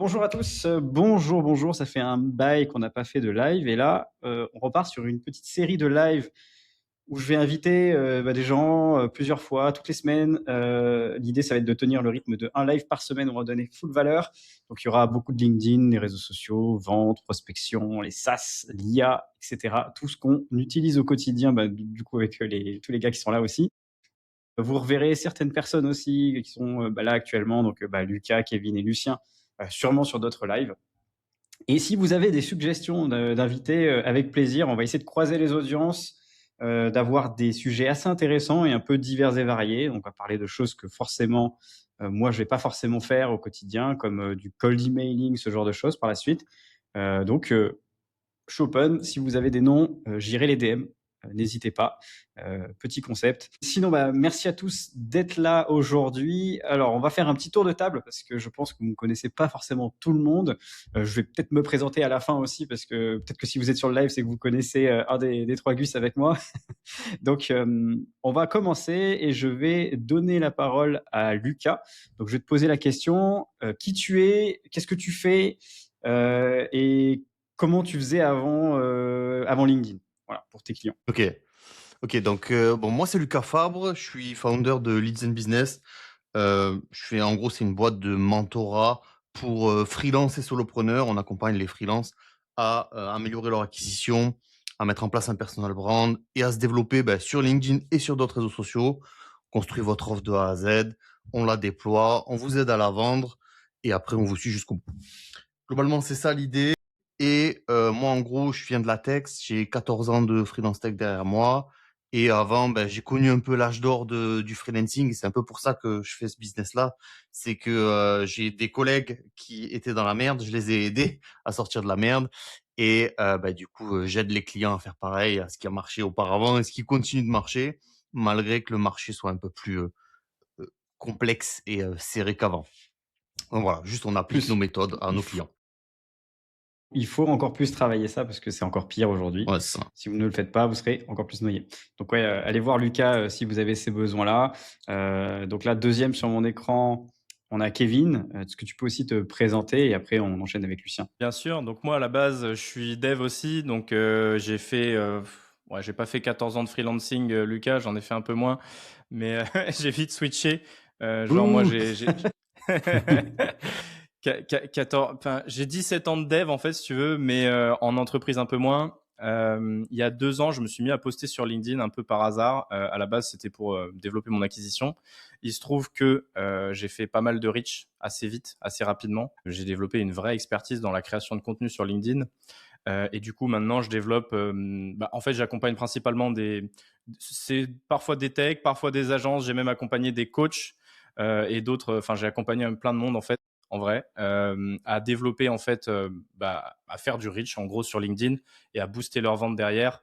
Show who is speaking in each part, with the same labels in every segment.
Speaker 1: Bonjour à tous, bonjour, ça fait un bail qu'on n'a pas fait de live et là, on repart sur une petite série de live où je vais inviter, des gens, plusieurs fois, toutes les semaines. L'idée, ça va être de tenir le rythme de un live par semaine, on va donner full valeur. Donc il y aura beaucoup de LinkedIn, les réseaux sociaux, vente, prospection, les SaaS, l'IA, et cetera. Tout ce qu'on utilise au quotidien, du coup avec, tous les gars qui sont là aussi. Vous reverrez certaines personnes aussi qui sont, là actuellement, donc, Lucas, Kevin et Lucien, sûrement sur d'autres lives. Et si vous avez des suggestions d'invités, avec plaisir, on va essayer de croiser les audiences, d'avoir des sujets assez intéressants et un peu divers et variés. Donc, on va parler de choses que forcément, moi, je vais pas forcément faire au quotidien, comme du cold emailing, ce genre de choses par la suite. Je suis open. Si vous avez des noms, j'irai les DM. N'hésitez pas. Petit concept. Sinon, merci à tous d'être là aujourd'hui. Alors, on va faire un petit tour de table parce que je pense que vous ne connaissez pas forcément tout le monde. Je vais peut-être me présenter à la fin aussi parce que peut-être que si vous êtes sur le live, c'est que vous connaissez un des trois Gus avec moi. Donc, on va commencer et je vais donner la parole à Lucas. Donc, je vais te poser la question, qui tu es, qu'est-ce que tu fais et comment tu faisais avant LinkedIn, voilà, pour tes clients.
Speaker 2: Ok, ok. Donc, bon, moi, c'est Lucas Fabre. Je suis founder de Leads and Business. Je fais, en gros, c'est une boîte de mentorat pour freelance et solopreneurs. On accompagne les freelances à améliorer leur acquisition, à mettre en place un personal brand et à se développer sur LinkedIn et sur d'autres réseaux sociaux. Construire votre offre de A à Z. On la déploie, on vous aide à la vendre et après, on vous suit jusqu'au bout. Globalement, c'est ça l'idée. Et moi, en gros, je viens de la tech. J'ai 14 ans de freelance tech derrière moi. Et avant, j'ai connu un peu l'âge d'or du freelancing. C'est un peu pour ça que je fais ce business-là. C'est que j'ai des collègues qui étaient dans la merde. Je les ai aidés à sortir de la merde. Et du coup, j'aide les clients à faire pareil, à ce qui a marché auparavant et ce qui continue de marcher, malgré que le marché soit un peu plus euh, complexe et serré qu'avant. Donc voilà, juste on applique nos
Speaker 1: Plus,
Speaker 2: méthodes à
Speaker 1: il
Speaker 2: nos
Speaker 1: faut,
Speaker 2: clients.
Speaker 1: il faut encore plus travailler ça parce que c'est encore pire aujourd'hui.
Speaker 2: Ouais, c'est ça.
Speaker 1: Si vous ne le faites pas, vous serez encore plus noyé. Donc ouais, allez voir Lucas si vous avez ces besoins-là. Donc là, deuxième sur mon écran, on a Kevin. Est-ce que tu peux aussi te présenter et après on enchaîne avec Lucien?
Speaker 3: Bien sûr, donc moi à la base je suis dev aussi, donc j'ai fait, ouais, j'ai pas fait 14 ans de freelancing, Lucas, j'en ai fait un peu moins, mais j'ai vite switché. Genre moi
Speaker 1: Ouh.
Speaker 3: j'ai 14, enfin j'ai 17 ans de dev en fait si tu veux, mais en entreprise un peu moins. Il y a 2 ans, je me suis mis à poster sur LinkedIn un peu par hasard. À la base, c'était pour développer mon acquisition. Il se trouve que j'ai fait pas mal de reach assez vite, assez rapidement. J'ai développé une vraie expertise dans la création de contenu sur LinkedIn. Et du coup, maintenant, je développe. En fait, j'accompagne principalement c'est parfois des techs, parfois des agences. J'ai même accompagné des coachs et d'autres. Enfin, j'ai accompagné plein de monde en fait, en vrai, à développer en fait, à faire du reach en gros sur LinkedIn et à booster leurs ventes derrière.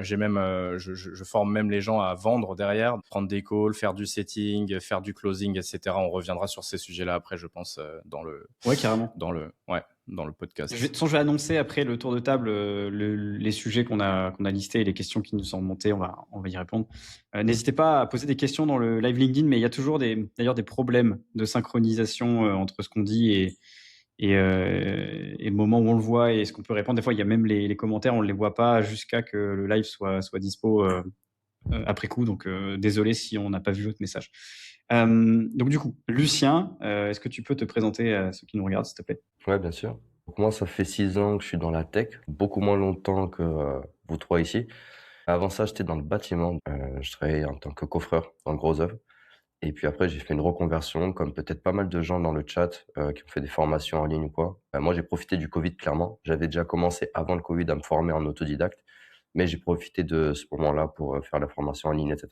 Speaker 3: J'ai même, je forme même les gens à vendre derrière, prendre des calls, faire du setting, faire du closing, etc. On reviendra sur ces sujets-là après, je pense,
Speaker 1: Ouais, carrément.
Speaker 3: dans le
Speaker 1: De toute
Speaker 3: podcast.
Speaker 1: façon, je vais annoncer après le tour de table les sujets qu'on a listés et les questions qui nous sont remontées. On va y répondre. N'hésitez pas à poser des questions dans le live LinkedIn, mais il y a toujours d'ailleurs des problèmes de synchronisation entre ce qu'on dit et le moment où on le voit et ce qu'on peut répondre. Des fois, il y a même les commentaires, on ne les voit pas jusqu'à que le live soit dispo après coup. Donc, désolé si on n'a pas vu votre message. Donc, du coup, Lucien, est-ce que tu peux te présenter à ceux qui nous regardent, s'il te plaît?
Speaker 4: Ouais, bien sûr. Donc moi, ça fait 6 ans que je suis dans la tech, beaucoup moins longtemps que vous trois ici. Avant ça, j'étais dans le bâtiment. Je travaillais en tant que coffreur dans le gros œuvre. Et puis après, j'ai fait une reconversion, comme peut-être pas mal de gens dans le chat qui ont fait des formations en ligne ou quoi. Moi, j'ai profité du Covid, clairement. J'avais déjà commencé avant le Covid à me former en autodidacte, mais j'ai profité de ce moment-là pour faire la formation en ligne, etc.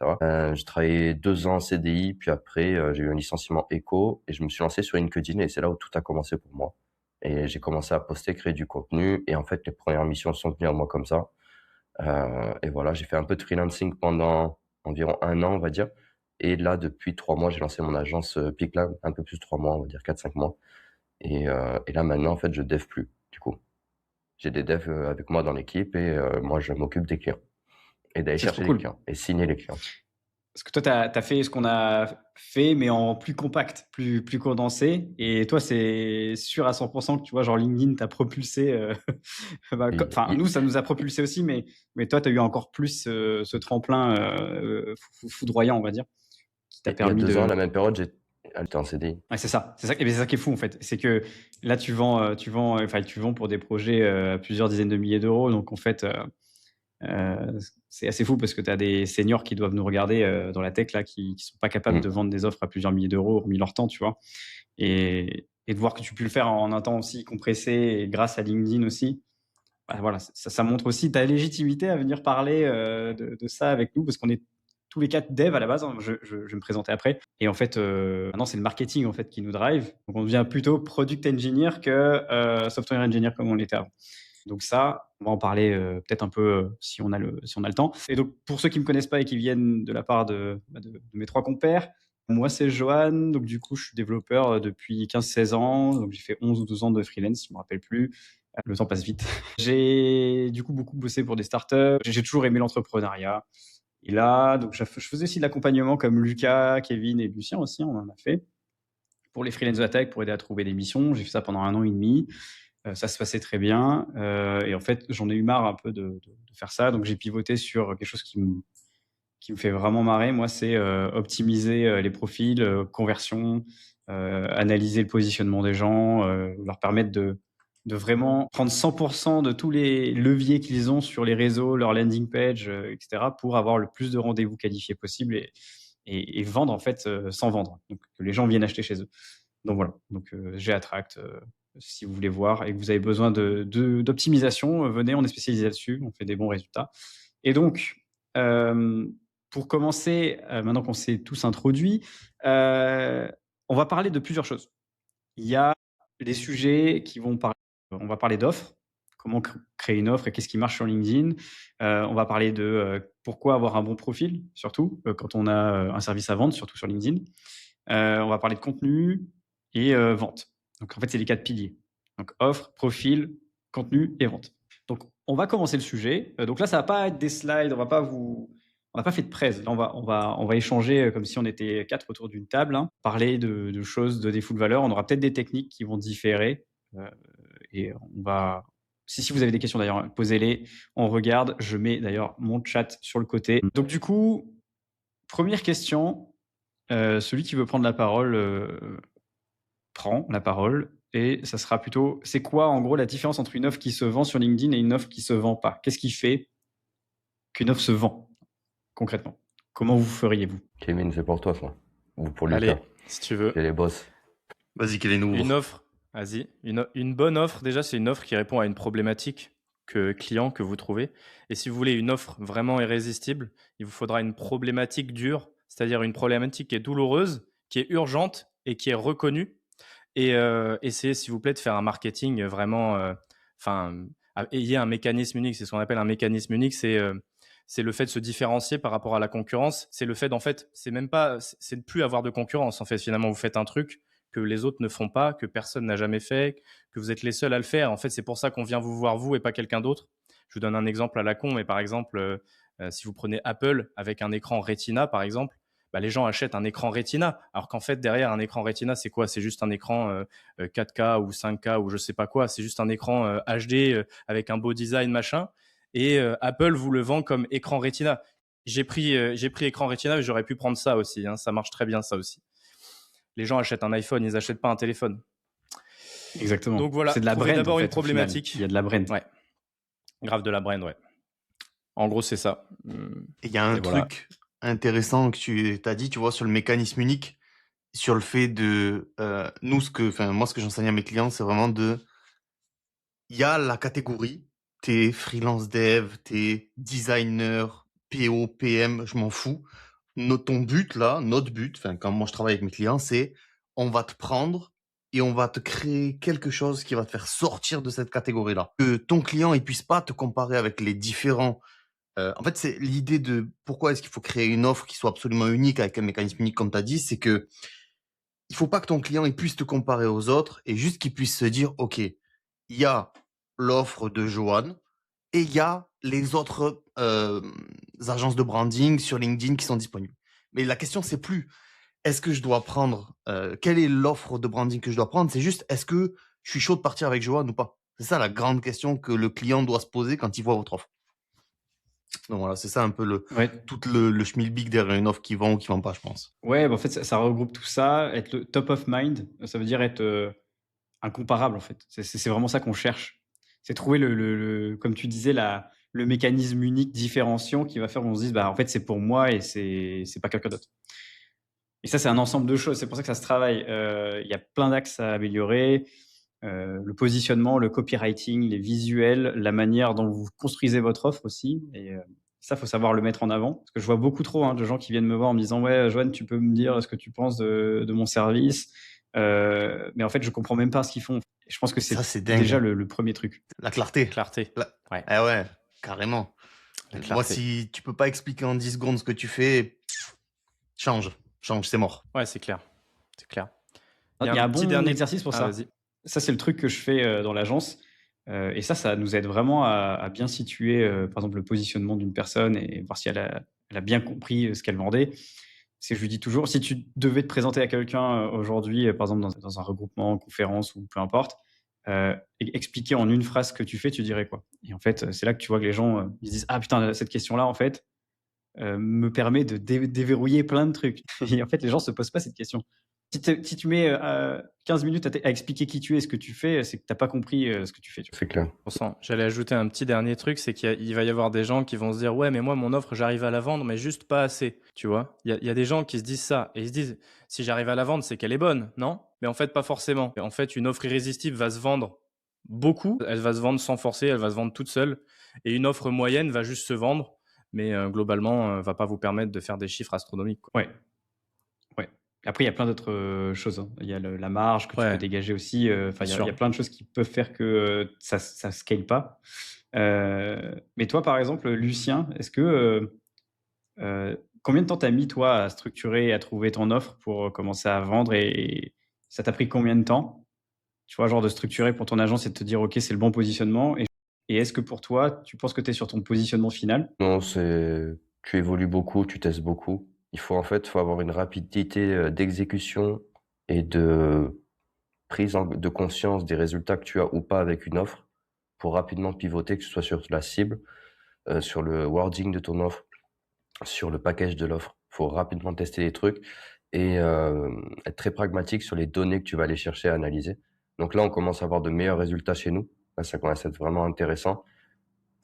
Speaker 4: J'ai travaillé 2 ans en CDI, puis après, j'ai eu un licenciement éco et je me suis lancé sur LinkedIn et c'est là où tout a commencé pour moi. Et j'ai commencé à poster, créer du contenu. Et en fait, les premières missions sont venues à moi comme ça. Et voilà, j'ai fait un peu de freelancing pendant environ 1 an, on va dire. Et là, depuis 3 mois, j'ai lancé mon agence Piclab, un peu plus de 3 mois, on va dire 4, 5 mois. Et là, maintenant, en fait, je dev plus, du coup. J'ai des devs avec moi dans l'équipe et moi, je m'occupe des clients et d'aller
Speaker 1: C'est trop
Speaker 4: chercher les
Speaker 1: cool.
Speaker 4: clients et signer les clients.
Speaker 1: Parce que toi, tu as fait ce qu'on a fait, mais en plus compact, plus condensé. Et toi, c'est sûr à 100% que tu vois, genre LinkedIn t'a propulsé. Enfin, nous, ça nous a propulsé aussi, mais toi, tu as eu encore plus ce tremplin foudroyant, on va dire, qui t'a
Speaker 4: Et il y a
Speaker 1: permis
Speaker 4: 2 ans, à
Speaker 1: de.
Speaker 4: la même période, j'étais en CDI.
Speaker 1: Ouais, c'est ça. C'est ça, et c'est ça qui est fou, en fait. C'est que là, enfin, tu vends pour des projets à plusieurs dizaines de milliers d'euros. Donc, en fait, c'est assez fou parce que tu as des seniors qui doivent nous regarder dans la tech là, qui sont pas capables de
Speaker 4: Mmh.
Speaker 1: vendre des offres à plusieurs milliers d'euros, hormis leur temps, tu vois. Et de voir que tu peux le faire en un temps aussi compressé et grâce à LinkedIn aussi, bah, voilà, ça montre aussi ta légitimité à venir parler de ça avec nous parce qu'on est tous les quatre devs à la base. Hein, je vais me présenter après. Et en fait, maintenant, c'est le marketing en fait qui nous drive. Donc, on devient plutôt product engineer que software engineer comme on l'était avant. Donc ça, on va en parler peut-être un peu si on a le temps. Et donc, pour ceux qui me connaissent pas et qui viennent de la part de mes trois compères, moi, c'est Johan. Donc, du coup, je suis développeur depuis 15-16 ans. Donc, j'ai fait 11 ou 12 ans de freelance, je me rappelle plus. Le temps passe vite. J'ai du coup beaucoup bossé pour des startups. J'ai toujours aimé l'entrepreneuriat. Et là, donc, je faisais aussi de l'accompagnement comme Lucas, Kevin et Lucien aussi, on en a fait. Pour les freelance de la tech, pour aider à trouver des missions. J'ai fait ça pendant 1 an et demi. Ça se passait très bien. Et en fait, j'en ai eu marre un peu de faire ça. Donc, j'ai pivoté sur quelque chose qui me fait vraiment marrer. Moi, c'est optimiser les profils, conversion, analyser le positionnement des gens, leur permettre de vraiment prendre 100% de tous les leviers qu'ils ont sur les réseaux, leur landing page, etc., pour avoir le plus de rendez-vous qualifiés possible et vendre en fait sans vendre. Donc, que les gens viennent acheter chez eux. Donc voilà, donc j'ai Attract. Si vous voulez voir et que vous avez besoin d'optimisation, venez, on est spécialisé là-dessus, on fait des bons résultats. Et donc, pour commencer, maintenant qu'on s'est tous introduits, on va parler de plusieurs choses. Il y a les sujets qui vont parler, on va parler d'offres, comment créer une offre et qu'est-ce qui marche sur LinkedIn. On va parler de pourquoi avoir un bon profil, surtout quand on a un service à vendre, surtout sur LinkedIn. On va parler de contenu et vente. Donc en fait, c'est les 4 piliers. Donc offre, profil, contenu et vente. Donc on va commencer le sujet. Donc là, ça va pas être des slides, on n'a pas fait de presse. Là, on va échanger comme si on était 4 autour d'une table, hein, parler de choses, de des full valeurs. On aura peut-être des techniques qui vont différer. Et on va. Si vous avez des questions d'ailleurs, posez-les. On regarde. Je mets d'ailleurs mon chat sur le côté. Donc du coup, première question. Celui qui veut prendre la parole prend la parole et ça sera plutôt c'est quoi en gros la différence entre une offre qui se vend sur LinkedIn et une offre qui se vend pas? Qu'est-ce qui fait qu'une offre se vend concrètement? Comment vous feriez-vous?
Speaker 4: Kevin, c'est pour toi, ça. Ou pour
Speaker 3: Allez,
Speaker 4: Lucas.
Speaker 3: si tu veux.
Speaker 4: C'est les boss.
Speaker 2: Vas-y, quel est nouveau?
Speaker 3: Une offre, vas-y. Une bonne offre, déjà, c'est une offre qui répond à une problématique client que vous trouvez. Et si vous voulez une offre vraiment irrésistible, il vous faudra une problématique dure, c'est-à-dire une problématique qui est douloureuse, qui est urgente et qui est reconnue. Et essayez, s'il vous plaît, de faire un marketing vraiment. Ayez un mécanisme unique. C'est ce qu'on appelle un mécanisme unique. C'est le fait de se différencier par rapport à la concurrence. C'est le fait, en fait, c'est de plus avoir de concurrence. En fait, finalement, vous faites un truc que les autres ne font pas, que personne n'a jamais fait, que vous êtes les seuls à le faire. En fait, c'est pour ça qu'on vient vous voir, vous, et pas quelqu'un d'autre. Je vous donne un exemple à la con, mais par exemple, si vous prenez Apple avec un écran Retina, par exemple, bah, les gens achètent un écran Retina, alors qu'en fait, derrière un écran Retina, c'est quoi? C'est juste un écran 4K ou 5K ou je sais pas quoi. C'est juste un écran HD avec un beau design, machin. Et Apple vous le vend comme écran Retina. J'ai pris écran Retina, mais j'aurais pu prendre ça aussi. Hein. Ça marche très bien, ça aussi. Les gens achètent un iPhone, ils n'achètent pas un téléphone.
Speaker 1: Exactement.
Speaker 3: Donc voilà,
Speaker 1: c'est de la
Speaker 3: trouvez
Speaker 1: brand.
Speaker 3: d'abord
Speaker 1: en fait,
Speaker 3: une problématique.
Speaker 1: Il y a de la brand.
Speaker 3: Ouais. Grave de la brand, ouais. En gros, c'est ça.
Speaker 2: Et il y a un truc intéressant que tu as dit, tu vois, sur le mécanisme unique, sur le fait de moi, ce que j'enseigne à mes clients, c'est vraiment il y a la catégorie, t'es freelance dev, t'es designer, PO, PM, je m'en fous. Ton but là, notre but, quand moi je travaille avec mes clients, c'est on va te prendre et on va te créer quelque chose qui va te faire sortir de cette catégorie-là. Que ton client il puisse pas te comparer avec les différents. En fait, c'est l'idée de pourquoi est-ce qu'il faut créer une offre qui soit absolument unique avec un mécanisme unique, comme tu as dit, c'est que il faut pas que ton client il puisse te comparer aux autres et juste qu'il puisse se dire, OK, il y a l'offre de Johan et il y a les autres agences de branding sur LinkedIn qui sont disponibles. Mais la question, c'est plus est-ce que je dois prendre, quelle est l'offre de branding que je dois prendre? C'est juste est-ce que je suis chaud de partir avec Johan ou pas? C'est ça la grande question que le client doit se poser quand il voit votre offre. Donc voilà, c'est ça un peu
Speaker 1: Ouais.
Speaker 2: tout le schmilblick derrière une offre qui vend ou qui vend pas, je pense.
Speaker 1: Ouais, bah, en fait, ça regroupe tout ça. Être le top of mind, ça veut dire être incomparable, en fait. C'est vraiment ça qu'on cherche. C'est trouver comme tu disais, le mécanisme unique différenciant qui va faire qu'on se dise, bah, en fait, c'est pour moi et c'est pas quelqu'un d'autre. Et ça, c'est un ensemble de choses. C'est pour ça que ça se travaille. Il y a plein d'axes à améliorer. Le positionnement, le copywriting, les visuels, la manière dont vous construisez votre offre aussi. Et ça, faut savoir le mettre en avant. Parce que je vois beaucoup trop de gens qui viennent me voir en me disant, ouais, Joanne, tu peux me dire ce que tu penses de mon service. Mais en fait, je comprends même pas ce qu'ils font. Et je pense que
Speaker 2: Ça,
Speaker 1: c'est
Speaker 2: c'est dingue.
Speaker 1: déjà le premier truc.
Speaker 2: La clarté.
Speaker 3: Clarté. Ouais.
Speaker 2: Ah ouais, carrément.
Speaker 3: La
Speaker 2: Moi,
Speaker 3: clarté.
Speaker 2: si tu peux pas expliquer en 10 secondes ce que tu fais, change, c'est mort.
Speaker 3: Ouais, c'est clair. C'est clair.
Speaker 1: Il y a un
Speaker 3: petit
Speaker 1: bon
Speaker 3: dernier
Speaker 1: exercice pour ça.
Speaker 3: Vas-y.
Speaker 1: Ça, c'est le truc que je fais dans l'agence. Et ça nous aide vraiment à bien situer, par exemple, le positionnement d'une personne et voir si elle a bien compris ce qu'elle vendait. C'est je lui dis toujours, si tu devais te présenter à quelqu'un aujourd'hui, par exemple, dans un regroupement, conférence ou peu importe, expliquer en une phrase ce que tu fais, tu dirais quoi? Et en fait, c'est là que tu vois que les gens ils se disent, ah putain, cette question-là, en fait, me permet de déverrouiller plein de trucs. Et en fait, les gens se posent pas cette question. Si tu mets 15 minutes à expliquer qui tu es et ce que tu fais, c'est que tu n'as pas compris ce que tu fais. Tu vois.
Speaker 4: C'est clair.
Speaker 3: J'allais ajouter un petit dernier truc, c'est qu'il va y avoir des gens qui vont se dire, ouais, mais moi, mon offre, j'arrive à la vendre, mais juste pas assez. Tu vois, il y a des gens qui se disent ça et ils se disent, si j'arrive à la vendre, c'est qu'elle est bonne, non? Mais en fait, pas forcément. Et en fait, une offre irrésistible va se vendre beaucoup, elle va se vendre sans forcer, elle va se vendre toute seule. Et une offre moyenne va juste se vendre, mais globalement, va pas vous permettre de faire des chiffres astronomiques, quoi.
Speaker 1: Ouais. Après, il y a plein d'autres choses. Il y a la marge que tu peux dégager aussi. Enfin, il y a plein de choses qui peuvent faire que ça ne scale pas. Mais toi, par exemple, Lucien, est-ce que combien de temps t'as mis, toi, à structurer, à trouver ton offre pour commencer à vendre et ça t'a pris combien de temps? Tu vois, genre de structurer pour ton agence et de te dire, OK, c'est le bon positionnement. Et est-ce que pour toi, tu penses que tu es sur ton positionnement final?
Speaker 4: Non, tu évolues beaucoup, tu testes beaucoup. Faut avoir une rapidité d'exécution et de prise de conscience des résultats que tu as ou pas avec une offre pour rapidement pivoter, que ce soit sur la cible, sur le wording de ton offre, sur le package de l'offre. Faut rapidement tester les trucs et être très pragmatique sur les données que tu vas aller chercher à analyser. Donc là, on commence à avoir de meilleurs résultats chez nous. Là, ça commence à être vraiment intéressant.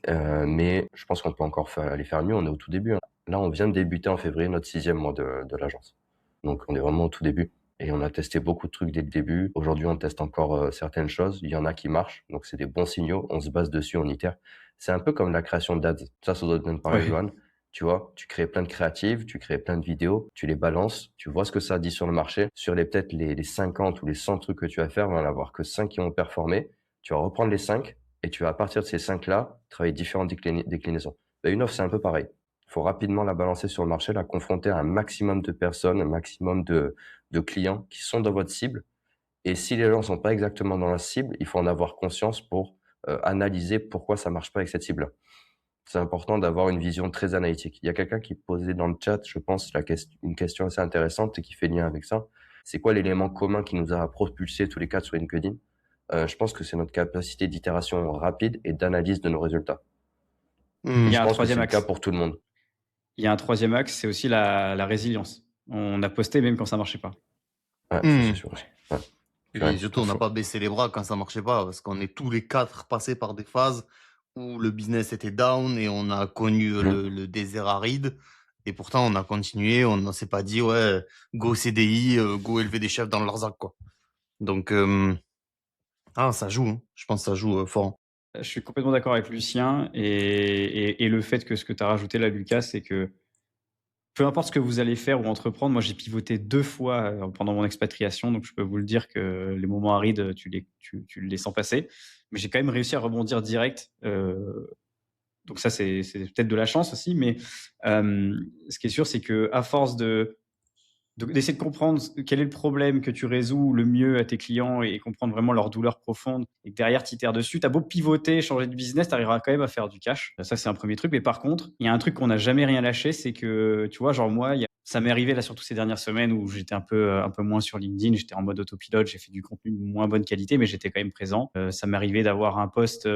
Speaker 4: Mais je pense qu'on peut encore aller faire mieux. On est au tout début. Là, on vient de débuter en février notre 6e mois de l'agence. Donc, on est vraiment au tout début. Et on a testé beaucoup de trucs dès le début. Aujourd'hui, on teste encore certaines choses. Il y en a qui marchent. Donc, c'est des bons signaux. On se base dessus, on itère. C'est un peu comme la création d'ads. Ça doit te parler, Johan. Tu vois, tu crées plein de créatives, tu crées plein de vidéos, tu les balances, tu vois ce que ça dit sur le marché. Sur peut-être les 50 ou les 100 trucs que tu vas faire, il va y en avoir que 5 qui vont performer. Tu vas reprendre les 5 et tu vas, à partir de ces 5-là, travailler différentes déclinaisons. Une offre, c'est un peu pareil. Il faut rapidement la balancer sur le marché, la confronter à un maximum de personnes, un maximum de clients qui sont dans votre cible. Et si les gens ne sont pas exactement dans la cible, il faut en avoir conscience pour analyser pourquoi ça ne marche pas avec cette cible-là. C'est important d'avoir une vision très analytique. Il y a quelqu'un qui posait dans le chat, je pense, une question assez intéressante et qui fait lien avec ça. C'est quoi l'élément commun qui nous a propulsés tous les quatre sur LinkedIn? Je pense que c'est notre capacité d'itération rapide et d'analyse de nos résultats.
Speaker 1: Il y a un
Speaker 4: Je pense que c'est
Speaker 1: troisième
Speaker 4: le
Speaker 1: axe.
Speaker 4: cas pour tout le monde.
Speaker 1: Il y a un troisième axe, c'est aussi la résilience. On a posté même quand ça marchait pas.
Speaker 4: Ouais, ça, c'est sûr aussi. Ouais.
Speaker 2: Et surtout, on n'a pas baissé les bras quand ça marchait pas, parce qu'on est tous les quatre passés par des phases où le business était down et on a connu le désert aride. Et pourtant, on a continué, on ne s'est pas dit, ouais, go CDI, go élever des chefs dans le Larzac, quoi. Donc, ça joue, hein. Je pense que ça joue fort.
Speaker 1: Je suis complètement d'accord avec Lucien et le fait que ce que tu as rajouté là, Lucas, c'est que peu importe ce que vous allez faire ou entreprendre, moi j'ai pivoté 2 fois pendant mon expatriation, donc je peux vous le dire que les moments arides, tu les sens passer. Mais j'ai quand même réussi à rebondir direct. Donc ça, c'est peut-être de la chance aussi, mais ce qui est sûr, c'est qu'à force de Donc, d'essayer de comprendre quel est le problème que tu résous le mieux à tes clients et comprendre vraiment leur douleur profonde et que derrière, tu itères dessus. Tu as beau pivoter, changer de business, tu arriveras quand même à faire du cash. Ça, c'est un premier truc. Mais par contre, il y a un truc qu'on n'a jamais rien lâché, c'est que, tu vois, genre moi, ça m'est arrivé là surtout ces dernières semaines où j'étais un peu moins sur LinkedIn, j'étais en mode autopilote, j'ai fait du contenu de moins bonne qualité, mais j'étais quand même présent. Ça m'est arrivé d'avoir un post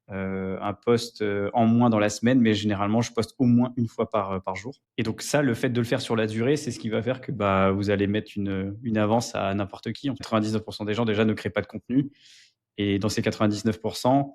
Speaker 1: en moins dans la semaine, mais généralement, je poste au moins une fois par jour. Et donc ça, le fait de le faire sur la durée, c'est ce qui va faire que vous allez mettre une avance à n'importe qui. 99% des gens déjà ne créent pas de contenu. Et dans ces 99%,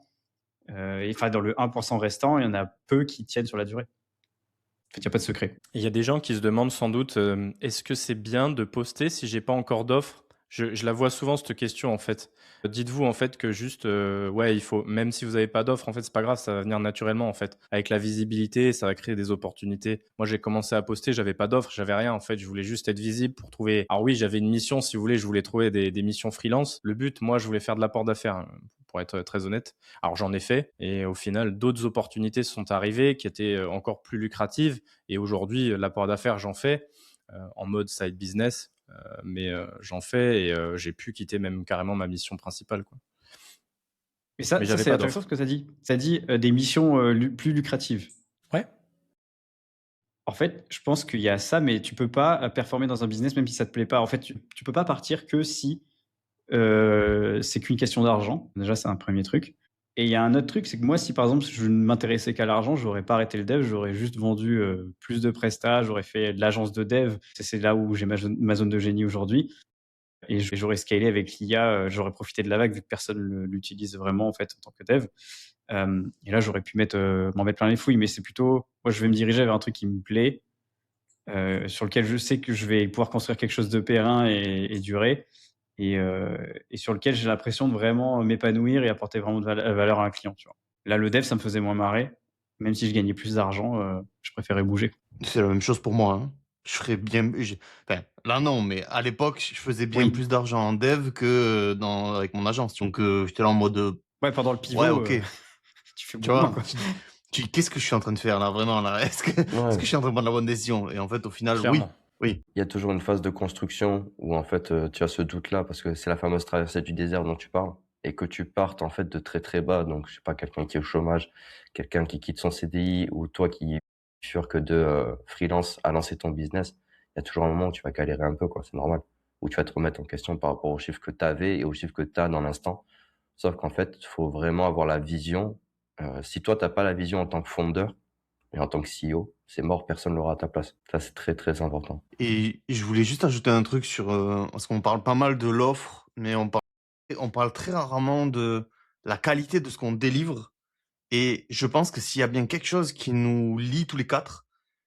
Speaker 1: enfin dans le 1% restant, il y en a peu qui tiennent sur la durée. En fait, il n'y a pas de secret.
Speaker 3: Il y a des gens qui se demandent sans doute, est-ce que c'est bien de poster si j'ai pas encore d'offres? Je la vois souvent cette question en fait. Dites-vous en fait que juste, ouais, il faut, même si vous avez pas d'offres, en fait, c'est pas grave, ça va venir naturellement en fait. Avec la visibilité, ça va créer des opportunités. Moi, j'ai commencé à poster, j'avais pas d'offres, j'avais rien en fait. Je voulais juste être visible pour trouver. Alors oui, j'avais une mission, si vous voulez, je voulais trouver des missions freelance. Le but, moi, je voulais faire de l'apport d'affaires, hein, pour être très honnête. Alors j'en ai fait et au final, d'autres opportunités sont arrivées qui étaient encore plus lucratives. Et aujourd'hui, l'apport d'affaires, j'en fais en mode side business, mais j'en fais et j'ai pu quitter même carrément ma mission principale, quoi.
Speaker 1: Mais ça,
Speaker 3: Mais
Speaker 1: ça
Speaker 3: j'avais
Speaker 1: c'est
Speaker 3: pas
Speaker 1: intéressant
Speaker 3: d'offre.
Speaker 1: ce que ça dit. Ça dit des missions plus lucratives.
Speaker 3: Ouais.
Speaker 1: En fait, je pense qu'il y a ça, mais tu peux pas performer dans un business même si ça te plaît pas. En fait, tu peux pas partir que si c'est qu'une question d'argent. Déjà, c'est un premier truc. Et il y a un autre truc, c'est que moi, si par exemple je ne m'intéressais qu'à l'argent, j'aurais pas arrêté le dev, j'aurais juste vendu plus de prestats, j'aurais fait de l'agence de dev. C'est là où j'ai ma zone de génie aujourd'hui. Et j'aurais scalé avec l'IA, j'aurais profité de la vague vu que personne l'utilise vraiment en fait en tant que dev. Et là, j'aurais pu m'en mettre plein les fouilles, mais c'est plutôt, moi, je vais me diriger vers un truc qui me plaît, sur lequel je sais que je vais pouvoir construire quelque chose de périn et durer, et sur lequel j'ai l'impression de vraiment m'épanouir et apporter vraiment de valeur à un client, tu vois. Là, le dev, ça me faisait moins marrer, même si je gagnais plus d'argent, je préférais bouger.
Speaker 2: C'est la même chose pour moi, hein. Je ferais bien enfin, là non, mais à l'époque, je faisais bien
Speaker 1: Oui,
Speaker 2: plus d'argent en dev que avec mon agence. Donc j'étais là en mode,
Speaker 1: ouais, pendant le
Speaker 2: ouais,
Speaker 1: pivot,
Speaker 2: OK.
Speaker 1: tu fais
Speaker 2: Tu
Speaker 1: beaucoup moins,
Speaker 2: vois?
Speaker 1: quoi.
Speaker 2: Qu'est-ce que je suis en train de faire là, vraiment là? Est-ce que
Speaker 4: Ouais,
Speaker 2: je suis en train de prendre la bonne décision? Et en fait, au final, oui,
Speaker 3: Clairement.
Speaker 2: oui.
Speaker 4: il y a toujours une phase de construction où en fait, tu as ce doute-là parce que c'est la fameuse traversée du désert dont tu parles et que tu partes en fait de très, très bas. Donc je sais pas, quelqu'un qui est au chômage, quelqu'un qui quitte son CDI ou toi qui es sûr que de, freelance à lancer ton business, il y a toujours un moment où tu vas galérer un peu quoi, c'est normal. Où tu vas te remettre en question par rapport aux chiffres que tu avais et aux chiffres que tu as dans l'instant. Sauf qu'en fait, il faut vraiment avoir la vision. Si toi, tu as pas la vision en tant que fondeur et en tant que CEO, c'est mort, personne l'aura à ta place. Ça, c'est très, très important.
Speaker 2: Et je voulais juste ajouter un truc sur, parce qu'on parle pas mal de l'offre, mais on parle très rarement de la qualité de ce qu'on délivre. Et je pense que s'il y a bien quelque chose qui nous lie tous les 4,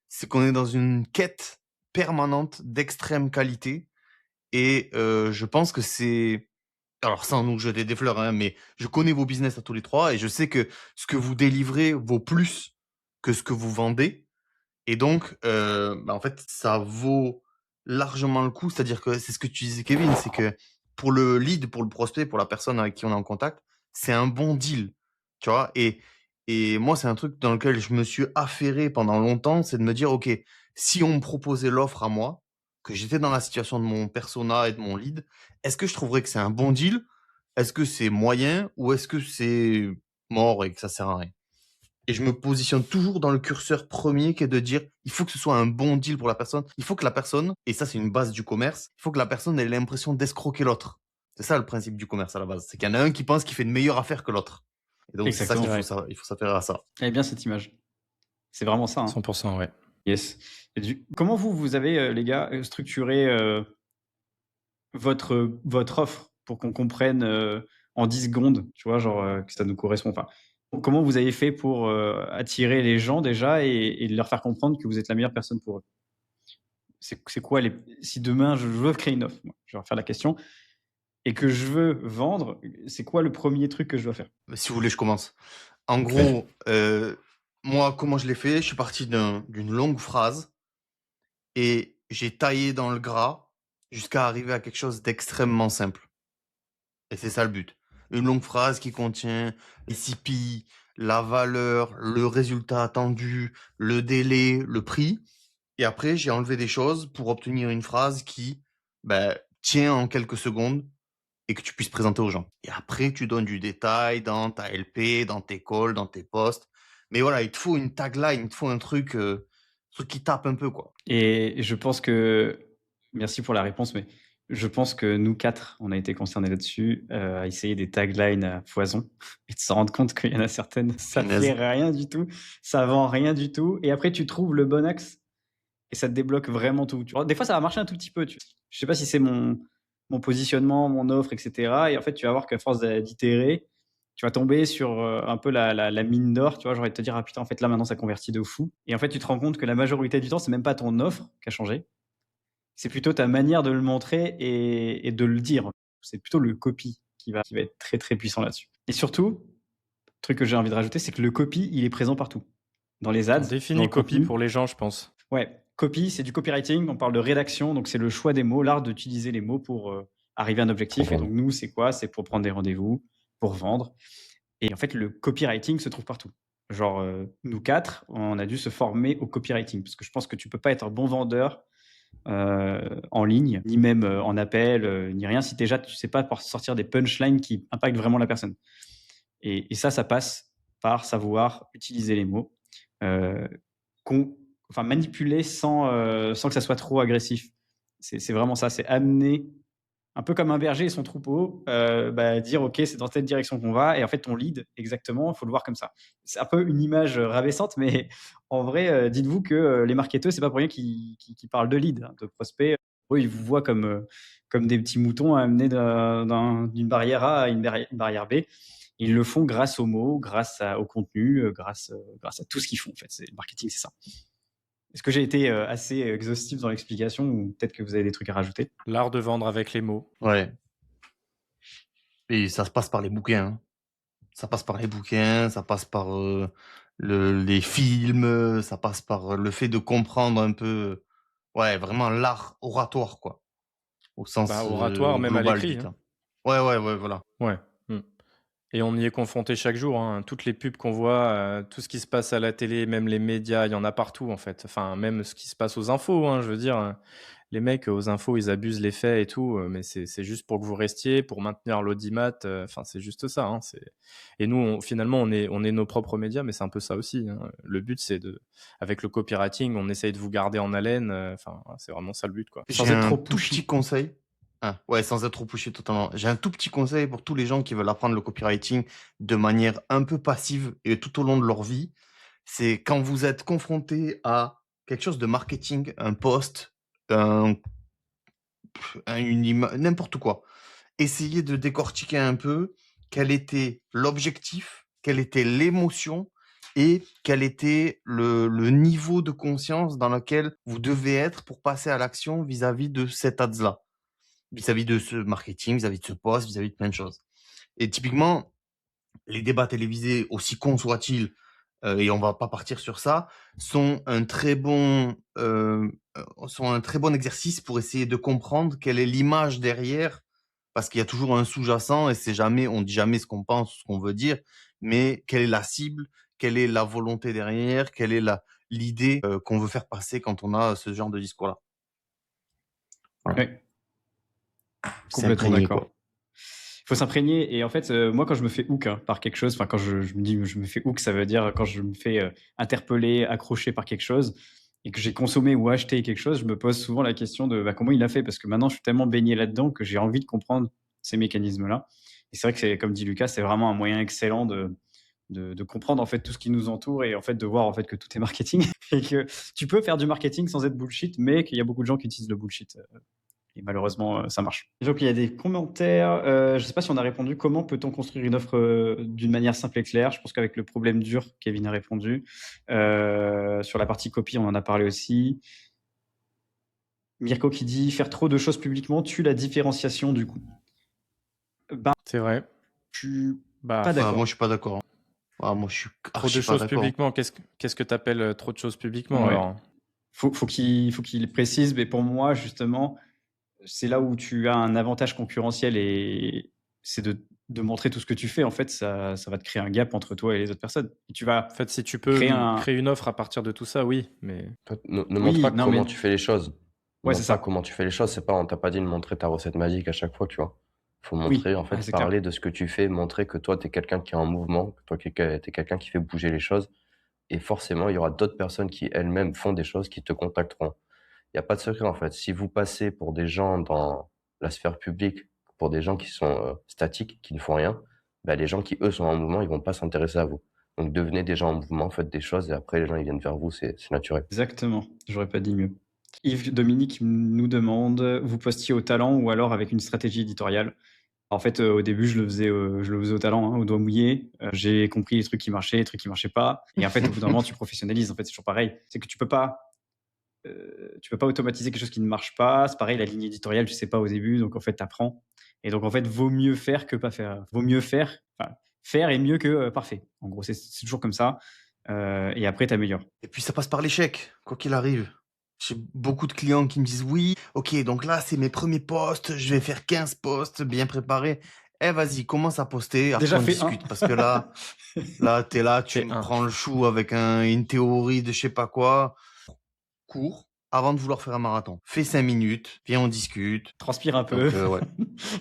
Speaker 2: c'est qu'on est dans une quête permanente d'extrême qualité. Et je pense que c'est, alors sans nous jeter des fleurs, hein, mais je connais vos business à tous les 3 et je sais que ce que vous délivrez vaut plus que ce que vous vendez. Et donc, en fait, ça vaut largement le coup. C'est-à-dire que c'est ce que tu disais, Kevin, c'est que pour le lead, pour le prospect, pour la personne avec qui on est en contact, c'est un bon deal, tu vois? Et moi, c'est un truc dans lequel je me suis affairé pendant longtemps, c'est de me dire: «OK, si on me proposait l'offre à moi, que j'étais dans la situation de mon persona et de mon lead, est-ce que je trouverais que c'est un bon deal? Est-ce que c'est moyen ou est-ce que c'est mort et que ça sert à rien?» Et je me positionne toujours dans le curseur premier qui est de dire, il faut que ce soit un bon deal pour la personne. Il faut que la personne, et ça c'est une base du commerce, il faut que la personne ait l'impression d'escroquer l'autre. C'est ça le principe du commerce à la base. C'est qu'il y en a un qui pense qu'il fait une meilleure affaire que l'autre. Et donc c'est ça
Speaker 1: Exactement.
Speaker 2: qu'il faut,
Speaker 3: Ouais.
Speaker 2: il faut s'affairer à ça.
Speaker 1: Elle est bien cette image. C'est vraiment ça, hein.
Speaker 3: 100%, ouais.
Speaker 1: Yes. Et comment vous avez, les gars, structuré votre offre pour qu'on comprenne en 10 secondes, tu vois, genre que ça nous correspond. Enfin, comment vous avez fait pour attirer les gens déjà et leur faire comprendre que vous êtes la meilleure personne pour eux? C'est quoi si demain je veux créer une offre, moi, je vais refaire la question, et que je veux vendre, c'est quoi le premier truc que je dois faire?
Speaker 2: Si vous voulez, je commence. En
Speaker 4: Vas-y.
Speaker 2: gros, moi, comment je l'ai fait? Je suis parti d'une longue phrase et j'ai taillé dans le gras jusqu'à arriver à quelque chose d'extrêmement simple. Et c'est ça le but. Une longue phrase qui contient les 6 P, la valeur, le résultat attendu, le délai, le prix. Et après, j'ai enlevé des choses pour obtenir une phrase qui tient en quelques secondes et que tu puisses présenter aux gens. Et après, tu donnes du détail dans ta LP, dans tes calls, dans tes posts. Mais voilà, il te faut une tagline, il te faut un truc qui tape un peu, quoi.
Speaker 1: Et je pense que, merci pour la réponse, mais je pense que nous quatre, on a été concernés là-dessus, à essayer des taglines à foison et de se rendre compte qu'il y en a certaines, ça
Speaker 2: Punaise.
Speaker 1: fait rien du tout, ça vend rien du tout. Et après, tu trouves le bon axe et ça te débloque vraiment tout. Tu vois. Des fois, ça va marcher un tout petit peu. Je sais pas si c'est mon positionnement, mon offre, etc. Et en fait, tu vas voir qu'à force d'itérer, tu vas tomber sur un peu la mine d'or. Tu vois, j'ai envie de te dire, ah putain, en fait, là, maintenant, ça convertit de fou. Et en fait, tu te rends compte que la majorité du temps, c'est même pas ton offre qui a changé. C'est plutôt ta manière de le montrer et de le dire. C'est plutôt le copy qui va être très, très puissant là-dessus. Et surtout, le truc que j'ai envie de rajouter, c'est que le copy, il est présent partout. Dans les ads,
Speaker 3: On
Speaker 1: dans
Speaker 3: définit
Speaker 1: le
Speaker 3: copy
Speaker 1: contenu.
Speaker 3: pour les gens, je pense.
Speaker 1: Ouais, copy, c'est du copywriting. On parle de rédaction, donc c'est le choix des mots, l'art d'utiliser les mots pour arriver à un objectif. Et donc nous, c'est quoi? C'est pour prendre des rendez-vous, pour vendre. Et en fait, le copywriting se trouve partout. Genre, nous quatre, on a dû se former au copywriting parce que je pense que tu peux pas être un bon vendeur en ligne, ni même en appel, ni rien si déjà tu sais pas sortir des punchlines qui impactent vraiment la personne. Et ça passe par savoir utiliser les mots, manipuler sans que ça soit trop agressif. C'est vraiment ça, c'est amener un peu comme un berger et son troupeau, dire ok, c'est dans telle direction qu'on va, et en fait ton lead, exactement, il faut le voir comme ça. C'est un peu une image rabaissante, mais en vrai, dites-vous que les marketeurs, c'est pas pour rien qu'ils parlent de lead, de prospect. Eux, ils vous voient comme des petits moutons à amener d'une barrière A à une barrière B. Ils le font grâce aux mots, grâce au contenu, grâce à tout ce qu'ils font. En fait, le marketing, c'est ça. Est-ce que j'ai été assez exhaustif dans l'explication ou peut-être que vous avez des trucs à rajouter?
Speaker 3: L'art de vendre avec les mots.
Speaker 2: Ouais. Et ça se passe par les bouquins. Hein. Ça passe par les bouquins, ça passe par les films, ça passe par le fait de comprendre un peu, vraiment l'art oratoire, quoi. Au sens
Speaker 3: Oratoire, même à
Speaker 2: global
Speaker 3: l'écrit.
Speaker 2: du terme. Ouais, voilà.
Speaker 3: Ouais. Et on y est confronté chaque jour. Hein. Toutes les pubs qu'on voit, tout ce qui se passe à la télé, même les médias, il y en a partout en fait. Enfin, même ce qui se passe aux infos. Hein, je veux dire, les mecs aux infos, ils abusent les faits et tout, mais c'est juste pour que vous restiez, pour maintenir l'audimat. Enfin, c'est juste ça. Hein, et nous, finalement, on est nos propres médias, mais c'est un peu ça aussi. Hein. Le but, c'est avec le copywriting, on essaye de vous garder en haleine. Enfin, c'est vraiment ça le but, quoi.
Speaker 2: J'ai un tout petit conseil. Ah, ouais, sans être trop pushy totalement. J'ai un tout petit conseil pour tous les gens qui veulent apprendre le copywriting de manière un peu passive et tout au long de leur vie. C'est quand vous êtes confronté à quelque chose de marketing, un post, n'importe quoi. Essayez de décortiquer un peu quel était l'objectif, quelle était l'émotion et quel était le niveau de conscience dans lequel vous devez être pour passer à l'action vis-à-vis de cet ads-là, vis-à-vis de ce marketing, vis-à-vis de ce post, vis-à-vis de plein de choses. Et typiquement, les débats télévisés, aussi cons soient-ils, et on va pas partir sur ça, sont un très bon exercice pour essayer de comprendre quelle est l'image derrière, parce qu'il y a toujours un sous-jacent et on dit jamais ce qu'on pense, ce qu'on veut dire, mais quelle est la cible, quelle est la volonté derrière, quelle est l'idée qu'on veut faire passer quand on a ce genre de discours-là. Voilà.
Speaker 1: Oui. Complètement d'accord. Il faut s'imprégner. Et en fait, moi, quand je me fais hook par quelque chose, quand je me dis je me fais hook, ça veut dire quand je me fais interpeller, accrocher par quelque chose et que j'ai consommé ou acheté quelque chose, je me pose souvent la question de comment il a fait, parce que maintenant, je suis tellement baigné là-dedans que j'ai envie de comprendre ces mécanismes-là. Et c'est vrai que c'est, comme dit Lucas, c'est vraiment un moyen excellent de comprendre en fait tout ce qui nous entoure et en fait de voir en fait que tout est marketing et que tu peux faire du marketing sans être bullshit, mais qu'il y a beaucoup de gens qui utilisent le bullshit. Et malheureusement, ça marche. Donc, il y a des commentaires. Je ne sais pas si on a répondu. Comment peut-on construire une offre d'une manière simple et claire? Je pense qu'avec le problème dur, Kevin a répondu. Sur la partie copie, on en a parlé aussi. Mirko qui dit faire trop de choses publiquement tue la différenciation du coup.
Speaker 3: C'est vrai.
Speaker 1: Je suis
Speaker 3: pas
Speaker 1: d'accord.
Speaker 2: Moi, je suis pas d'accord. Moi, je suis
Speaker 3: trop de choses publiquement. Qu'est-ce que tu appelles trop de choses publiquement alors?
Speaker 1: Faut qu'il précise. Mais pour moi, justement, c'est là où tu as un avantage concurrentiel et c'est de de montrer tout ce que tu fais, en fait, ça va te créer un gap entre toi et les autres personnes. Et tu vas
Speaker 3: En fait, si tu peux
Speaker 1: créer un...
Speaker 3: créer une offre à partir de tout ça, oui, mais
Speaker 4: Toi, ne montre
Speaker 1: Oui,
Speaker 4: pas
Speaker 1: non,
Speaker 4: comment
Speaker 1: mais...
Speaker 4: tu fais les choses. Ne
Speaker 1: Ouais, c'est
Speaker 4: montre pas
Speaker 1: ça.
Speaker 4: comment tu fais les choses. C'est pas, on t'a pas dit de montrer ta recette magique à chaque fois, tu vois. Faut
Speaker 1: Oui,
Speaker 4: montrer, en fait,
Speaker 1: c'est clair.
Speaker 4: parler de ce que tu fais, montrer que toi, tu es quelqu'un qui est en mouvement, que toi, t'es quelqu'un qui fait bouger les choses. Et forcément, il y aura d'autres personnes qui elles-mêmes font des choses, qui te contacteront. Il y a pas de secret, en fait. Si vous passez pour des gens dans la sphère publique, pour des gens qui sont, statiques, qui ne font rien, bah, les gens qui, eux, sont en mouvement, ils vont pas s'intéresser à vous. Donc devenez des gens en mouvement, faites des choses et après les gens, ils viennent vers vous, c'est naturel.
Speaker 1: Exactement. J'aurais pas dit mieux. Yves Dominique nous demande, vous postiez au talent ou alors avec une stratégie éditoriale? En fait, au début, je le faisais au talent, hein, au doigt mouillé. J'ai compris les trucs qui marchaient, les trucs qui marchaient pas. Et en fait, au bout d'un moment, tu professionnalises. En fait, c'est toujours pareil. C'est que tu peux pas automatiser quelque chose qui ne marche pas. C'est pareil, la ligne éditoriale, tu sais pas au début. Donc, en fait, tu apprends. Et donc, en fait, vaut mieux faire que pas faire. Vaut mieux faire. Enfin, faire est mieux que parfait. En gros, c'est toujours comme ça. Et après, t'améliores.
Speaker 2: Et puis ça passe par l'échec, quoi qu'il arrive. J'ai beaucoup de clients qui me disent oui, ok, donc là c'est mes premiers posts, je vais faire 15 posts bien préparés. Eh vas-y, commence à poster, après
Speaker 1: Déjà
Speaker 2: on
Speaker 1: fait un.
Speaker 2: discute. Parce que là, t'es là, tu
Speaker 3: fais
Speaker 2: me
Speaker 3: un.
Speaker 2: prends le chou avec une théorie de je sais pas quoi. Cours avant de vouloir faire un marathon. Fais 5 minutes, viens on discute.
Speaker 1: Transpire un peu.
Speaker 2: Donc ouais.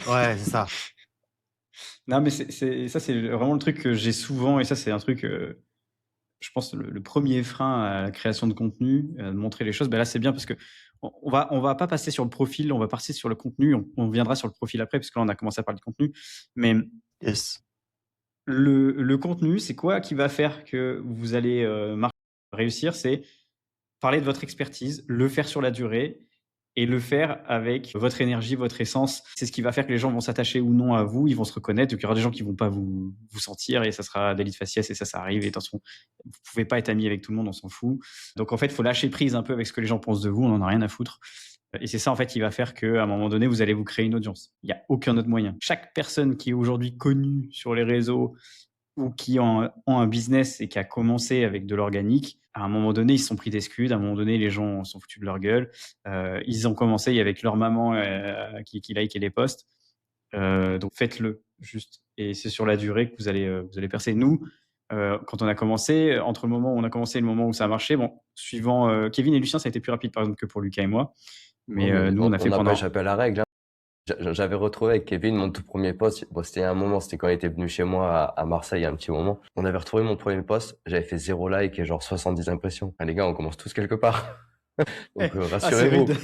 Speaker 2: Ouais, c'est ça.
Speaker 1: Non, mais ça, c'est vraiment le truc que j'ai souvent. Et ça, c'est un truc, je pense, le premier frein à la création de contenu, de montrer les choses. Ben là, c'est bien parce que on va pas passer sur le profil, on va passer sur le contenu. On viendra sur le profil après, parce que là, on a commencé à parler de contenu. Mais
Speaker 2: Yes.
Speaker 1: le contenu, c'est quoi qui va faire que vous allez réussir? C'est parler de votre expertise, le faire sur la durée et le faire avec votre énergie, votre essence. C'est ce qui va faire que les gens vont s'attacher ou non à vous, ils vont se reconnaître. Donc, il y aura des gens qui vont pas vous sentir et ça sera délit de faciès et ça arrive. Et attention, vous pouvez pas être ami avec tout le monde, on s'en fout. Donc, en fait, il faut lâcher prise un peu avec ce que les gens pensent de vous, on en a rien à foutre. Et c'est ça, en fait, qui va faire qu'à un moment donné, vous allez vous créer une audience. Il n'y a aucun autre moyen. Chaque personne qui est aujourd'hui connue sur les réseaux ou qui ont un business et qui a commencé avec de l'organique, à un moment donné, ils se sont pris d'excuses. À un moment donné, les gens sont foutus de leur gueule. Ils ont commencé avec leur maman qui likait les posts. Donc faites-le juste. Et c'est sur la durée que vous allez percer. Nous, quand on a commencé, entre le moment où on a commencé et le moment où ça a marché, bon, suivant Kevin et Lucien, ça a été plus rapide par exemple que pour Lucas et moi. Mais
Speaker 4: Ouais, mais
Speaker 1: nous, on a fait
Speaker 4: n'a pas
Speaker 1: pendant...
Speaker 4: échappé à la règle, hein. J'avais retrouvé avec Kevin mon tout premier post. Bon, c'était un moment, c'était quand il était venu chez moi à Marseille il y a un petit moment. On avait retrouvé mon premier post, j'avais fait 0 like et genre 70 impressions. Ah, les gars, on commence tous quelque part. Donc
Speaker 1: Ah, c'est
Speaker 4: rassurez-vous.
Speaker 1: rude.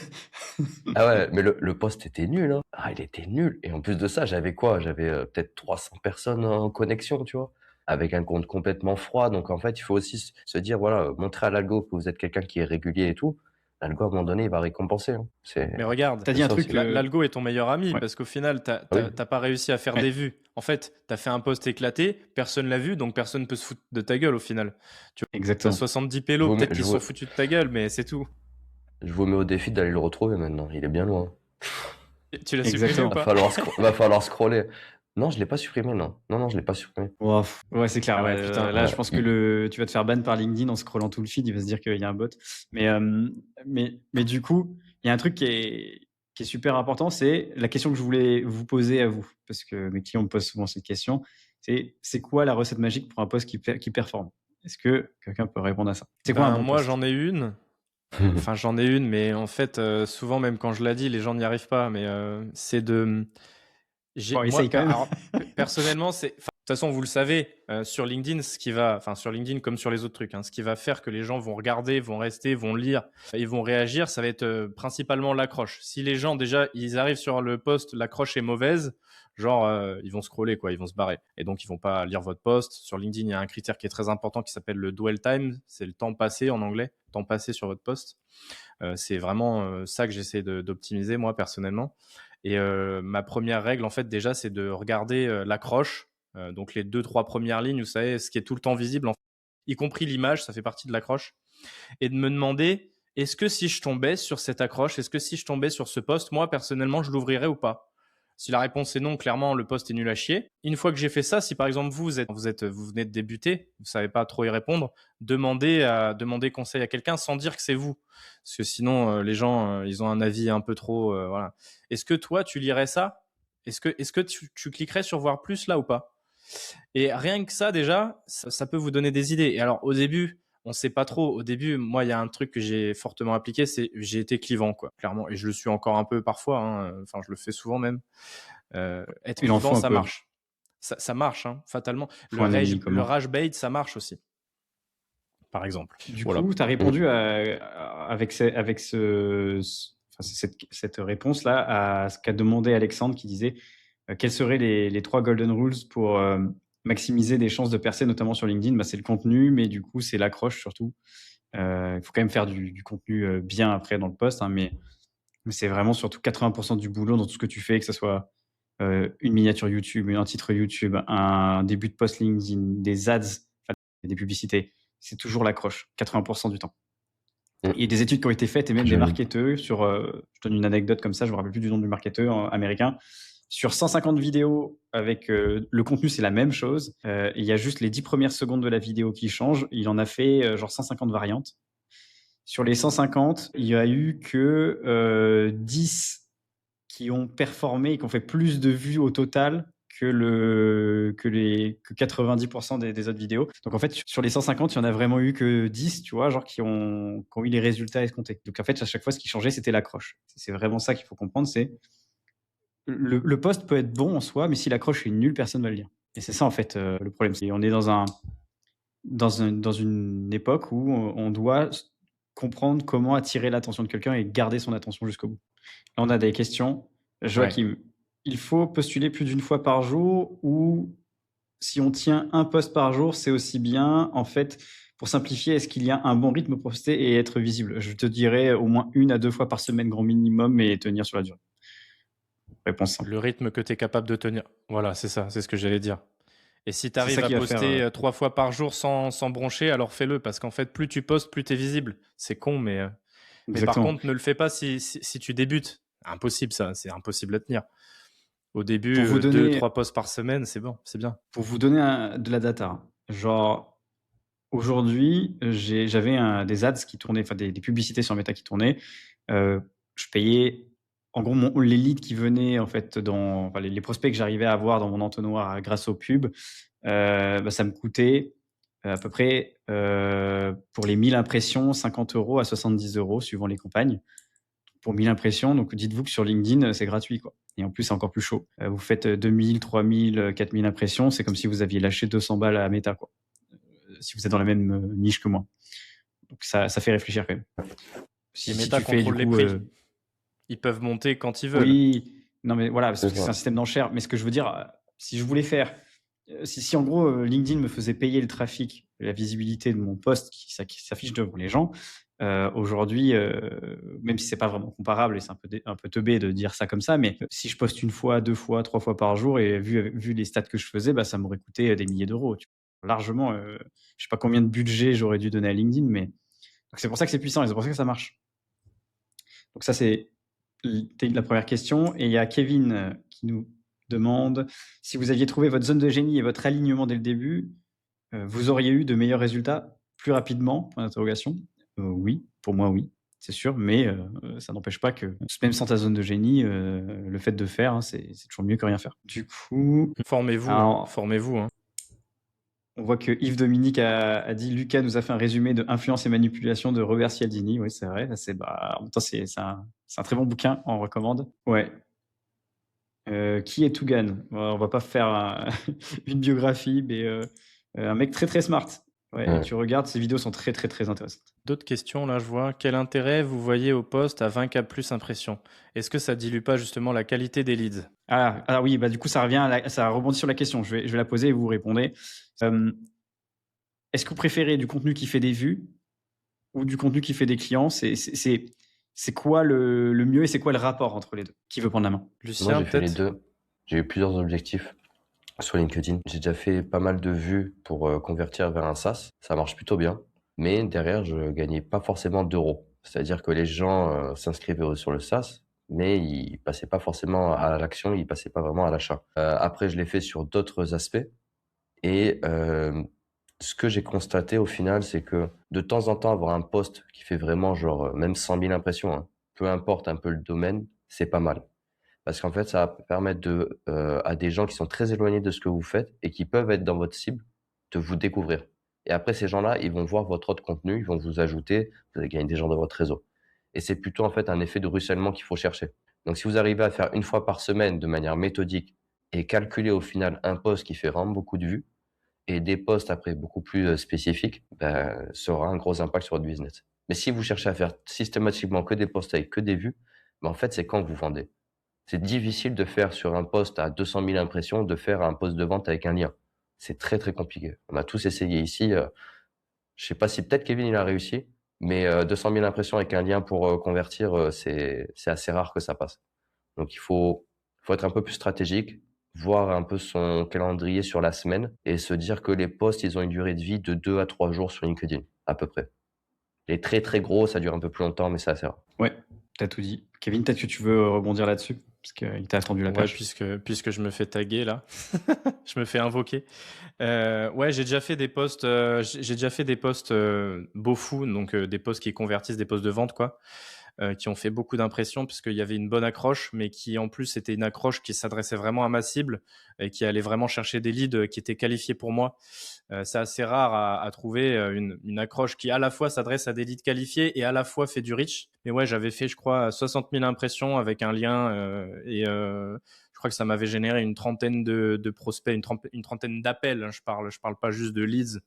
Speaker 4: Ah ouais, mais le post était nul, hein. Ah, il était nul. Et en plus de ça, j'avais quoi? J'avais peut-être 300 personnes en connexion, tu vois, avec un compte complètement froid. Donc en fait, il faut aussi se dire, voilà, montrer à l'algo que vous êtes quelqu'un qui est régulier et tout. L'algo, à un moment donné, il va récompenser, hein.
Speaker 3: Mais regarde,
Speaker 1: T'as dit un
Speaker 4: ça
Speaker 1: truc...
Speaker 4: aussi.
Speaker 3: l'algo est ton meilleur ami
Speaker 1: Ouais.
Speaker 3: parce qu'au final,
Speaker 4: Ah oui.
Speaker 3: t'as pas réussi à faire
Speaker 1: Ouais.
Speaker 3: des vues. En fait, t'as fait un post éclaté, personne l'a vu, donc personne peut se foutre de ta gueule au final. T'as
Speaker 1: Exactement.
Speaker 3: 70 pélos,
Speaker 4: Je vous
Speaker 3: peut-être
Speaker 4: mets-
Speaker 3: qu'ils
Speaker 4: je
Speaker 3: se sont
Speaker 4: vous-
Speaker 3: foutus de ta gueule, mais c'est tout.
Speaker 4: Je vous mets au défi d'aller le retrouver maintenant. Il est bien loin.
Speaker 3: Tu l'as supprimé
Speaker 1: Exactement.
Speaker 3: ou pas?
Speaker 4: Va falloir scroller. Non, je l'ai pas supprimé, non. Non, je l'ai pas supprimé.
Speaker 1: Oh, ouais, c'est clair.
Speaker 3: Ah ouais,
Speaker 1: Ouais,
Speaker 3: putain.
Speaker 1: là,
Speaker 4: Ouais.
Speaker 1: je pense que tu vas te faire ban par LinkedIn en scrollant tout le feed. Il va se dire qu'il y a un bot. Mais du coup, il y a un truc qui est super important. C'est la question que je voulais vous poser à vous. Parce que mes clients me posent souvent cette question. C'est quoi la recette magique pour un poste qui performe? Est-ce que quelqu'un peut répondre à ça? C'est quoi un bon
Speaker 3: Moi,
Speaker 1: post?
Speaker 3: j'en ai une. Enfin, j'en ai une, mais en fait, souvent, même quand je la dis, les gens n'y arrivent pas. Mais c'est de.
Speaker 1: Bon, essaye quand même.
Speaker 3: Alors, personnellement, de toute façon, vous le savez, sur LinkedIn, sur LinkedIn comme sur les autres trucs, hein, ce qui va faire que les gens vont regarder, vont rester, vont lire, ils vont réagir, ça va être principalement l'accroche. Si les gens déjà, ils arrivent sur le post, l'accroche est mauvaise, genre ils vont scroller quoi, ils vont se barrer, et donc ils vont pas lire votre post. Sur LinkedIn, il y a un critère qui est très important qui s'appelle le dwell time, c'est le temps passé en anglais, temps passé sur votre post. C'est vraiment ça que j'essaie d'optimiser moi personnellement. Et ma première règle, en fait, déjà, c'est de regarder l'accroche, donc les 2-3 premières lignes, vous savez, ce qui est tout le temps visible, y compris l'image, ça fait partie de l'accroche, et de me demander, est-ce que si je tombais sur cette accroche, est-ce que si je tombais sur ce post, moi, personnellement, je l'ouvrirais ou pas? Si la réponse est non, clairement, le post est nul à chier. Une fois que j'ai fait ça, si par exemple vous venez de débuter, vous savez pas trop y répondre, demandez conseil à quelqu'un sans dire que c'est vous, parce que sinon les gens ils ont un avis un peu trop voilà. Est-ce que toi tu lirais ça? Est-ce que tu cliquerais sur voir plus là ou pas? Et rien que ça, déjà, ça peut vous donner des idées. Et alors, au début, on sait pas trop. Au début, moi, il y a un truc que j'ai fortement appliqué, c'est j'ai été clivant, quoi, clairement. Et je le suis encore un peu parfois, hein. Enfin, je le fais souvent même. Être
Speaker 1: Il en faut
Speaker 3: clivant,
Speaker 1: un
Speaker 3: ça
Speaker 1: peu.
Speaker 3: marche. Ça marche, hein, fatalement.
Speaker 1: Faut un ami comme
Speaker 3: Le
Speaker 1: moi.
Speaker 3: rage bait, ça marche aussi, par exemple.
Speaker 1: Du
Speaker 3: Voilà.
Speaker 1: coup, tu as répondu avec enfin, cette réponse-là à ce qu'a demandé Alexandre qui disait quels seraient les 3 golden rules pour maximiser des chances de percer, notamment sur LinkedIn. Bah, c'est le contenu, mais du coup, c'est l'accroche surtout. Il faut quand même faire du contenu bien après dans le post, hein, mais c'est vraiment surtout 80% du boulot dans tout ce que tu fais, que ce soit une miniature YouTube, un titre YouTube, un début de post LinkedIn, des ads, enfin, des publicités. C'est toujours l'accroche, 80% du temps. Il y a des études qui ont été faites et même des marketeurs sur, je donne une anecdote comme ça, je me rappelle plus du nom du marketeur américain, sur 150 vidéos avec le contenu, c'est la même chose. Il y a juste les 10 premières secondes de la vidéo qui changent. Il en a fait genre 150 variantes. Sur les 150, il y a eu que 10 qui ont performé et qui ont fait plus de vues au total que 90% des autres vidéos. Donc en fait, sur les 150, il y en a vraiment eu que 10, tu vois, genre qui ont eu les résultats escomptés. Donc en fait, à chaque fois, ce qui changeait, c'était l'accroche. C'est vraiment ça qu'il faut comprendre, c'est le post peut être bon en soi, mais si l'accroche est nulle, personne ne va le lire. Et c'est ça en fait le problème. On est dans une époque où on doit comprendre comment attirer l'attention de quelqu'un et garder son attention jusqu'au bout. Là, on a des questions. Joachim, il faut postuler plus d'une fois par jour ou si on tient un post par jour, c'est aussi bien. En fait, pour simplifier, est-ce qu'il y a un bon rythme pour poster et être visible? Je te dirais au moins 1 à 2 fois par semaine, grand minimum, et tenir sur la durée. Réponse simple.
Speaker 3: Le rythme que tu es capable de tenir. Voilà, c'est ça, c'est ce que j'allais dire. Et si tu arrives à poster 3 fois par jour sans broncher, alors fais-le, parce qu'en fait, plus tu postes, plus tu es visible. C'est con, mais par contre, ne le fais pas si tu débutes. Impossible, ça, c'est impossible à tenir. Au début, 2-3 posts par semaine, c'est bon, c'est bien.
Speaker 1: Pour vous donner de la data, genre aujourd'hui, j'avais des ads qui tournaient, enfin des publicités sur Meta qui tournaient. Je payais, en gros, les leads qui venaient en fait les prospects que j'arrivais à avoir dans mon entonnoir grâce aux pubs, ça me coûtait à peu près pour les 1000 impressions, 50 € à 70 € suivant les campagnes. Pour 1000 impressions, donc dites-vous que sur LinkedIn, c'est gratuit, quoi. Et en plus, c'est encore plus chaud. Vous faites 2000, 3000, 4000 impressions, c'est comme si vous aviez lâché 200 balles à Meta, quoi. Si vous êtes dans la même niche que moi. Donc ça fait réfléchir quand même.
Speaker 3: Si Meta contrôle les prix, ils peuvent monter quand ils veulent.
Speaker 1: Oui, non mais voilà, parce que c'est un système d'enchères. Mais ce que je veux dire, si je voulais faire, si en gros LinkedIn me faisait payer le trafic, la visibilité de mon post qui s'affiche devant les gens, aujourd'hui, même si c'est pas vraiment comparable et c'est un peu teubé de dire ça comme ça, mais si je poste 1 fois, 2 fois, 3 fois par jour et vu les stats que je faisais, ça m'aurait coûté des milliers d'euros. Largement, je sais pas combien de budget j'aurais dû donner à LinkedIn, mais donc c'est pour ça que c'est puissant et c'est pour ça que ça marche. Donc ça, c'est la première question. Et il y a Kevin qui nous demande si vous aviez trouvé votre zone de génie et votre alignement dès le début, vous auriez eu de meilleurs résultats plus rapidement, point d'interrogation. Oui, pour moi, oui, c'est sûr, mais ça n'empêche pas que même sans ta zone de génie, le fait de faire, c'est toujours mieux que rien faire. Du coup,
Speaker 3: formez-vous, formez-vous. Hein.
Speaker 1: On voit que Yves Dominique a dit Lucas nous a fait un résumé de Influence et manipulation de Robert Cialdini. Oui, c'est vrai. En même temps, c'est un très bon bouquin, on recommande. Ouais. Qui est Tougan? On va pas faire une biographie, mais un mec très très smart. Ouais. Tu regardes, ses vidéos sont très très très intéressantes.
Speaker 3: D'autres questions, là, je vois. Quel intérêt vous voyez au post à 20K plus impression? Est-ce que ça dilue pas justement la qualité des leads?
Speaker 1: Ah oui, du coup, ça rebondit sur la question. Je vais la poser et vous répondez. Est-ce que vous préférez du contenu qui fait des vues ou du contenu qui fait des clients? C'est quoi le mieux et c'est quoi le rapport entre les deux? Qui veut prendre la main?
Speaker 4: Lucien, moi, j'ai fait les deux. J'ai eu plusieurs objectifs sur LinkedIn. J'ai déjà fait pas mal de vues pour convertir vers un SaaS. Ça marche plutôt bien. Mais derrière, je gagnais pas forcément d'euros. C'est-à-dire que les gens s'inscrivaient sur le SaaS, mais ils passaient pas forcément à l'action, ils passaient pas vraiment à l'achat. Après, je l'ai fait sur d'autres aspects. Et ce que j'ai constaté au final, c'est que de temps en temps, avoir un post qui fait vraiment genre même 100 000 impressions, hein, peu importe un peu le domaine, c'est pas mal. parce qu'en fait, ça va permettre à des gens qui sont très éloignés de ce que vous faites et qui peuvent être dans votre cible, de vous découvrir. Et après, ces gens-là, ils vont voir votre autre contenu, ils vont vous ajouter, vous allez gagner des gens dans votre réseau. Et c'est plutôt en fait un effet de ruissellement qu'il faut chercher. Donc si vous arrivez à faire une fois par semaine de manière méthodique et calculer au final un post qui fait vraiment beaucoup de vues et des posts après beaucoup plus spécifiques, ben, ça aura un gros impact sur votre business. Mais si vous cherchez à faire systématiquement que des posts avec que des vues, ben en fait, c'est quand vous vendez. C'est difficile de faire sur un post à 200 000 impressions, de faire un post de vente avec un lien. C'est très, très compliqué. On a tous essayé ici. Je sais pas si peut-être Kevin il a réussi, mais 200 000 impressions avec un lien pour convertir, c'est assez rare que ça passe. Donc il faut être un peu plus stratégique, voir un peu son calendrier sur la semaine et se dire que les posts, ils ont une durée de vie de 2 à 3 jours sur LinkedIn, à peu près. Les très, très gros, ça dure un peu plus longtemps, mais c'est assez rare.
Speaker 1: Ouais, t'as tout dit. Kevin, peut-être que tu veux rebondir là-dessus, parce qu'il t'a attendu la
Speaker 3: Ouais,
Speaker 1: page.
Speaker 3: puisque je me fais taguer là, je me fais invoquer. Ouais, j'ai déjà fait des posts, Beaufou, donc des posts qui convertissent des posts de vente, quoi, qui ont fait beaucoup d'impressions puisqu'il y avait une bonne accroche, mais qui en plus était une accroche qui s'adressait vraiment à ma cible et qui allait vraiment chercher des leads qui étaient qualifiés pour moi. C'est assez rare à trouver une accroche qui à la fois s'adresse à des leads qualifiés et à la fois fait du reach. Mais ouais, j'avais fait, je crois, 60 000 impressions avec un lien et je crois que ça m'avait généré une trentaine de prospects, une trentaine d'appels. Je parle pas juste de leads.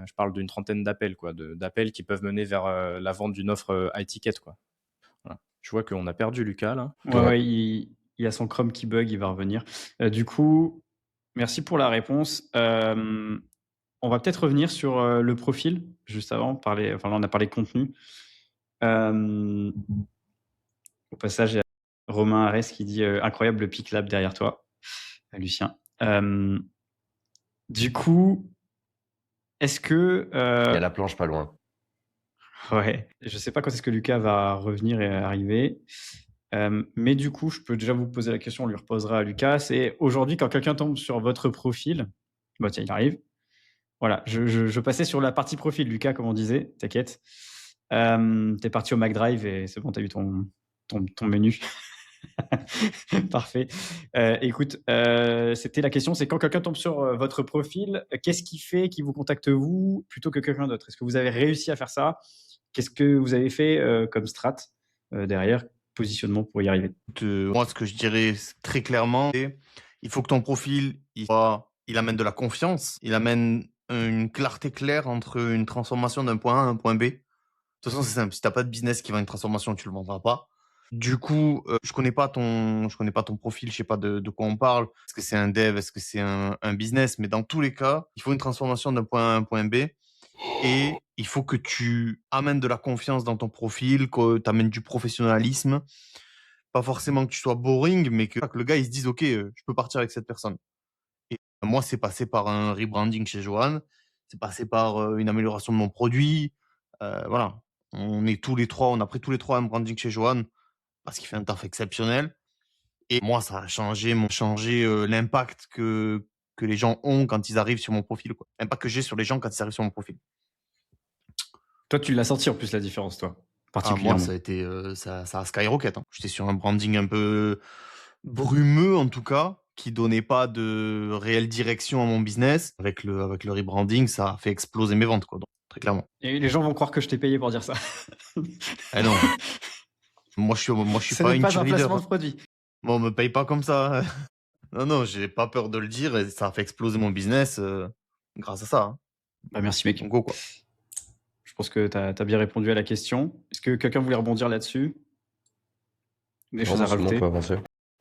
Speaker 3: Je parle d'une trentaine d'appels, quoi, d'appels qui peuvent mener vers la vente d'une offre high ticket, quoi. Voilà. Je vois qu'on a perdu Lucas là.
Speaker 1: Ouais, il y a son Chrome qui bug, il va revenir. Du coup, merci pour la réponse. On va peut-être revenir sur le profil, juste avant. Là, on a parlé contenu. Au passage, il y a Romain Arès qui dit incroyable le Pic Lab derrière toi, Lucien. Du coup, est-ce que...
Speaker 4: Il y a la planche pas loin.
Speaker 1: Ouais, je sais pas quand est-ce que Lucas va revenir et arriver. Mais du coup, je peux déjà vous poser la question, on lui reposera à Lucas. C'est aujourd'hui, quand quelqu'un tombe sur votre profil, bah tiens, il arrive. Voilà, je passais sur la partie profil, Lucas, comme on disait, t'inquiète. T'es parti au McDrive et c'est bon, t'as eu ton menu. Parfait. Écoute, c'était la question, c'est quand quelqu'un tombe sur votre profil, qu'est-ce qui fait qu'il vous contacte vous plutôt que quelqu'un d'autre? Est-ce que vous avez réussi à faire ça? Qu'est-ce que vous avez fait comme strat derrière, positionnement pour y arriver?
Speaker 2: Moi, ce que je dirais très clairement, c'est il faut que ton profil, il amène de la confiance, il amène une clarté claire entre une transformation d'un point A à un point B. De toute façon, c'est simple. Si t'as pas de business qui vend une transformation, tu le vendras pas. Du coup, je connais pas ton profil, je sais pas de quoi on parle. Est-ce que c'est un dev, est-ce que c'est un business? Mais dans tous les cas, il faut une transformation d'un point A à un point B. Et il faut que tu amènes de la confiance dans ton profil, que tu amènes du professionnalisme. Pas forcément que tu sois boring, mais que le gars, il se dise, OK, je peux partir avec cette personne. Et moi, c'est passé par un rebranding chez Johan. C'est passé par une amélioration de mon produit. Voilà. On a pris tous les trois un branding chez Johan parce qu'il fait un taf exceptionnel. Et moi, ça a changé l'impact que les gens ont quand ils arrivent sur mon profil, quoi. L'impact que j'ai sur les gens quand ils arrivent sur mon profil.
Speaker 1: Toi, tu l'as senti en plus la différence, toi,
Speaker 2: Ah,
Speaker 1: particulièrement.
Speaker 2: moi, ça a été, ça a skyrocket, hein. J'étais sur un branding un peu brumeux, en tout cas, qui donnait pas de réelle direction à mon business. Avec le rebranding, ça a fait exploser mes ventes, quoi, donc, très clairement.
Speaker 1: Et les gens vont croire que je t'ai payé pour dire ça.
Speaker 2: Eh non. Moi, je suis
Speaker 1: Ce
Speaker 2: pas
Speaker 1: n'est
Speaker 2: une
Speaker 1: pas un
Speaker 2: cheerleader,
Speaker 1: placement de
Speaker 2: hein.
Speaker 1: produit.
Speaker 2: Moi, on me paye pas comme ça. Non, non, j'ai pas peur de le dire et ça a fait exploser mon business, grâce à ça, hein.
Speaker 1: Bah, merci, mec.
Speaker 2: Donc go, quoi.
Speaker 1: Je pense que tu as bien répondu à la question. Est-ce que quelqu'un voulait rebondir là-dessus? Des choses à
Speaker 4: C'est bon,
Speaker 1: rajouter?
Speaker 4: on peut avancer.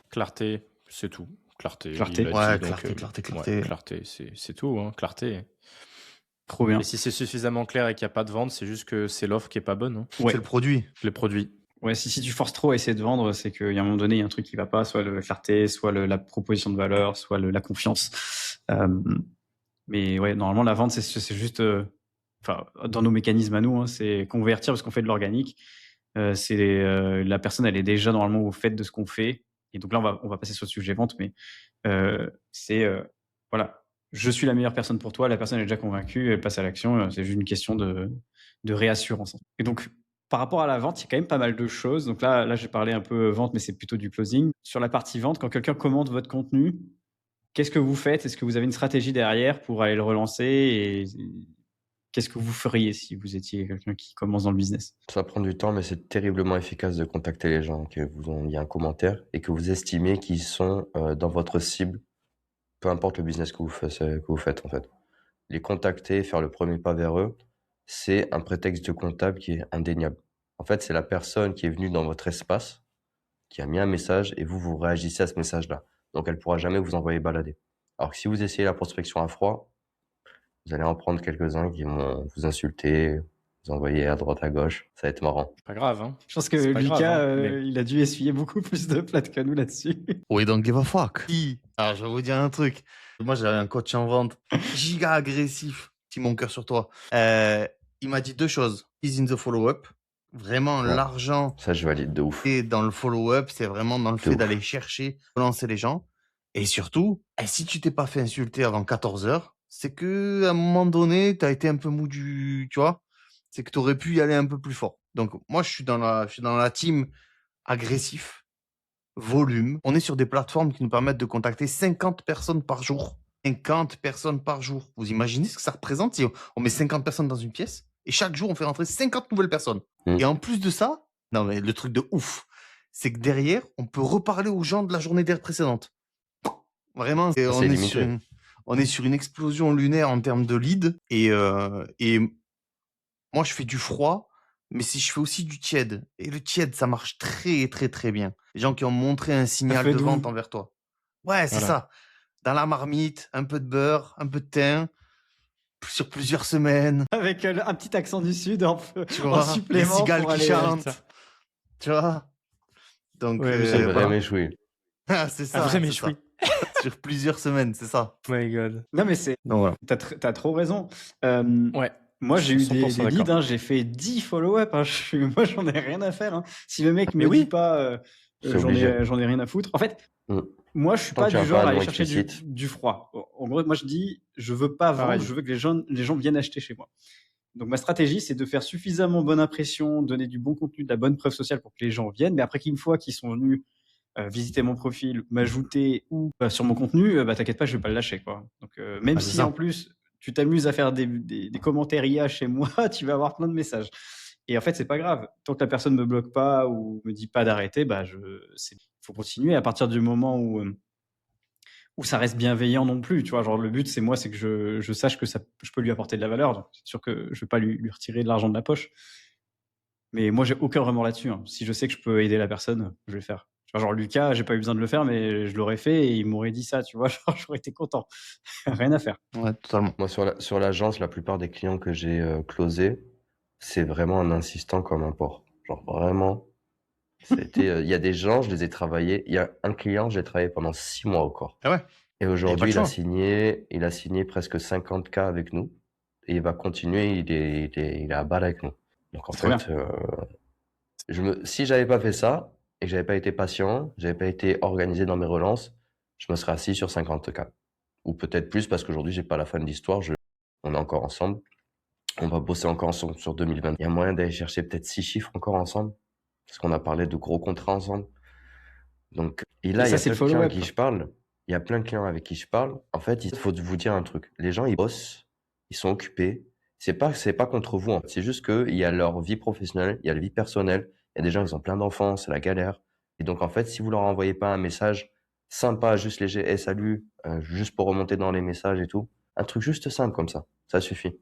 Speaker 3: Clarté, c'est tout. Clarté.
Speaker 1: Clarté.
Speaker 3: il l'a
Speaker 2: Ouais,
Speaker 3: dit, donc,
Speaker 2: clarté.
Speaker 3: ouais, clarté, c'est tout, hein, clarté.
Speaker 1: Trop bien.
Speaker 3: Et si c'est suffisamment clair et qu'il n'y a pas de vente, c'est juste que c'est l'offre qui est pas bonne, hein.
Speaker 1: Ouais.
Speaker 2: C'est le produit.
Speaker 3: Le produit.
Speaker 1: Ouais, si tu forces trop à essayer de vendre, c'est qu'il y a un moment donné, il y a un truc qui va pas, soit la clarté, soit la proposition de valeur, soit la confiance. Mais ouais, normalement, la vente, c'est juste, enfin, dans nos mécanismes à nous, hein, c'est convertir parce qu'on fait de l'organique. La personne, elle est déjà normalement au fait de ce qu'on fait. Et donc là, on va passer sur le sujet vente, mais voilà, je suis la meilleure personne pour toi, la personne est déjà convaincue, elle passe à l'action, c'est juste une question de réassurance. Et donc, par rapport à la vente, il y a quand même pas mal de choses. Donc là, j'ai parlé un peu vente, mais c'est plutôt du closing. Sur la partie vente, quand quelqu'un commande votre contenu, qu'est-ce que vous faites? Est-ce que vous avez une stratégie derrière pour aller le relancer? Et qu'est-ce que vous feriez si vous étiez quelqu'un qui commence dans le business?
Speaker 4: Ça prend du temps, mais c'est terriblement efficace de contacter les gens qui vous ont mis un commentaire et que vous estimez qu'ils sont dans votre cible, peu importe le business que vous faites en fait. Les contacter, faire le premier pas vers eux, c'est un prétexte de comptable qui est indéniable. En fait, c'est la personne qui est venue dans votre espace, qui a mis un message et vous réagissez à ce message-là. Donc, elle pourra jamais vous envoyer balader. Alors que si vous essayez la prospection à froid, vous allez en prendre quelques-uns qui vont vous insulter, vous envoyer à droite à gauche. Ça va être marrant.
Speaker 3: Pas grave, hein.
Speaker 1: Je pense que
Speaker 3: C'est pas grave,
Speaker 1: Lucas,
Speaker 3: hein, mais-
Speaker 1: il a dû essuyer beaucoup plus de plates que nous là-dessus.
Speaker 2: We don't give a fuck. Alors, je vais vous dire un truc. Moi, j'avais un coach en vente giga agressif. Petit mon cœur sur toi. Il m'a dit 2 choses. He's in the follow-up. Vraiment,
Speaker 4: Ouais.
Speaker 2: l'argent
Speaker 4: Ça, je valide de ouf.
Speaker 2: et dans le follow-up, c'est vraiment dans le
Speaker 4: De
Speaker 2: fait
Speaker 4: ouf.
Speaker 2: d'aller chercher, relancer les gens. Et surtout, si tu t'es pas fait insulter avant 14 heures, c'est que à un moment donné, tu as été un peu mou du, tu vois, c'est que tu aurais pu y aller un peu plus fort. Donc moi, je suis dans la team agressif, volume. On est sur des plateformes qui nous permettent de contacter 50 personnes par jour. 50 personnes par jour. Vous imaginez ce que ça représente si on met 50 personnes dans une pièce et chaque jour on fait rentrer 50 nouvelles personnes. Et en plus de ça, non mais le truc de ouf, c'est que derrière, on peut reparler aux gens de la journée précédente. Vraiment, on est sur une explosion lunaire en termes de lead. Et moi, je fais du froid, mais si je fais aussi du tiède. Et le tiède, ça marche très, très, très bien. Les gens qui ont montré un signal
Speaker 1: fait
Speaker 2: de
Speaker 1: doux.
Speaker 2: vente envers toi. Ouais, c'est
Speaker 3: Voilà.
Speaker 2: ça. Dans la marmite, un peu de beurre, un peu de thym, sur plusieurs semaines.
Speaker 1: Avec un petit accent du sud en
Speaker 2: Tu
Speaker 1: en
Speaker 2: vois, les
Speaker 1: supplément
Speaker 2: cigales
Speaker 1: pour
Speaker 2: qui
Speaker 1: aller.
Speaker 2: chantent. Tu vois. Donc,
Speaker 3: Ouais, mais
Speaker 4: C'est vrai
Speaker 2: voilà.
Speaker 4: méchoui.
Speaker 2: Ah, c'est ça.
Speaker 3: Un vrai
Speaker 2: c'est
Speaker 3: méchoui.
Speaker 2: ça. Sur plusieurs semaines, c'est ça.
Speaker 3: Oh my god.
Speaker 1: Non, mais c'est.
Speaker 2: Donc voilà.
Speaker 1: T'as trop raison.
Speaker 3: Ouais.
Speaker 1: Moi,
Speaker 3: Je
Speaker 1: j'ai
Speaker 3: suis
Speaker 1: eu des
Speaker 3: 100%
Speaker 1: leads,
Speaker 3: d'accord.
Speaker 1: hein, j'ai fait 10 follow-up. Hein, moi, j'en ai rien à faire. Hein. Si le mec
Speaker 3: Mais
Speaker 1: me
Speaker 3: oui.
Speaker 1: dit pas,
Speaker 4: C'est obligé.
Speaker 1: j'en ai rien à foutre. En fait,
Speaker 4: Mm.
Speaker 1: moi, je suis
Speaker 4: Tant
Speaker 1: pas
Speaker 4: qu'il y a
Speaker 1: du
Speaker 4: pas
Speaker 1: genre
Speaker 4: un
Speaker 1: à aller
Speaker 4: nom
Speaker 1: chercher
Speaker 4: explicite.
Speaker 1: du froid. En gros, moi, je dis, je veux pas vendre,
Speaker 3: Pareil.
Speaker 1: je veux que les gens viennent acheter chez moi. Donc, ma stratégie, c'est de faire suffisamment bonne impression, donner du bon contenu, de la bonne preuve sociale pour que les gens viennent. Mais après qu'une fois qu'ils sont venus visiter mon profil, m'ajouter ou sur mon contenu, t'inquiète pas, je vais pas le lâcher, quoi. Donc, même
Speaker 2: Ah, c'est
Speaker 1: si
Speaker 2: ça.
Speaker 1: en plus tu t'amuses à faire des commentaires IA chez moi, tu vas avoir plein de messages. Et en fait, c'est pas grave. Tant que la personne me bloque pas ou me dit pas d'arrêter, faut continuer à partir du moment où ça reste bienveillant non plus. Tu vois, genre le but, c'est que je sache que je peux lui apporter de la valeur. Donc, c'est sûr que je vais pas lui retirer de l'argent de la poche. Mais moi, j'ai aucun remords là-dessus. Hein. Si je sais que je peux aider la personne, je vais le faire. Tu vois, genre Lucas, j'ai pas eu besoin de le faire, mais je l'aurais fait et il m'aurait dit ça, tu vois, genre j'aurais été content. Rien à faire.
Speaker 2: Ouais, totalement.
Speaker 4: Moi, sur l'agence, la plupart des clients que j'ai closés, c'est vraiment en insistant comme un porc. Genre vraiment, il y a des gens, je les ai travaillés. Il y a un client, j'ai travaillé pendant 6 mois encore.
Speaker 2: Ah ouais.
Speaker 4: Et aujourd'hui,
Speaker 2: pas de
Speaker 4: il a signé presque 50K avec nous. Et il va continuer, il est à balle avec nous. Donc en
Speaker 1: C'est trop
Speaker 4: fait, si j'avais pas fait ça, et que j'avais pas été patient, j'avais pas été organisé dans mes relances, je me serais assis sur 50K. Ou peut-être plus, parce qu'aujourd'hui, j'ai pas la fin de l'histoire, on est encore ensemble. On va bosser encore ensemble sur 2020. Il y a moyen d'aller chercher peut-être 6 chiffres encore ensemble, parce qu'on a parlé de gros contrats ensemble. Donc, et là,
Speaker 1: Et
Speaker 4: il y
Speaker 1: ça,
Speaker 4: a
Speaker 1: c'est
Speaker 4: plein
Speaker 1: le
Speaker 4: de clients avec
Speaker 1: follow-up.
Speaker 4: qui je parle. Il y a plein de clients avec qui je parle. En fait, il faut vous dire un truc. Les gens, ils bossent, ils sont occupés. C'est pas contre vous, hein. C'est juste qu'il y a leur vie professionnelle, il y a la vie personnelle. Il y a des gens qui ont plein d'enfants, c'est la galère. Et donc, en fait, si vous leur envoyez pas un message sympa, juste léger, hey, salut, juste pour remonter dans les messages et tout, un truc juste simple comme ça suffit.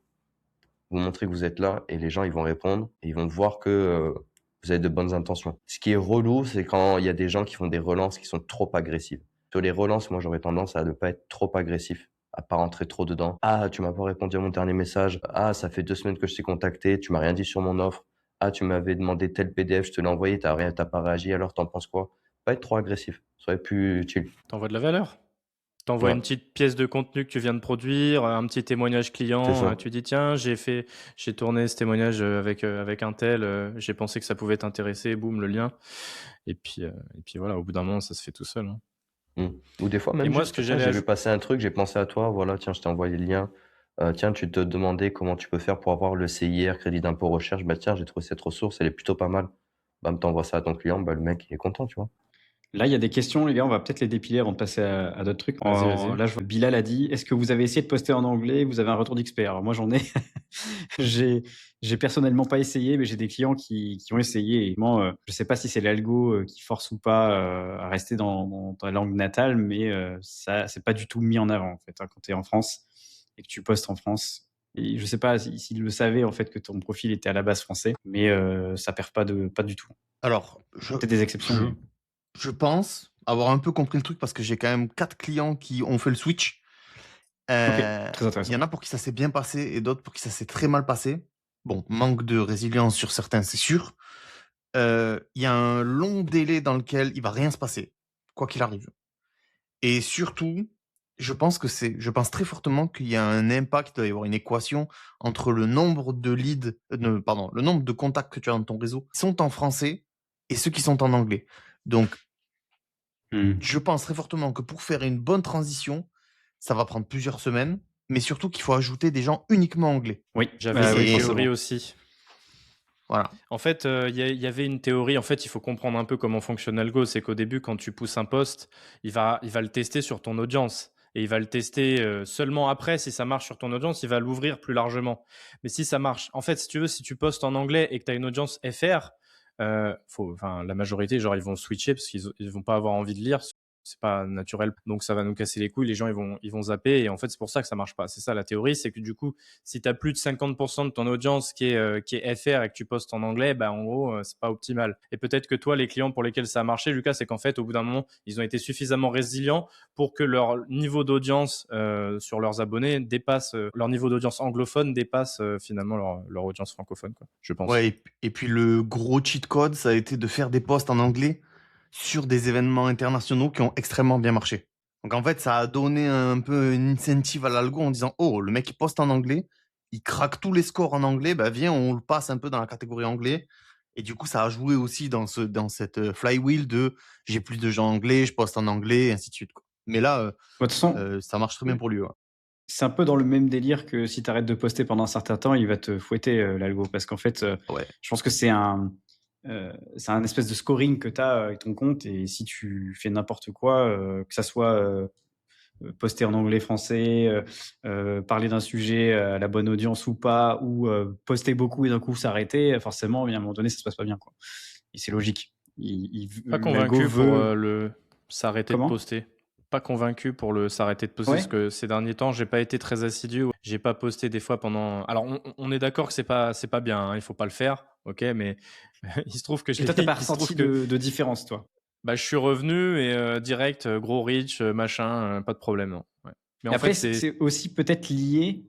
Speaker 4: Vous montrez que vous êtes là et les gens, ils vont répondre et ils vont voir que vous avez de bonnes intentions. Ce qui est relou, c'est quand il y a des gens qui font des relances qui sont trop agressives. Sur les relances, moi, j'aurais tendance à ne pas être trop agressif, à pas rentrer trop dedans. Ah, tu m'as pas répondu à mon dernier message. Ah, ça fait 2 semaines que je t'ai contacté, tu m'as rien dit sur mon offre. Ah, tu m'avais demandé tel PDF, je te l'ai envoyé, t'as pas réagi, alors t'en penses quoi? Pas être trop agressif, soyez plus chill.
Speaker 3: T'envoies de la valeur. T'envoies
Speaker 4: Ouais.
Speaker 3: une petite pièce de contenu que tu viens de produire, un petit témoignage
Speaker 4: C'est
Speaker 3: client.
Speaker 4: ça.
Speaker 3: Tu dis tiens, j'ai tourné ce témoignage avec un tel. J'ai pensé que ça pouvait t'intéresser. Boum, le lien. Et puis voilà. Au bout d'un moment, ça se fait tout seul. Hein.
Speaker 4: Ou des fois,
Speaker 3: Et
Speaker 4: même
Speaker 3: moi,
Speaker 4: juste,
Speaker 3: ce que
Speaker 4: j'ai
Speaker 3: j'allais
Speaker 4: vu passer un truc, j'ai pensé à toi, voilà, tiens, je t'ai envoyé le lien. Tiens, tu te demandais comment tu peux faire pour avoir le CIR, crédit d'impôt recherche. Bah tiens, j'ai trouvé cette ressource, elle est plutôt pas mal. Bam, t'envoies ça à ton client, bah le mec il est content, tu vois.
Speaker 1: Là, il y a des questions, les gars, on va peut-être les dépiler avant de passer à d'autres trucs.
Speaker 3: Vas-y.
Speaker 1: Là, je vois Bilal a dit, est-ce que vous avez essayé de poster en anglais? Vous avez un retour d'expert? Alors moi, j'en ai. J'ai personnellement pas essayé, mais j'ai des clients qui ont essayé. Et moi, je sais pas si c'est l'algo qui force ou pas à rester dans ta langue natale, mais ça, c'est pas du tout mis en avant, en fait, hein, quand tu es en France et que tu postes en France. Et je sais pas s'ils le savaient, en fait, que ton profil était à la base français, mais ça perd pas du tout.
Speaker 2: Alors,
Speaker 1: Peut-être des exceptions,
Speaker 2: je,
Speaker 1: mais...
Speaker 2: je pense avoir un peu compris le truc parce que j'ai quand même 4 clients qui ont fait le switch.
Speaker 1: Ok, très
Speaker 2: Il
Speaker 1: intéressant.
Speaker 2: y en a pour qui ça s'est bien passé et d'autres pour qui ça s'est très mal passé. Bon, manque de résilience sur certains, c'est sûr. Il y a un long délai dans lequel il va rien se passer, quoi qu'il arrive. Et surtout, je pense très fortement qu'il y a un impact, il doit y avoir une équation entre le nombre de leads, pardon, le nombre de contacts que tu as dans ton réseau qui sont en français et ceux qui sont en anglais. Donc, je pense très fortement que pour faire une bonne transition, ça va prendre plusieurs semaines, mais surtout qu'il faut ajouter des gens uniquement anglais.
Speaker 1: Oui,
Speaker 3: J'avais
Speaker 1: oui,
Speaker 3: cette
Speaker 1: forcément.
Speaker 3: théorie aussi.
Speaker 2: Voilà.
Speaker 3: En fait, il y avait une théorie. En fait, il faut comprendre un peu comment fonctionne l'algo. C'est qu'au début, quand tu pousses un post, il va le tester sur ton audience. Et il va le tester seulement après. Si ça marche sur ton audience, il va l'ouvrir plus largement. Mais si ça marche, en fait, si tu veux, si tu postes en anglais et que tu as une audience FR, la majorité, genre, ils vont switcher parce qu'ils vont pas avoir envie de lire. C'est pas naturel. Donc, ça va nous casser les couilles. Les gens, ils vont zapper. Et en fait, c'est pour ça que ça marche pas. C'est ça la théorie. C'est que du coup, si tu as plus de 50% de ton audience qui est FR et que tu postes en anglais, bah, en gros, c'est pas optimal. Et peut-être que toi, les clients pour lesquels ça a marché, Lucas, c'est qu'en fait, au bout d'un moment, ils ont été suffisamment résilients pour que leur niveau d'audience sur leurs abonnés dépasse, leur niveau d'audience anglophone dépasse finalement leur audience francophone, quoi, je pense.
Speaker 2: Ouais, et puis le gros cheat code, ça a été de faire des posts en anglais sur des événements internationaux qui ont extrêmement bien marché. Donc en fait, ça a donné un peu une incentive à l'algo en disant, oh, le mec il poste en anglais, il craque tous les scores en anglais, bah viens, on le passe un peu dans la catégorie anglais. Et du coup, ça a joué aussi dans cette flywheel de j'ai plus de gens anglais, je poste en anglais, et ainsi de suite, quoi. Mais là,
Speaker 1: De toute façon,
Speaker 2: ça marche très bien pour lui. Ouais.
Speaker 1: c'est un peu dans le même délire que si tu arrêtes de poster pendant un certain temps, il va te fouetter l'algo. Parce qu'en fait,
Speaker 2: Ouais.
Speaker 1: je pense que c'est un espèce de scoring que tu as avec ton compte. Et si tu fais n'importe quoi, que ça soit poster en anglais, français, parler d'un sujet à la bonne audience ou pas, ou poster beaucoup et d'un coup s'arrêter, forcément, à un moment donné, ça se passe pas bien, quoi. Et c'est logique.
Speaker 3: Pas
Speaker 1: L'algo
Speaker 3: convaincu pour
Speaker 1: veut...
Speaker 3: le s'arrêter de
Speaker 1: Comment?
Speaker 3: poster. Pas convaincu pour le s'arrêter de poster
Speaker 1: Ouais.
Speaker 3: parce que ces derniers temps, j'ai pas été très assidu. J'ai pas posté des fois pendant. Alors, on est d'accord que c'est pas bien. Hein, il faut pas le faire, ok. Mais il se trouve que
Speaker 1: Et toi, t'as pas
Speaker 3: il se trouve
Speaker 1: ressenti
Speaker 3: que
Speaker 1: de différence, toi?
Speaker 3: bah, je suis revenu et direct gros reach machin, pas de problème. Non. Ouais. Mais
Speaker 1: Et
Speaker 3: en
Speaker 1: après,
Speaker 3: fait,
Speaker 1: c'est aussi peut-être lié,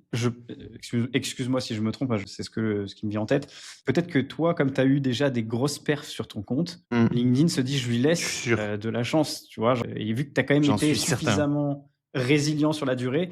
Speaker 1: excuse-moi si je me trompe, hein, c'est ce qui me vient en tête. Peut-être que toi, comme tu as eu déjà des grosses perfs sur ton compte, LinkedIn se dit, je lui
Speaker 2: Je
Speaker 1: laisse
Speaker 2: suis sûr.
Speaker 1: de la chance, tu vois. Et vu que tu as quand même
Speaker 2: J'en
Speaker 1: été
Speaker 2: suis certain.
Speaker 1: suffisamment résilient sur la durée,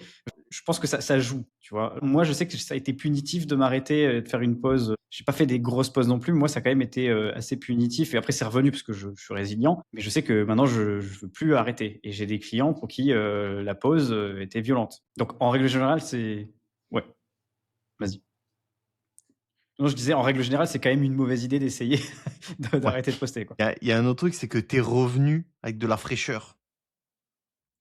Speaker 1: je pense que ça joue, tu vois. Moi, je sais que ça a été punitif de m'arrêter, de faire une pause. J'ai pas fait des grosses pauses non plus. Moi, ça a quand même été assez punitif. Et après, c'est revenu parce que je suis résilient. Mais je sais que maintenant, je veux plus arrêter. Et j'ai des clients pour qui la pause était violente. Donc, en règle générale, c'est... Ouais, vas-y. Non, je disais, en règle générale, c'est quand même une mauvaise idée d'essayer d'arrêter de poster, quoi.
Speaker 2: Il y a un autre truc, c'est que tu es revenu avec de la fraîcheur.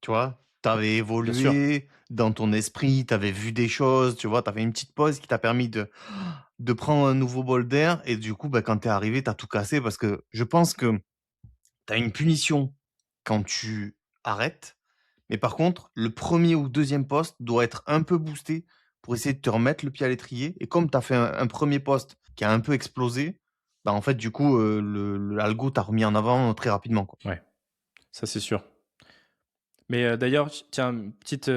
Speaker 2: Tu vois, tu avais
Speaker 3: Bien sûr.
Speaker 2: évolué dans ton esprit, tu avais vu des choses, tu vois, tu avais une petite pause qui t'a permis de prendre un nouveau bol d'air. Et du coup, bah, quand tu es arrivé, tu as tout cassé parce que je pense que tu as une punition quand tu arrêtes. Mais par contre, le premier ou deuxième poste doit être un peu boosté pour essayer de te remettre le pied à l'étrier. Et comme tu as fait un premier poste qui a un peu explosé, bah en fait, du coup, l'algo t'a remis en avant très rapidement, quoi.
Speaker 3: Ouais, ça c'est sûr. Mais d'ailleurs, tiens, une petite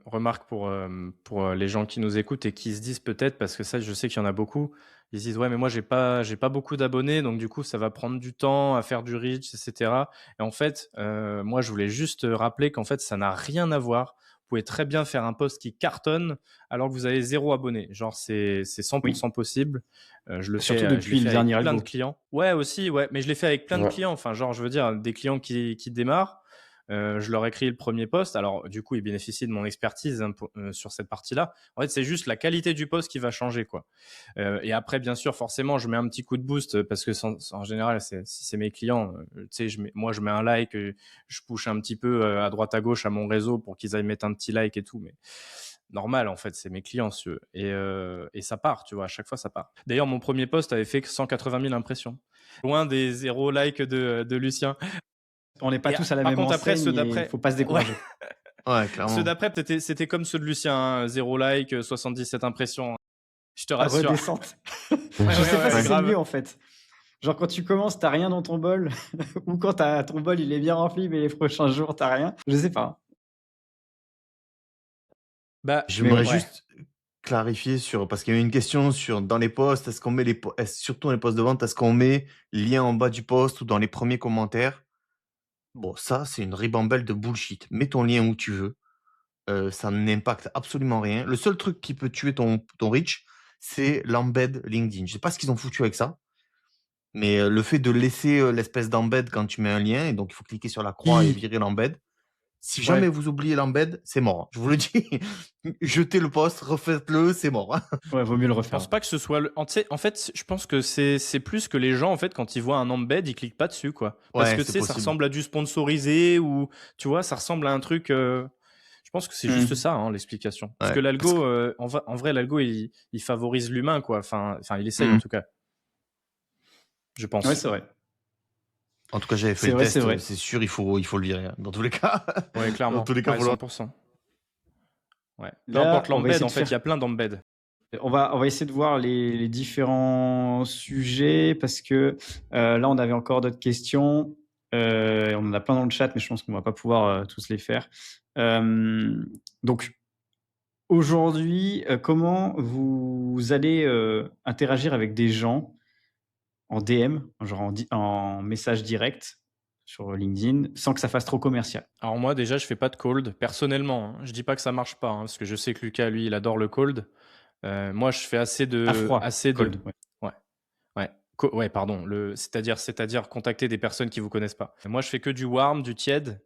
Speaker 3: remarque pour les gens qui nous écoutent et qui se disent peut-être, parce que ça, je sais qu'il y en a beaucoup, ils se disent ouais, mais moi j'ai pas beaucoup d'abonnés, donc du coup ça va prendre du temps à faire du reach, etc. Et en fait, moi je voulais juste rappeler qu'en fait ça n'a rien à voir. Vous pouvez très bien faire un post qui cartonne alors que vous avez 0 abonné. Genre c'est 100% possible. Je le
Speaker 1: Surtout
Speaker 3: fais, je l'ai
Speaker 1: depuis le
Speaker 3: fait avec
Speaker 1: dernier
Speaker 3: plein de
Speaker 1: algo.
Speaker 3: clients. Ouais aussi, ouais, mais je l'ai fait avec plein de
Speaker 4: Ouais.
Speaker 3: clients. Enfin genre je veux dire des clients qui démarrent. je leur écris le premier post. Alors, du coup, ils bénéficient de mon expertise sur cette partie-là. En fait, c'est juste la qualité du post qui va changer, quoi. Et après, bien sûr, forcément, je mets un petit coup de boost parce que en général, si c'est mes clients, tu sais, moi, je mets un like, je push un petit peu à droite à gauche à mon réseau pour qu'ils aillent mettre un petit like et tout. Mais normal, en fait, c'est mes clients, si tu veux. Et ça part, tu vois, à chaque fois, ça part. D'ailleurs, mon premier post avait fait 180 000 impressions. Loin des 0 like de Lucien.
Speaker 1: On n'est pas
Speaker 3: Et
Speaker 1: tous à la
Speaker 3: par
Speaker 1: même
Speaker 3: contre, après,
Speaker 1: enseigne
Speaker 3: ceux
Speaker 1: et
Speaker 3: d'après,
Speaker 1: il faut pas se décourager.
Speaker 2: Ouais, clairement.
Speaker 3: ceux d'après, c'était comme ceux de Lucien, hein, 0 like, 77 impressions. Je te
Speaker 1: La
Speaker 3: rassure.
Speaker 1: redescente.
Speaker 3: Ouais,
Speaker 1: Je sais pas si c'est
Speaker 3: grave.
Speaker 1: mieux en fait. Genre quand tu commences, t'as rien dans ton bol, ou quand ton bol il est bien rempli, mais les prochains jours t'as rien. Je sais pas.
Speaker 3: Bah,
Speaker 2: J'aimerais
Speaker 3: ouais.
Speaker 2: juste clarifier parce qu'il y a eu une question sur dans les posts, est-ce qu'on met surtout dans les posts de vente, est-ce qu'on met lien en bas du post ou dans les premiers commentaires? Bon, ça, c'est une ribambelle de bullshit. Mets ton lien où tu veux. Ça n'impacte absolument rien. Le seul truc qui peut tuer ton reach, c'est l'embed LinkedIn. Je sais pas ce qu'ils ont foutu avec ça, mais le fait de laisser l'espèce d'embed quand tu mets un lien, et donc il faut cliquer sur la croix et virer l'embed. Si jamais vous oubliez l'embed, c'est mort. Je vous le dis. Jetez le post, refaites-le, c'est mort.
Speaker 1: Ouais, vaut mieux le
Speaker 3: Je
Speaker 1: refaire.
Speaker 3: pense pas que ce soit en fait, je pense que c'est plus que les gens, en fait, quand ils voient un embed, ils cliquent pas dessus, quoi. Parce
Speaker 2: Ouais,
Speaker 3: que
Speaker 2: c'est
Speaker 3: tu sais, ça
Speaker 2: possible.
Speaker 3: ressemble à du sponsorisé ou, tu vois, ça ressemble à un truc. Je pense que c'est juste ça, hein, l'explication. Parce
Speaker 2: Ouais,
Speaker 3: que l'algo, en vrai, l'algo, il favorise l'humain, quoi. Enfin, il essaye, en tout cas. Je pense.
Speaker 1: Ouais, c'est vrai.
Speaker 2: En tout cas, j'avais fait
Speaker 1: C'est
Speaker 2: le
Speaker 1: vrai,
Speaker 2: test.
Speaker 1: c'est vrai.
Speaker 2: C'est sûr, il faut le virer. Hein. Dans tous les cas.
Speaker 3: Ouais, clairement.
Speaker 2: Dans tous les cas,
Speaker 3: Ouais,
Speaker 2: faut le-
Speaker 3: 100%. Ouais. Peu
Speaker 1: Là,
Speaker 3: importe
Speaker 1: on va
Speaker 3: l'embed,
Speaker 1: essayer
Speaker 3: en
Speaker 1: de
Speaker 3: fait, il
Speaker 1: faire-
Speaker 3: y a plein d'embeds.
Speaker 1: On va essayer de voir les différents sujets parce que là, on avait encore d'autres questions. On en a plein dans le chat, mais je pense qu'on va pas pouvoir tous les faire. Donc, aujourd'hui, comment vous allez interagir avec des gens en DM, genre en message direct sur LinkedIn, sans que ça fasse trop commercial?
Speaker 3: Alors moi, déjà, je fais pas de cold, personnellement. Hein. Je dis pas que ça marche pas, hein, parce que je sais que Lucas, lui, il adore le cold. Moi, je fais assez de...
Speaker 1: À froid, cold,
Speaker 3: ouais. Ouais, pardon. C'est-à-dire contacter des personnes qui vous connaissent pas. Moi, je fais que du warm, du tiède.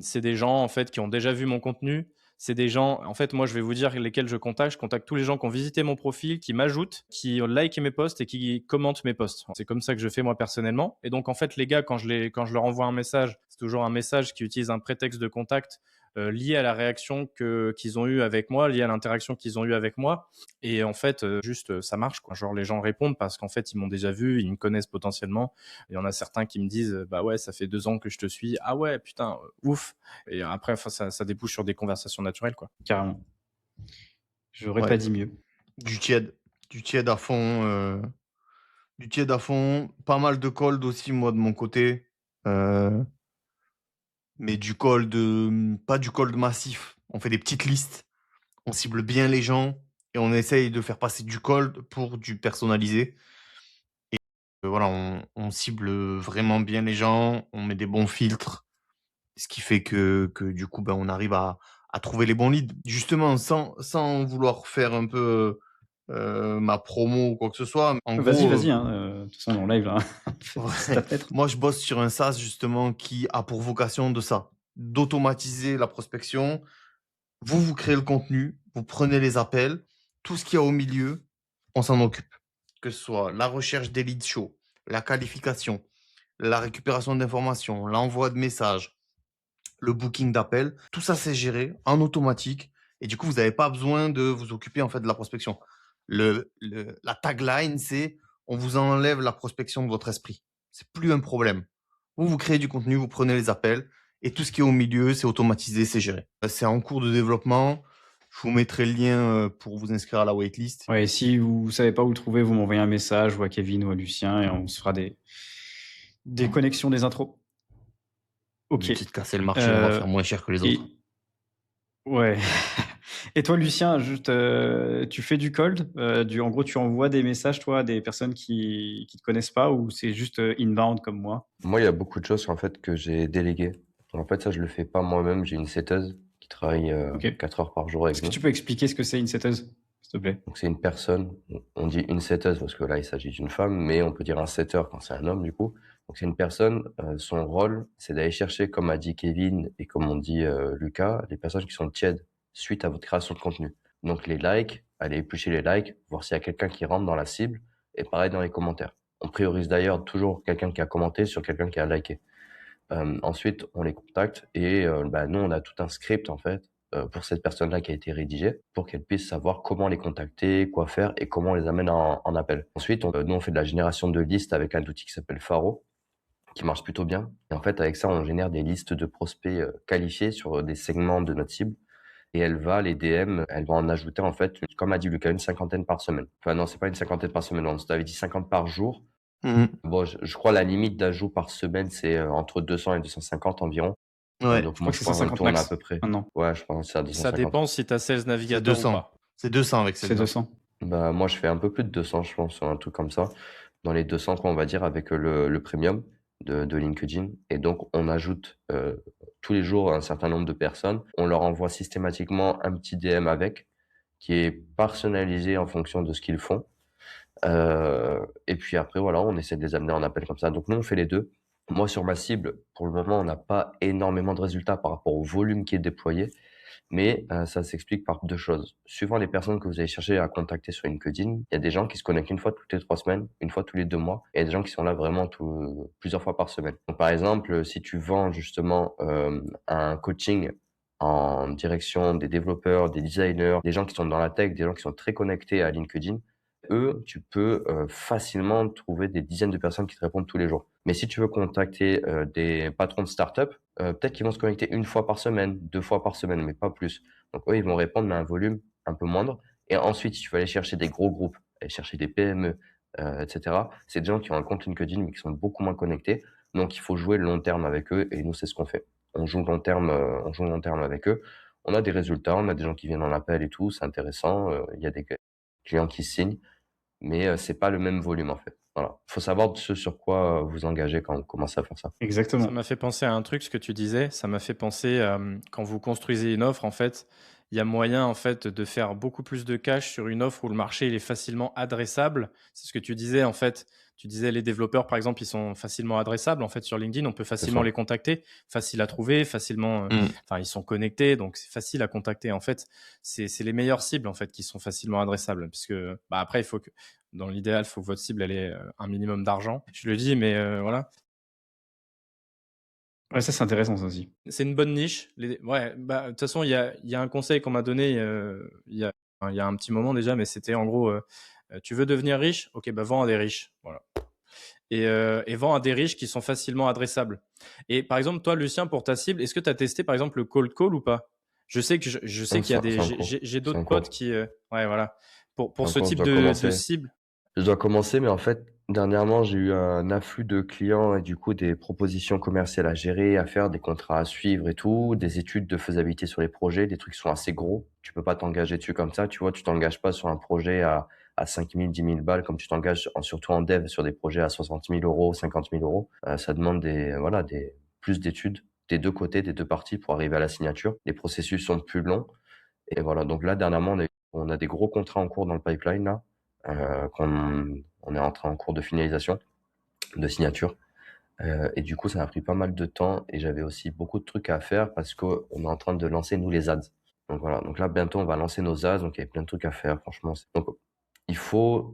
Speaker 3: C'est des gens, en fait, qui ont déjà vu mon contenu. C'est des gens, en fait, moi, je vais vous dire lesquels je contacte. Je contacte tous les gens qui ont visité mon profil, qui m'ajoutent, qui ont liké mes posts et qui commentent mes posts. C'est comme ça que je fais, moi, personnellement. Et donc, en fait, les gars, quand je leur envoie un message, c'est toujours un message qui utilise un prétexte de contact lié à la réaction qu'ils ont eue avec moi, lié à l'interaction qu'ils ont eue avec moi. Et en fait, juste, ça marche, quoi. Genre, les gens répondent parce qu'en fait, ils m'ont déjà vu, ils me connaissent potentiellement. Il y en a certains qui me disent, bah ouais, ça fait 2 ans que je te suis. Ah ouais, putain, ouf. Et après, ça débouche sur des conversations naturelles, quoi.
Speaker 1: Carrément. J'aurais pas dit mieux.
Speaker 2: Du tiède à fond. Du tiède à fond. Pas mal de cold aussi, moi, de mon côté. Mais du cold, pas du cold massif. On fait des petites listes. On cible bien les gens et on essaye de faire passer du cold pour du personnalisé. Et voilà, on cible vraiment bien les gens. On met des bons filtres. Ce qui fait que du coup, on arrive à trouver les bons leads. Justement, sans vouloir faire un peu ma promo ou quoi que ce soit. En
Speaker 1: Vas-y,
Speaker 2: gros,
Speaker 1: vas-y. De toute façon, on est en live là. C'est ta fenêtre.
Speaker 2: moi, je bosse sur un SaaS justement qui a pour vocation de ça, d'automatiser la prospection. Vous créez le contenu, vous prenez les appels, tout ce qu'il y a au milieu, on s'en occupe. Que ce soit la recherche des leads chauds, la qualification, la récupération d'informations, l'envoi de messages, le booking d'appels, tout ça c'est géré en automatique et du coup vous n'avez pas besoin de vous occuper en fait de la prospection. La tagline c'est on vous enlève la prospection de votre esprit. C'est plus un problème. Vous créez du contenu, vous prenez les appels et tout ce qui est au milieu c'est automatisé, c'est géré. C'est en cours de développement. Je vous mettrai le lien pour vous inscrire à la waitlist.
Speaker 1: Ouais, si vous savez pas où le trouver, vous m'envoyez un message ou à Kevin ou à Lucien et on se fera des connexions, des intros. Ok.
Speaker 2: Une petite casser le marché, on va faire moins cher que les autres.
Speaker 1: Ouais. Et toi, Lucien, juste, tu fais du cold en gros, tu envoies des messages, toi, à des personnes qui te connaissent pas ou c'est juste inbound comme moi?
Speaker 4: Moi, il y a beaucoup de choses en fait que j'ai déléguées. En fait, ça, je le fais pas moi-même. J'ai une setteuse qui travaille
Speaker 1: Ok.
Speaker 4: 4 heures par jour avec
Speaker 1: Est-ce que
Speaker 4: nous.
Speaker 1: tu peux expliquer ce que c'est une setteuse, s'il te plaît?
Speaker 4: Donc, c'est une personne. On dit une setteuse parce que là, il s'agit d'une femme, mais on peut dire un setter quand c'est un homme, du coup. Donc c'est une personne, son rôle, c'est d'aller chercher, comme a dit Kevin et comme on dit Lucas, les personnes qui sont tièdes suite à votre création de contenu. Donc les likes, aller éplucher les likes, voir s'il y a quelqu'un qui rentre dans la cible, et pareil dans les commentaires. On priorise d'ailleurs toujours quelqu'un qui a commenté sur quelqu'un qui a liké. Ensuite, on les contacte et nous, on a tout un script en fait pour cette personne-là qui a été rédigé pour qu'elle puisse savoir comment les contacter, quoi faire et comment on les amène en appel. Ensuite, nous, on fait de la génération de listes avec un outil qui s'appelle Faro, qui marche plutôt bien. Et en fait, avec ça, on génère des listes de prospects qualifiés sur des segments de notre cible. Et les DM, elle va en ajouter en fait, comme a dit Lucas, une cinquantaine par semaine. Enfin non, c'est pas une cinquantaine par semaine, on t'avait dit 50 par jour. Bon, je crois la limite d'ajout par semaine, c'est entre 200 et 250 environ.
Speaker 2: Ouais,
Speaker 4: Donc
Speaker 1: Je
Speaker 4: moi,
Speaker 1: crois que
Speaker 4: je
Speaker 1: c'est
Speaker 4: pense qu'on
Speaker 1: 150
Speaker 4: tourne à
Speaker 1: max
Speaker 4: peu près.
Speaker 1: maintenant.
Speaker 4: Ouais, je pense que c'est à
Speaker 3: Et ça
Speaker 4: 250.
Speaker 3: dépend si tu as Sales
Speaker 2: c'est
Speaker 3: Navigator ou
Speaker 2: 200.
Speaker 3: pas.
Speaker 2: C'est 200 avec
Speaker 1: C'est
Speaker 2: celle-là.
Speaker 1: 200.
Speaker 4: Bah, moi, je fais un peu plus de 200, je pense, un truc comme ça. Dans les 200, quoi, on va dire, avec le premium de LinkedIn. Et donc, on ajoute tous les jours un certain nombre de personnes. On leur envoie systématiquement un petit DM avec, qui est personnalisé en fonction de ce qu'ils font. Et puis après, voilà, on essaie de les amener en appel comme ça. Donc nous, on fait les deux. Moi, sur ma cible, pour le moment, on n'a pas énormément de résultats par rapport au volume qui est déployé, mais ça s'explique par deux choses. Suivant les personnes que vous allez chercher à contacter sur LinkedIn, il y a des gens qui se connectent une fois toutes les 3 semaines, une fois tous les 2 mois, et il y a des gens qui sont là vraiment plusieurs fois par semaine. Donc, par exemple, si tu vends justement un coaching en direction des développeurs, des designers, des gens qui sont dans la tech, des gens qui sont très connectés à LinkedIn, eux, tu peux facilement trouver des dizaines de personnes qui te répondent tous les jours. Mais si tu veux contacter des patrons de start-up, peut-être qu'ils vont se connecter une fois par semaine, 2 fois par semaine, mais pas plus. Donc eux, ils vont répondre, mais à un volume un peu moindre. Et ensuite, si tu veux aller chercher des gros groupes, aller chercher des PME, etc., c'est des gens qui ont un compte LinkedIn, mais qui sont beaucoup moins connectés. Donc il faut jouer le long terme avec eux, et nous, c'est ce qu'on fait. On joue long terme avec eux. On a des résultats, on a des gens qui viennent en appel et tout, c'est intéressant. Il y a des clients qui signent, mais c'est pas le même volume en fait. Voilà. Faut savoir ce sur quoi vous engagez quand vous commencez à faire ça.
Speaker 3: Ça
Speaker 1: Exactement.
Speaker 3: m'a fait penser à un truc, ce que tu disais. Ça m'a fait penser, quand vous construisez une offre, en fait, il y a moyen, en fait, de faire beaucoup plus de cash sur une offre où le marché, il est facilement adressable. C'est ce que tu disais, en fait. Tu disais, les développeurs, par exemple, ils sont facilement adressables, en fait, sur LinkedIn. On peut
Speaker 4: C'est
Speaker 3: facilement
Speaker 4: ça.
Speaker 3: les contacter, facile à trouver, facilement, enfin, ils sont connectés, donc c'est facile à contacter. En fait, c'est les meilleures cibles, en fait, qui sont facilement adressables. Puisque, bah, après, il faut que, dans l'idéal, il faut que votre cible, elle ait un minimum d'argent. Je le dis, mais voilà.
Speaker 1: Ouais, ça, c'est intéressant, ça aussi.
Speaker 3: C'est une bonne niche. Ouais, bah, de toute façon, il y a un conseil qu'on m'a donné il y a un petit moment déjà, mais c'était en gros, tu veux devenir riche? Ok, bah vends à des riches. Voilà. Et vends à des riches qui sont facilement adressables. Et par exemple, toi, Lucien, pour ta cible, est-ce que tu as testé par exemple le cold call ou pas? Je sais je sais qu'il y a
Speaker 4: C'est
Speaker 3: des.
Speaker 4: en cours.
Speaker 3: J'ai
Speaker 4: C'est
Speaker 3: d'autres
Speaker 4: en cours.
Speaker 3: potes qui. Ouais, voilà. Pour
Speaker 4: C'est en
Speaker 3: ce
Speaker 4: cours, je
Speaker 3: type
Speaker 4: dois
Speaker 3: de
Speaker 4: commencer.
Speaker 3: cible.
Speaker 4: Je dois commencer, mais en fait, dernièrement, j'ai eu un afflux de clients et du coup des propositions commerciales à gérer, à faire, des contrats à suivre et tout, des études de faisabilité sur les projets, des trucs qui sont assez gros. Tu peux pas t'engager dessus comme ça, tu vois, tu t'engages pas sur un projet à 5 000, 10 000 balles comme tu t'engages surtout en dev sur des projets à 60 000 euros, 50 000 euros. Ça demande plus d'études des deux côtés, des deux parties pour arriver à la signature. Les processus sont plus longs. Et voilà, donc là, dernièrement, on a des gros contrats en cours dans le pipeline, là, on est en cours de finalisation, de signature. Et du coup, ça a pris pas mal de temps et j'avais aussi beaucoup de trucs à faire parce qu'on est en train de lancer, nous, les ads. Donc voilà, donc là, bientôt, on va lancer nos ads, donc il y a plein de trucs à faire, franchement. Donc, il faut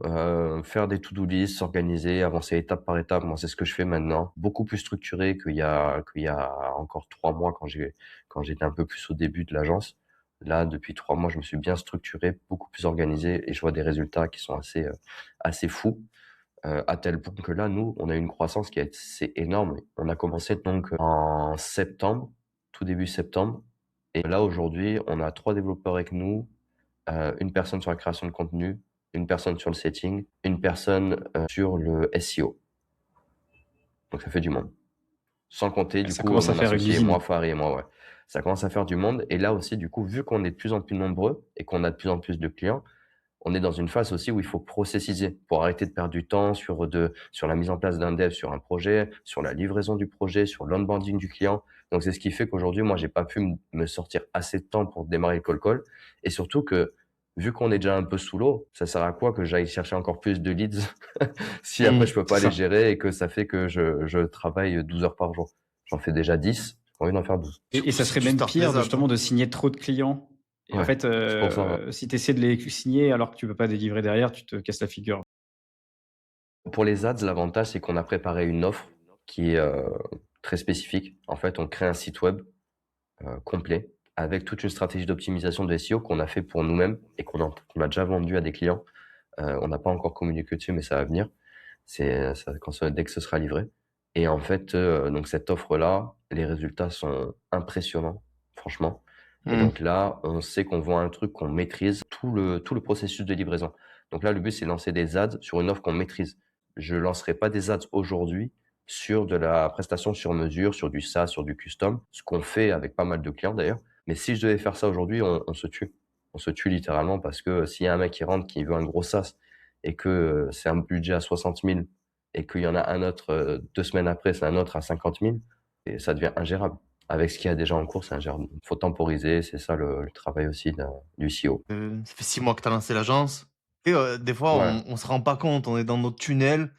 Speaker 4: faire des to-do list, s'organiser, avancer étape par étape. Moi, c'est ce que je fais maintenant, beaucoup plus structuré qu'il y a encore 3 mois quand j'étais un peu plus au début de l'agence. Là, depuis 3 mois, je me suis bien structuré, beaucoup plus organisé et je vois des résultats qui sont assez fous. À tel point que là, nous, on a une croissance qui est assez énorme. On a commencé donc en septembre, tout début septembre. Et là, aujourd'hui, on a 3 développeurs avec nous, une personne sur la création de contenu, une personne sur le setting, une personne sur le SEO. Donc ça fait du monde. Sans compter, du
Speaker 1: Ça
Speaker 4: coup,
Speaker 1: commence à
Speaker 4: mon
Speaker 1: faire une
Speaker 4: associé et
Speaker 1: usine.
Speaker 4: moi, Fahri et moi, ouais. Ça commence à faire du monde. Et là aussi, du coup, vu qu'on est de plus en plus nombreux et qu'on a de plus en plus de clients, on est dans une phase aussi où il faut processiser pour arrêter de perdre du temps sur la mise en place d'un dev sur un projet, sur la livraison du projet, sur l'onboarding du client. Donc, c'est ce qui fait qu'aujourd'hui, moi, j'ai pas pu me sortir assez de temps pour démarrer le call call. Et surtout que, vu qu'on est déjà un peu sous l'eau, ça sert à quoi que j'aille chercher encore plus de leads si après je peux pas
Speaker 1: c'est
Speaker 4: les
Speaker 1: ça.
Speaker 4: gérer et que ça fait que je travaille 12 heures par jour. J'en fais déjà 10, j'ai envie d'en faire 12.
Speaker 1: Et
Speaker 2: Surtout
Speaker 1: ça
Speaker 2: si
Speaker 1: serait
Speaker 2: tu
Speaker 1: même
Speaker 2: startes
Speaker 1: pire
Speaker 2: les ads.
Speaker 1: justement de signer trop de clients. Et en
Speaker 4: Ouais,
Speaker 1: fait,
Speaker 4: c'est pour ça.
Speaker 1: si tu essaies de les signer alors que tu peux pas délivrer derrière, tu te casses la figure.
Speaker 4: Pour les ads, l'avantage, c'est qu'on a préparé une offre qui est très spécifique. En fait, on crée un site web complet avec toute une stratégie d'optimisation de SEO qu'on a fait pour nous-mêmes et qu'on a déjà vendu à des clients. On n'a pas encore communiqué dessus, mais ça va venir. Dès que ce sera livré. Et en fait, donc cette offre-là, les résultats sont impressionnants, franchement. Et donc là, on sait qu'on vend un truc qu'on maîtrise, tout le processus de livraison. Donc là, le but, c'est de lancer des ads sur une offre qu'on maîtrise. Je lancerai pas des ads aujourd'hui sur de la prestation sur mesure, sur du SaaS, sur du custom, ce qu'on fait avec pas mal de clients d'ailleurs. Mais si je devais faire ça aujourd'hui, on se tue. On se tue littéralement parce que s'il y a un mec qui rentre qui veut un gros SaaS et que c'est un budget à 60 000 et qu'il y en a un autre 2 semaines après, c'est un autre à 50 000, et ça devient ingérable. Avec ce qu'il y a déjà en cours, c'est ingérable. Il faut temporiser, c'est ça le travail aussi du CEO.
Speaker 2: Ça fait 6 mois que tu as lancé l'agence. Et des fois,
Speaker 4: Ouais,
Speaker 2: on se rend pas compte, on est dans notre tunnel.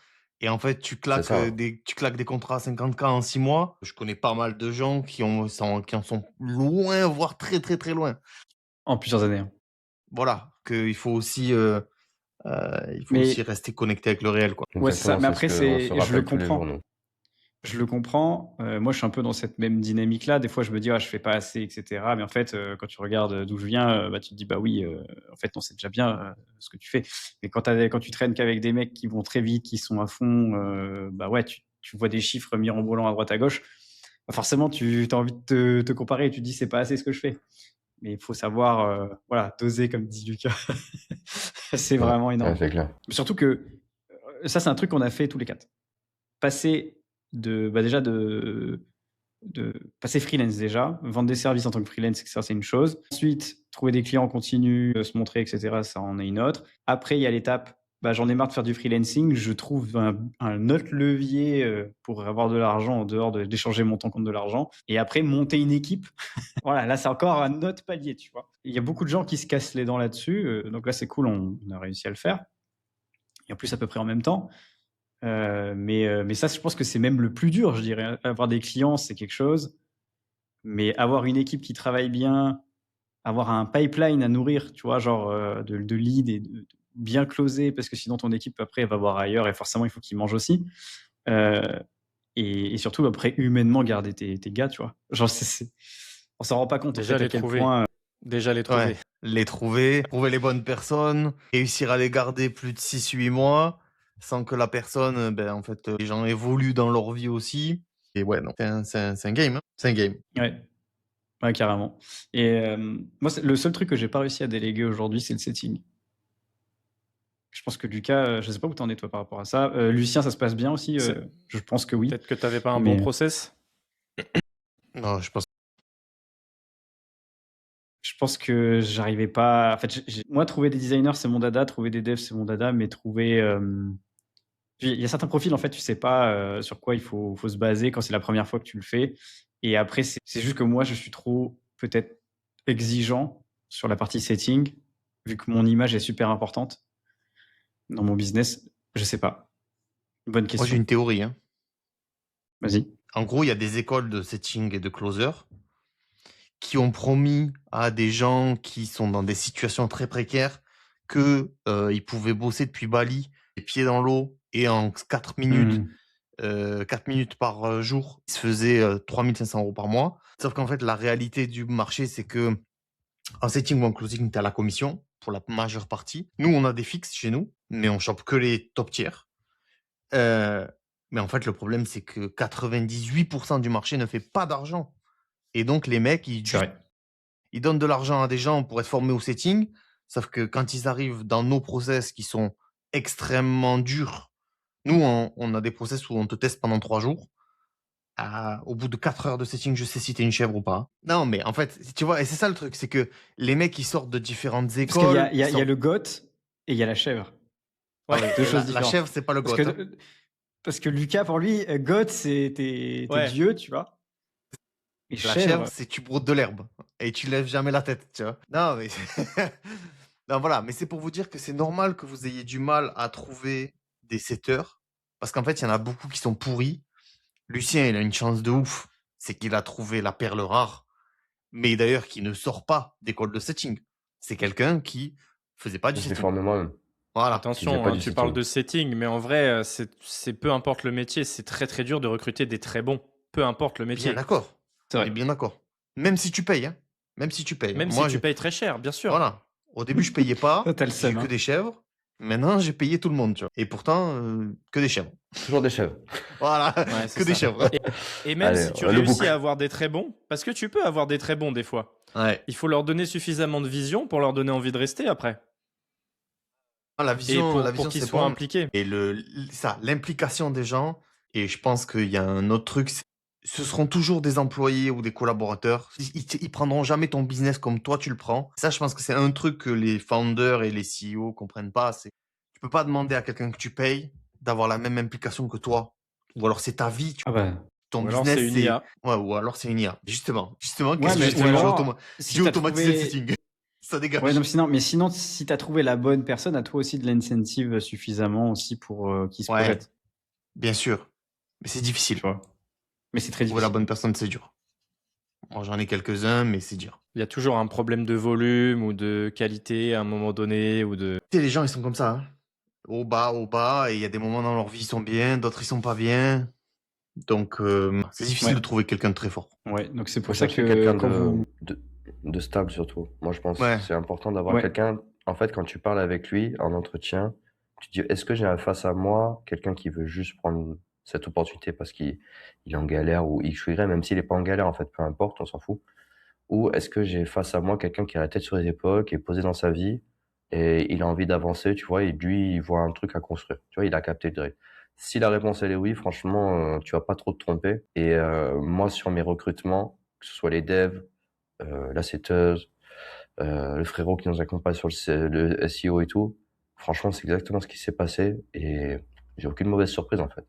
Speaker 2: Et en fait, tu
Speaker 4: c'est
Speaker 2: claques,
Speaker 4: ça. Ouais.
Speaker 2: tu claques des contrats à 50K en 6 mois. Je connais pas mal de gens qui en sont loin, voire très, très, très loin.
Speaker 1: En plusieurs années.
Speaker 2: Voilà, qu'il faut aussi, il faut aussi
Speaker 1: Mais
Speaker 2: rester connecté avec le réel, quoi.
Speaker 1: ouais, c'est ça.
Speaker 4: Exactement,
Speaker 1: Mais
Speaker 4: c'est
Speaker 1: après,
Speaker 4: ce qu'on se
Speaker 1: je le
Speaker 4: rappelle tous les jours,
Speaker 1: comprends.
Speaker 4: nous.
Speaker 1: Je le comprends. Moi, je suis un peu dans cette même dynamique-là. Des fois, je me dis, ah, je fais pas assez, etc. Mais en fait, quand tu regardes d'où je viens, bah, tu te dis, bah oui, en fait, non, c'est déjà bien ce que tu fais. Mais quand tu traînes qu'avec des mecs qui vont très vite, qui sont à fond, bah ouais, tu vois des chiffres mirobolants à droite à gauche. Bah forcément, tu as envie de te comparer et tu te dis, c'est pas assez ce que je fais. Mais il faut savoir, voilà, doser, comme dit Lucas. C'est
Speaker 4: Ouais,
Speaker 1: vraiment énorme.
Speaker 4: c'est clair.
Speaker 1: Surtout que ça, c'est un truc qu'on a fait tous les quatre. Passer déjà de passer freelance déjà, vendre des services en tant que freelance, ça c'est une chose. Ensuite, trouver des clients en continu, se montrer, etc., ça en est une autre. Après, il y a l'étape, bah, j'en ai marre de faire du freelancing, je trouve un autre levier pour avoir de l'argent en dehors d'échanger mon temps contre de l'argent. Et après, monter une équipe. Voilà, là c'est encore un autre palier, tu vois. Il y a beaucoup de gens qui se cassent les dents là-dessus, donc là c'est cool, on a réussi à le faire. Et en plus à peu près en même temps. Mais ça, je pense que c'est même le plus dur, je dirais. Avoir des clients, c'est quelque chose. Mais avoir une équipe qui travaille bien, avoir un pipeline à nourrir, tu vois, genre de lead et de bien closer, parce que sinon ton équipe, après, elle va voir ailleurs et forcément, il faut qu'ils mangent aussi. Euh, et surtout, après, humainement, garder tes gars, tu vois. Genre, on s'en rend pas compte, en
Speaker 3: Déjà
Speaker 1: fait, à
Speaker 3: les
Speaker 1: quel
Speaker 3: trouver.
Speaker 1: point.
Speaker 3: Déjà les trouver.
Speaker 2: Ouais, les trouver les bonnes personnes, réussir à les garder plus de 6-8 mois sans que la personne, ben, en fait, les gens évoluent dans leur vie aussi. Et ouais, non, c'est un game, hein. C'est un game.
Speaker 1: Ouais, ouais, carrément. Et moi, le seul truc que j'ai pas réussi à déléguer aujourd'hui, c'est le setting. Je pense que Lucas, je sais pas où t'en es toi par rapport à ça. Lucien, ça se passe bien aussi. Je pense que oui.
Speaker 3: Peut-être que tu n'avais pas un
Speaker 1: Mais
Speaker 3: bon process.
Speaker 2: Non, je pense.
Speaker 1: je pense que j'arrivais pas. En fait, moi, trouver des designers, c'est mon dada. Trouver des devs, c'est mon dada. Mais trouver. Il y a certains profils, en fait, tu sais pas sur quoi il faut se baser quand c'est la première fois que tu le fais. Et après, c'est juste que moi, je suis trop, peut-être, exigeant sur la partie setting, vu que mon image est super importante dans mon business. Je sais pas. Bonne
Speaker 2: Moi, j'ai
Speaker 1: question.
Speaker 2: une théorie, hein.
Speaker 1: Vas-y.
Speaker 2: En gros, il y a des écoles de setting et de closer qui ont promis à des gens qui sont dans des situations très précaires que ils pouvaient bosser depuis Bali, les pieds dans l'eau, et en 4 minutes, 4 minutes par jour, ils se faisaient 3 500 € par mois. Sauf qu'en fait, la réalité du marché, c'est que en setting ou en closing, tu as la commission pour la majeure partie. Nous, on a des fixes chez nous, mais on chope que les top tiers. Mais en fait, le problème, c'est que 98% du marché ne fait pas d'argent. Et donc, les mecs,
Speaker 1: C'est vrai.
Speaker 2: ils donnent de l'argent à des gens pour être formés au setting, sauf que quand ils arrivent dans nos process qui sont extrêmement durs, nous, on a des process où on te teste pendant 3 jours. Au bout de 4 heures de setting, je sais si t'es une chèvre ou pas. Non, mais en fait, tu vois, et c'est ça le truc, c'est que les mecs, ils sortent de différentes
Speaker 1: Parce qu'il
Speaker 2: écoles.
Speaker 1: y a le goth et il y a la chèvre.
Speaker 2: Ah ouais,
Speaker 1: Deux
Speaker 2: et
Speaker 1: choses
Speaker 2: la
Speaker 1: différentes.
Speaker 2: chèvre, c'est pas le
Speaker 1: Parce
Speaker 2: goth, hein.
Speaker 1: parce que Lucas, pour lui, goth, c'est t'es
Speaker 3: Ouais.
Speaker 1: Dieu, tu vois. Et
Speaker 2: La chèvre, c'est tu broutes de l'herbe et tu lèves jamais la tête, tu vois. Non, mais Non, voilà, mais c'est pour vous dire que c'est normal que vous ayez du mal à trouver des setters, parce qu'en fait, il y en a beaucoup qui sont pourris. Lucien, il a une chance de ouf, c'est qu'il a trouvé la perle rare, mais d'ailleurs qui ne sort pas d'école de setting. C'est quelqu'un qui faisait pas du
Speaker 4: Je l'ai
Speaker 2: setting.
Speaker 4: formé moi-même.
Speaker 2: Voilà.
Speaker 4: Je faisais
Speaker 3: Attention,
Speaker 4: pas
Speaker 3: hein,
Speaker 4: du
Speaker 3: tu parles
Speaker 4: setting.
Speaker 3: de setting, mais en vrai, c'est peu importe le métier, c'est très très dur de recruter des très bons. Peu importe le
Speaker 2: Bien
Speaker 3: métier.
Speaker 2: d'accord.
Speaker 1: C'est
Speaker 2: On
Speaker 1: vrai.
Speaker 2: est bien d'accord. Même si tu payes, hein. Même si tu payes.
Speaker 3: Même
Speaker 2: Moi,
Speaker 3: si tu payes très cher, bien sûr.
Speaker 2: voilà. Au début, je payais pas.
Speaker 1: Toi, t'as le
Speaker 2: J'ai
Speaker 1: seum,
Speaker 2: eu que
Speaker 1: hein.
Speaker 2: des chèvres. Maintenant, j'ai payé tout le monde, tu vois. Et pourtant, que des chèvres.
Speaker 4: Toujours des chèvres.
Speaker 2: Voilà,
Speaker 3: Ouais, c'est
Speaker 2: que des
Speaker 3: ça.
Speaker 2: chèvres.
Speaker 3: Et même
Speaker 4: Allez,
Speaker 3: si tu
Speaker 4: le
Speaker 3: réussis
Speaker 4: boucle.
Speaker 3: à avoir des très bons, parce que tu peux avoir des très bons des fois,
Speaker 2: Ouais.
Speaker 3: il faut leur donner suffisamment de vision pour leur donner envie de rester après.
Speaker 2: Ah, la
Speaker 3: Et
Speaker 2: vision,
Speaker 3: pour
Speaker 2: la vision,
Speaker 3: qu'ils
Speaker 2: c'est
Speaker 3: soient
Speaker 2: bon.
Speaker 3: impliqués.
Speaker 2: Et l'implication des gens. Et je pense qu'il y a un autre truc. Ce seront toujours des employés ou des collaborateurs. Ils prendront jamais ton business comme toi tu le prends. Ça, je pense que c'est un truc que les founders et les CEO comprennent pas. C'est tu peux pas demander à quelqu'un que tu payes d'avoir la même implication que toi. Ou alors c'est ta vie.
Speaker 1: Ah bah.
Speaker 2: Ton
Speaker 3: Ou alors c'est
Speaker 2: business,
Speaker 3: une
Speaker 2: c'est
Speaker 3: IA.
Speaker 2: ouais, ou alors c'est une IA. Justement,
Speaker 1: Ouais,
Speaker 2: qu'est-ce que
Speaker 1: mais
Speaker 2: j'ai
Speaker 1: ou
Speaker 2: fait?
Speaker 1: alors, si
Speaker 2: J'ai
Speaker 1: t'as
Speaker 2: automatisé le
Speaker 1: trouvé.
Speaker 2: setting. Ça dégage.
Speaker 1: Ouais, non, mais sinon, si t'as trouvé la bonne personne, à toi aussi de l'incentive suffisamment aussi pour qu'il se
Speaker 2: Ouais,
Speaker 1: projette,
Speaker 2: bien sûr. Mais c'est difficile.
Speaker 1: tu vois. Mais c'est très
Speaker 2: Trouver la
Speaker 1: difficile.
Speaker 2: bonne personne, c'est dur. Moi, j'en ai quelques-uns, mais c'est dur.
Speaker 3: Il y a toujours un problème de volume ou de qualité à un moment donné ou de.
Speaker 2: Tu sais, les gens, ils sont comme ça. Hein. Au bas, et il y a des moments dans leur vie, ils sont bien, d'autres, ils sont pas bien. Donc, c'est difficile
Speaker 1: Ouais.
Speaker 2: de trouver quelqu'un de très fort.
Speaker 1: Ouais, donc c'est
Speaker 4: Faut
Speaker 1: pour ça
Speaker 4: chercher
Speaker 1: que
Speaker 4: quelqu'un
Speaker 1: quand vous.
Speaker 4: de stable surtout. Moi, je pense
Speaker 2: Ouais.
Speaker 4: que c'est important d'avoir
Speaker 1: Ouais.
Speaker 4: quelqu'un. En fait, quand tu parles avec lui en entretien, tu te dis, est-ce que j'ai face à moi quelqu'un qui veut juste prendre cette opportunité parce qu'il est en galère ou X ou Y, même s'il est pas en galère, en fait, peu importe, on s'en fout. Ou est-ce que j'ai face à moi quelqu'un qui a la tête sur les épaules, qui est posé dans sa vie et il a envie d'avancer, tu vois, et lui, il voit un truc à construire. Tu vois, il a capté le drill. Si la réponse elle est oui, franchement, tu vas pas trop te tromper. Et moi, sur mes recrutements, que ce soit les devs, la setteuse, le frérot qui nous accompagne sur le SEO et tout, franchement, c'est exactement ce qui s'est passé et j'ai aucune mauvaise surprise en fait.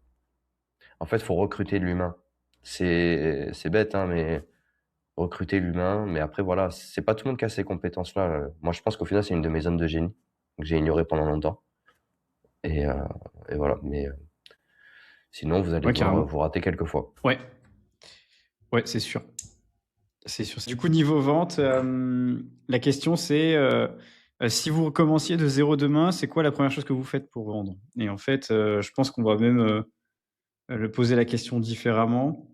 Speaker 4: En fait, faut recruter de l'humain. C'est bête, hein, mais recruter l'humain. Mais après, voilà, c'est pas tout le monde qui a ces compétences-là. Moi, je pense qu'au final, c'est une de mes zones de génie que j'ai ignoré pendant longtemps. Et voilà. Mais sinon, vous allez
Speaker 1: Ouais, carrément.
Speaker 4: vous rater quelques fois.
Speaker 1: Ouais. Ouais, c'est sûr. C'est sûr. Du coup, niveau vente, la question c'est si vous recommenciez de zéro demain, c'est quoi la première chose que vous faites pour vendre? Et en fait, je pense qu'on va même le poser la question différemment.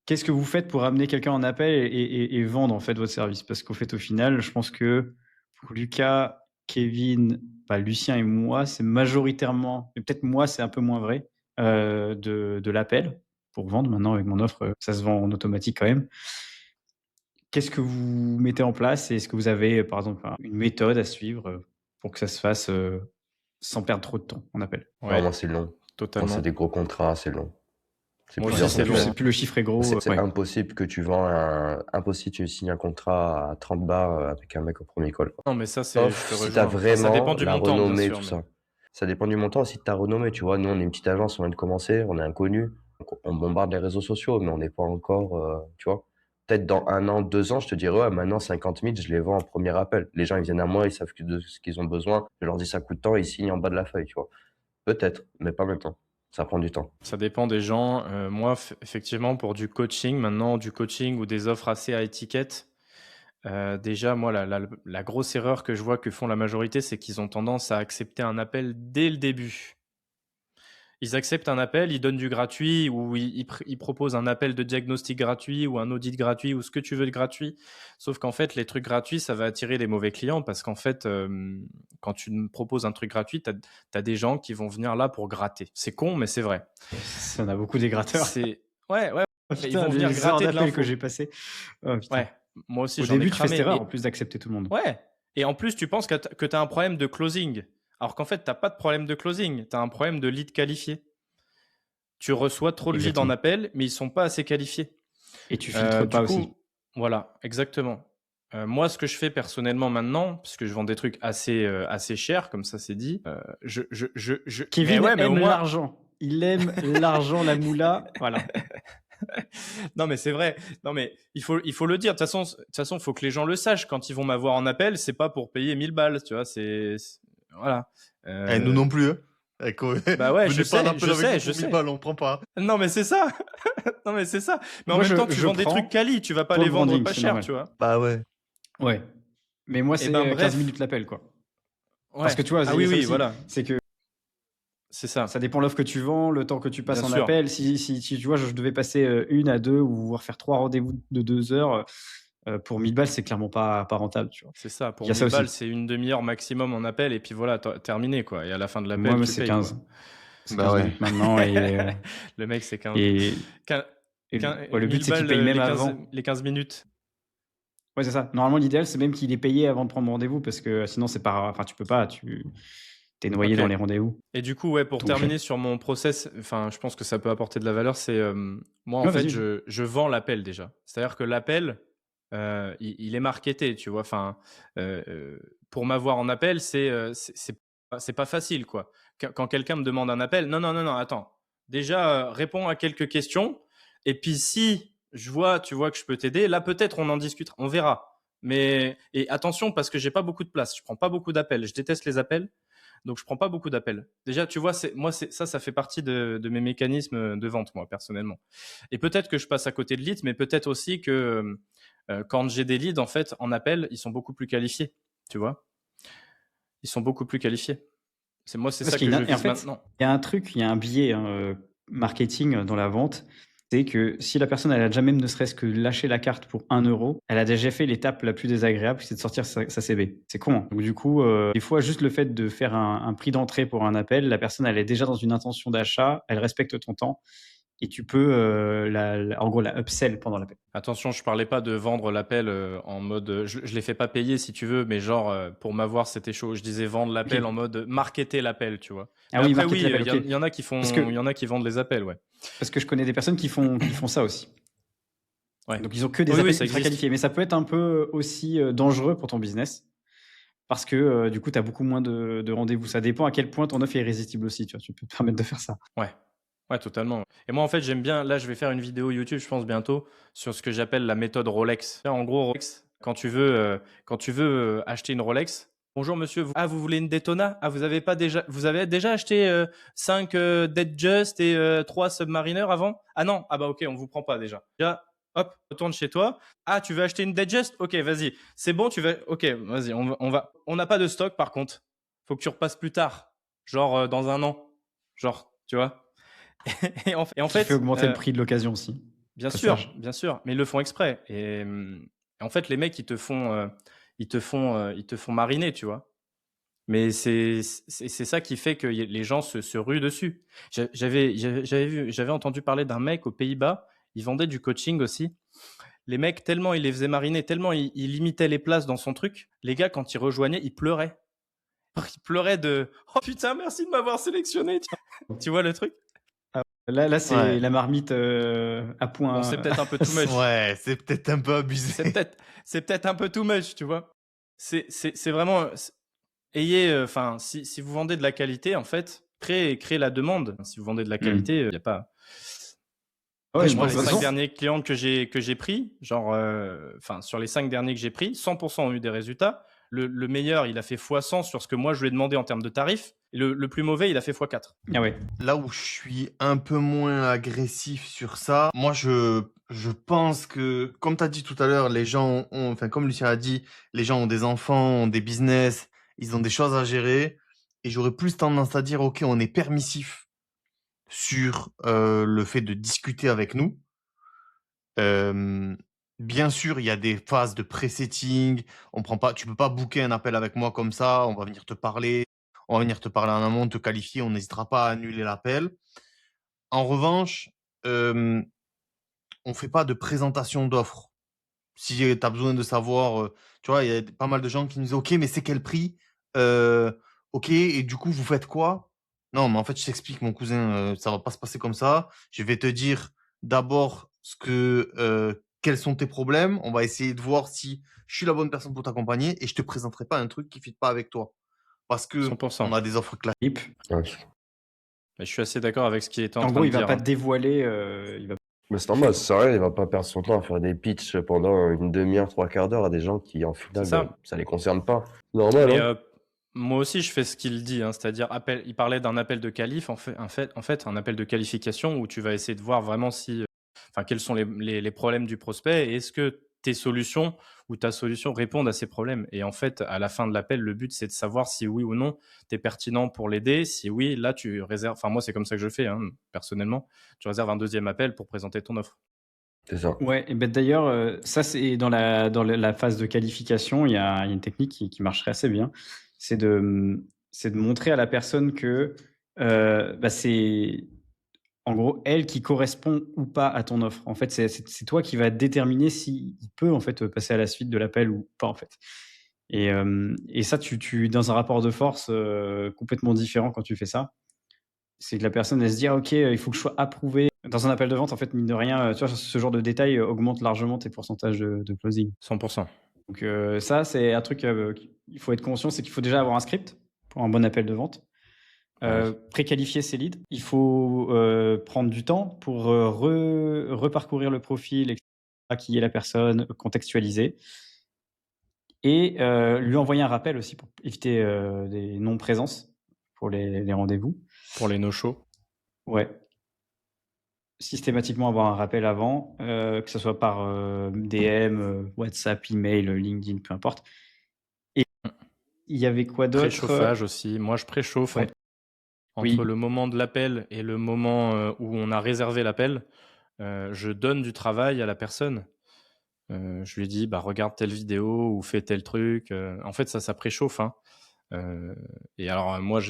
Speaker 1: Qu'est-ce que vous faites pour amener quelqu'un en appel et vendre en fait votre service? Parce qu'au fait, au final, je pense que pour Lucas, Kevin, Lucien et moi, c'est majoritairement, et peut-être moi, c'est un peu moins vrai, de l'appel pour vendre. Maintenant, avec mon offre, ça se vend en automatique quand même. Qu'est-ce que vous mettez en place? Et est-ce que vous avez, par exemple, une méthode à suivre pour que ça se fasse sans perdre trop de temps en appel?
Speaker 3: Ouais,
Speaker 4: Moi, c'est long. Quand
Speaker 3: totalement.
Speaker 4: c'est des gros contrats, c'est long. C'est
Speaker 3: Moi
Speaker 4: plusieurs
Speaker 3: aussi, c'est
Speaker 4: jours.
Speaker 3: long.
Speaker 1: C'est plus le chiffre est gros.
Speaker 4: C'est
Speaker 1: ouais.
Speaker 4: impossible que tu vends impossible tu signes un contrat à 30 bars avec un mec au premier call.
Speaker 3: Non, mais ça, c'est.
Speaker 4: Sauf
Speaker 3: je te
Speaker 4: si
Speaker 3: rejoins.
Speaker 4: t'as
Speaker 3: Enfin,
Speaker 4: vraiment
Speaker 3: ça dépend du
Speaker 4: la
Speaker 3: montant, bien
Speaker 4: renommée,
Speaker 3: sûr.
Speaker 4: tout
Speaker 3: mais-
Speaker 4: ça. Ça dépend du montant aussi de ta renommée, tu vois. Nous, on est une petite agence, on vient de commencer, on est inconnu. On bombarde les réseaux sociaux, mais on n'est pas encore, tu vois. Peut-être dans 1 an, 2 ans, je te dirais, ouais, maintenant 50 000, je les vends en premier appel. Les gens, ils viennent à moi, ils savent de ce qu'ils ont besoin. Je leur dis ça coûte tant, ils signent en bas de la feuille, tu vois. Peut-être, mais pas maintenant. Ça prend du temps.
Speaker 3: Ça dépend des gens. Moi, effectivement, pour du coaching, maintenant, du coaching ou des offres assez à étiquette, déjà, moi, la grosse erreur que je vois que font la majorité, c'est qu'ils ont tendance à accepter un appel dès le début. Ils acceptent un appel, ils donnent du gratuit ou ils proposent un appel de diagnostic gratuit ou un audit gratuit ou ce que tu veux de gratuit. Sauf qu'en fait, les trucs gratuits, ça va attirer les mauvais clients parce qu'en fait, quand tu me proposes un truc gratuit, tu as des gens qui vont venir là pour gratter. C'est con, mais c'est vrai.
Speaker 1: Ça en a beaucoup des gratteurs.
Speaker 3: Ouais.
Speaker 1: Oh,
Speaker 3: Ils
Speaker 1: putain,
Speaker 3: vont venir
Speaker 1: les heures
Speaker 3: gratter de
Speaker 1: d'appel
Speaker 3: l'info.
Speaker 1: que j'ai passé. Oh, putain.
Speaker 3: Ouais, moi aussi,
Speaker 1: Au
Speaker 3: j'en ai
Speaker 1: début, tu fais
Speaker 3: cramé.
Speaker 1: cette erreur en plus d'accepter tout le monde.
Speaker 3: Ouais. Et en plus, tu penses que tu as un problème de closing. Alors qu'en fait, tu n'as pas de problème de closing. Tu as un problème de lead qualifié. Tu reçois trop de leads en
Speaker 1: Exactement.
Speaker 3: appel, mais ils ne sont pas assez qualifiés.
Speaker 1: Et tu filtres pas
Speaker 3: Du coup,
Speaker 1: aussi.
Speaker 3: Voilà, exactement. Moi, ce que je fais personnellement maintenant, puisque je vends des trucs assez chers, comme ça c'est dit,
Speaker 1: Kevin
Speaker 3: mais ouais, mais au
Speaker 1: aime
Speaker 3: moins,
Speaker 1: l'argent. Il aime l'argent, la moula. Voilà.
Speaker 3: Non, mais c'est vrai. Non, mais il faut le dire. De toute façon, faut que les gens le sachent. Quand ils vont m'avoir en appel, c'est pas pour payer 1000 balles, tu vois. Voilà.
Speaker 2: Nous non plus, hein.
Speaker 3: Bah ouais,
Speaker 2: Venez pas en appel
Speaker 3: je
Speaker 2: avec nous
Speaker 3: sais.
Speaker 2: pour 1000 balles, on prend pas.
Speaker 3: Non, mais c'est ça. Non, mais c'est ça. Mais en
Speaker 1: Moi,
Speaker 3: même temps, tu
Speaker 1: je
Speaker 3: vends des
Speaker 1: prends
Speaker 3: trucs quali. Tu vas pas
Speaker 1: pour
Speaker 3: les
Speaker 1: le
Speaker 3: vendre
Speaker 1: branding,
Speaker 3: pas
Speaker 1: c'est
Speaker 3: cher,
Speaker 1: normal.
Speaker 3: tu vois.
Speaker 2: Bah ouais.
Speaker 1: Ouais. Mais moi,
Speaker 3: Et
Speaker 1: c'est
Speaker 3: ben
Speaker 1: 15
Speaker 3: bref.
Speaker 1: minutes l'appel, quoi.
Speaker 3: Ouais.
Speaker 1: Parce que tu vois,
Speaker 3: Ah
Speaker 1: il y
Speaker 3: oui,
Speaker 1: a ça
Speaker 3: oui,
Speaker 1: aussi.
Speaker 3: voilà.
Speaker 1: C'est que
Speaker 3: C'est ça.
Speaker 1: ça dépend de l'offre que tu vends, le temps que tu passes
Speaker 3: Bien
Speaker 1: en
Speaker 3: sûr.
Speaker 1: appel. Si tu vois, je devais passer 1 à 2 ou voire faire 3 rendez-vous de 2 heures, pour 1000 balles, c'est clairement pas rentable, tu vois.
Speaker 3: C'est ça. Pour
Speaker 1: Il y a ça
Speaker 3: 1000 balles,
Speaker 1: aussi.
Speaker 3: c'est une demi-heure maximum en appel et puis voilà, terminé, quoi. Et à la fin de
Speaker 1: Moi,
Speaker 3: l'appel, tu
Speaker 1: c'est
Speaker 3: payes,
Speaker 1: 15.
Speaker 3: quoi.
Speaker 1: C'est
Speaker 2: Bah
Speaker 1: 15
Speaker 2: ouais.
Speaker 1: minutes maintenant
Speaker 3: Le mec, c'est 15.
Speaker 1: et ouais, le but,
Speaker 3: 1000
Speaker 1: c'est qu'il
Speaker 3: balles
Speaker 1: paye même
Speaker 3: les
Speaker 1: avant.
Speaker 3: 15 minutes.
Speaker 1: Ouais, c'est ça. Normalement, l'idéal, c'est même qu'il ait payé avant de prendre rendez-vous parce que sinon, c'est pas enfin, tu peux pas, t'es noyé
Speaker 3: Ok.
Speaker 1: dans les rendez-vous.
Speaker 3: Et du coup, ouais, pour
Speaker 1: Donc,
Speaker 3: terminer sur mon process, enfin, je pense que ça peut apporter de la valeur, c'est moi, en
Speaker 1: ouais,
Speaker 3: fait,
Speaker 1: vas-y.
Speaker 3: je vends l'appel déjà. C'est-à-dire que l'appel, il est marketé, tu vois. Enfin, pour m'avoir en appel, c'est pas facile, quoi. Quand quelqu'un me demande un appel, non, attends. Déjà, réponds à quelques questions. Et puis, si tu vois que je peux t'aider, là, peut-être on en discutera, on verra. Et attention, parce que j'ai pas beaucoup de place. Je prends pas beaucoup d'appels. Je déteste les appels. Donc, je prends pas beaucoup d'appels. Déjà, tu vois, ça fait partie de mes mécanismes de vente, moi, personnellement. Et peut-être que je passe à côté de leads, mais peut-être aussi que quand j'ai des leads, en fait, en appel, ils sont beaucoup plus qualifiés, tu vois. Ils sont beaucoup plus qualifiés. C'est
Speaker 1: Parce
Speaker 3: ça que
Speaker 1: qu'il y a
Speaker 3: je
Speaker 1: une en
Speaker 3: vise
Speaker 1: fait,
Speaker 3: maintenant.
Speaker 1: il y a un truc, il y a un biais, hein, marketing dans la vente. C'est que si la personne, elle a déjà même ne serait-ce que lâché la carte pour 1 €, elle a déjà fait l'étape la plus désagréable, c'est de sortir sa CB. C'est con, hein. Donc du coup, des fois, juste le fait de faire un prix d'entrée pour un appel, la personne, elle est déjà dans une intention d'achat, elle respecte ton temps et tu peux, en gros, la upsell pendant l'appel.
Speaker 3: Attention, je parlais pas de vendre l'appel en mode, je les fais pas payer si tu veux, mais genre pour m'avoir c'était chaud. Je disais vendre l'appel
Speaker 1: Ok.
Speaker 3: en mode marketer l'appel, tu vois.
Speaker 1: Ah
Speaker 3: Mais
Speaker 1: oui,
Speaker 3: après
Speaker 1: marketer
Speaker 3: oui,
Speaker 1: l'appel, ok.
Speaker 3: il y en a qui font,
Speaker 1: Parce que
Speaker 3: il y en a qui vendent les appels, ouais.
Speaker 1: Parce que je connais des personnes qui font ça aussi.
Speaker 3: Ouais.
Speaker 1: Donc ils ont que des
Speaker 3: Oui,
Speaker 1: appels
Speaker 3: ça
Speaker 1: ultra
Speaker 3: existe.
Speaker 1: qualifiés. Mais ça peut être un peu aussi dangereux pour ton business. Parce que du coup, tu as beaucoup moins de rendez-vous. Ça dépend à quel point ton offre est irrésistible aussi. Tu vois, tu peux te permettre de faire ça.
Speaker 3: Ouais, totalement. Et moi, en fait, j'aime bien. Là, je vais faire une vidéo YouTube, je pense bientôt, sur ce que j'appelle la méthode Rolex. En gros, Rolex, quand tu veux acheter une Rolex. Bonjour monsieur, vous voulez une Daytona? Ah, vous avez déjà acheté 5 Datejust et 3 Submariner avant? Ah non, ah bah ok, on vous prend pas déjà. Déjà, hop, retourne chez toi. Ah, tu veux acheter une Datejust? Ok, vas-y. C'est bon, ok, vas-y, on n'a pas de stock par contre. Faut que tu repasses plus tard. Genre dans un an. Genre, tu vois. Et en
Speaker 1: Qui
Speaker 3: fait,
Speaker 1: fait augmenter le prix de l'occasion aussi.
Speaker 3: bien
Speaker 1: Passage.
Speaker 3: sûr, bien sûr, mais ils le font exprès. Et en fait, les mecs, ils te font mariner, tu vois. Mais c'est ça qui fait que les gens se ruent dessus. J'avais entendu parler d'un mec aux Pays-Bas. Il vendait du coaching aussi. Les mecs, tellement il les faisait mariner, tellement il limitait les places dans son truc. Les gars, quand ils rejoignaient, ils pleuraient. Ils pleuraient de « Oh putain, merci de m'avoir sélectionné !» Tu vois le truc?
Speaker 1: Là c'est
Speaker 2: Ouais.
Speaker 1: la marmite à point.
Speaker 3: Bon, c'est peut-être un peu too much.
Speaker 2: Ouais, c'est peut-être un peu abusé.
Speaker 3: C'est peut-être un peu too much, tu vois. C'est vraiment ayez enfin si vous vendez de la qualité en fait, créez la demande. Si vous vendez de la qualité, il y a pas
Speaker 1: Ouais, je
Speaker 3: moi
Speaker 1: pense
Speaker 3: les
Speaker 1: de toute
Speaker 3: 5
Speaker 1: façon,
Speaker 3: derniers clients que j'ai pris, genre enfin sur les 5 derniers que j'ai pris, 100% ont eu des résultats. Le meilleur, il a fait x100 sur ce que moi je lui ai demandé en termes de tarifs. Et le plus mauvais, il a fait x4.
Speaker 1: ah ouais.
Speaker 2: Là où je suis un peu moins agressif sur ça, moi je pense que, comme tu as dit tout à l'heure, les gens ont, enfin comme Lucien a dit, les gens ont des enfants, ont des business, ils ont des choses à gérer. Et j'aurais plus tendance à dire, ok, on est permissif sur le fait de discuter avec nous. Bien sûr, il y a des phases de pré-setting. Tu peux pas booker un appel avec moi comme ça. On va venir te parler. On va venir te parler en amont, te qualifier. On n'hésitera pas à annuler l'appel. En revanche, on fait pas de présentation d'offres. Si tu as besoin de savoir, tu vois, il y a pas mal de gens qui nous disent, ok, mais c'est quel prix? Ok, et du coup, vous faites quoi? Non, mais en fait, je t'explique, mon cousin, ça va pas se passer comme ça. Je vais te dire d'abord quels sont tes problèmes. On va essayer de voir si je suis la bonne personne pour t'accompagner et je te présenterai pas un truc qui ne fit pas avec toi. Parce que
Speaker 3: 100%.
Speaker 2: on a des offres classiques.
Speaker 1: Hip.
Speaker 4: Ouais.
Speaker 3: Mais je suis assez d'accord avec ce qu'il était en
Speaker 1: En
Speaker 3: train
Speaker 1: gros,
Speaker 3: de
Speaker 1: il va
Speaker 3: dire.
Speaker 1: pas dévoiler, il va
Speaker 4: Mais c'est normal, ça sert à rien, il va pas perdre son temps à faire des pitchs pendant une demi-heure, trois quarts d'heure à des gens qui, en
Speaker 3: C'est
Speaker 4: final,
Speaker 3: ça.
Speaker 4: ça les concerne pas. Normal,
Speaker 3: Mais
Speaker 4: hein?
Speaker 3: moi aussi, je fais ce qu'il dit, hein, c'est-à-dire il parlait d'un appel de qualif, en fait, un appel de qualification où tu vas essayer de voir vraiment enfin, quels sont les problèmes du prospect et est-ce que tes solutions ou ta solution répondent à ces problèmes. Et en fait, à la fin de l'appel, le but, c'est de savoir si oui ou non, tu es pertinent pour l'aider. Si oui, là, tu réserves, enfin, moi, c'est comme ça que je fais, hein, personnellement, tu réserves un deuxième appel pour présenter ton offre.
Speaker 4: C'est ça.
Speaker 1: Ouais, et ben d'ailleurs, ça c'est dans la phase de qualification, il y a une technique qui marcherait assez bien. C'est de montrer à la personne que bah, c'est en gros elle qui correspond ou pas à ton offre. En fait, c'est toi qui vas déterminer s'il peut en fait passer à la suite de l'appel ou pas en fait. Et ça, dans un rapport de force complètement différent quand tu fais ça, c'est que la personne elle se dit ah, ok, il faut que je sois approuvé. Dans un appel de vente, en fait, mine de rien, tu vois, ce genre de détail augmente largement tes pourcentages de closing.
Speaker 3: 100%.
Speaker 1: Donc ça, c'est un truc qu'il faut être conscient, c'est qu'il faut déjà avoir un script pour un bon appel de vente.
Speaker 4: Ouais.
Speaker 1: Préqualifier ses leads. Il faut prendre du temps pour reparcourir le profil, etc., qui est la personne, contextualiser. Et lui envoyer un rappel aussi pour éviter des non-présences pour les rendez-vous.
Speaker 3: Pour les no-shows.
Speaker 1: Ouais. Systématiquement avoir un rappel avant, que ce soit par DM, WhatsApp, email, LinkedIn, peu importe. Et il y avait quoi d'autre?
Speaker 3: Préchauffage aussi. Moi, je préchauffe
Speaker 1: Ouais.
Speaker 3: entre
Speaker 1: Oui.
Speaker 3: le moment de l'appel et le moment où on a réservé l'appel. Je donne du travail à la personne. Je lui dis, bah, regarde telle vidéo ou fais tel truc. En fait, ça préchauffe, hein. Et alors, moi,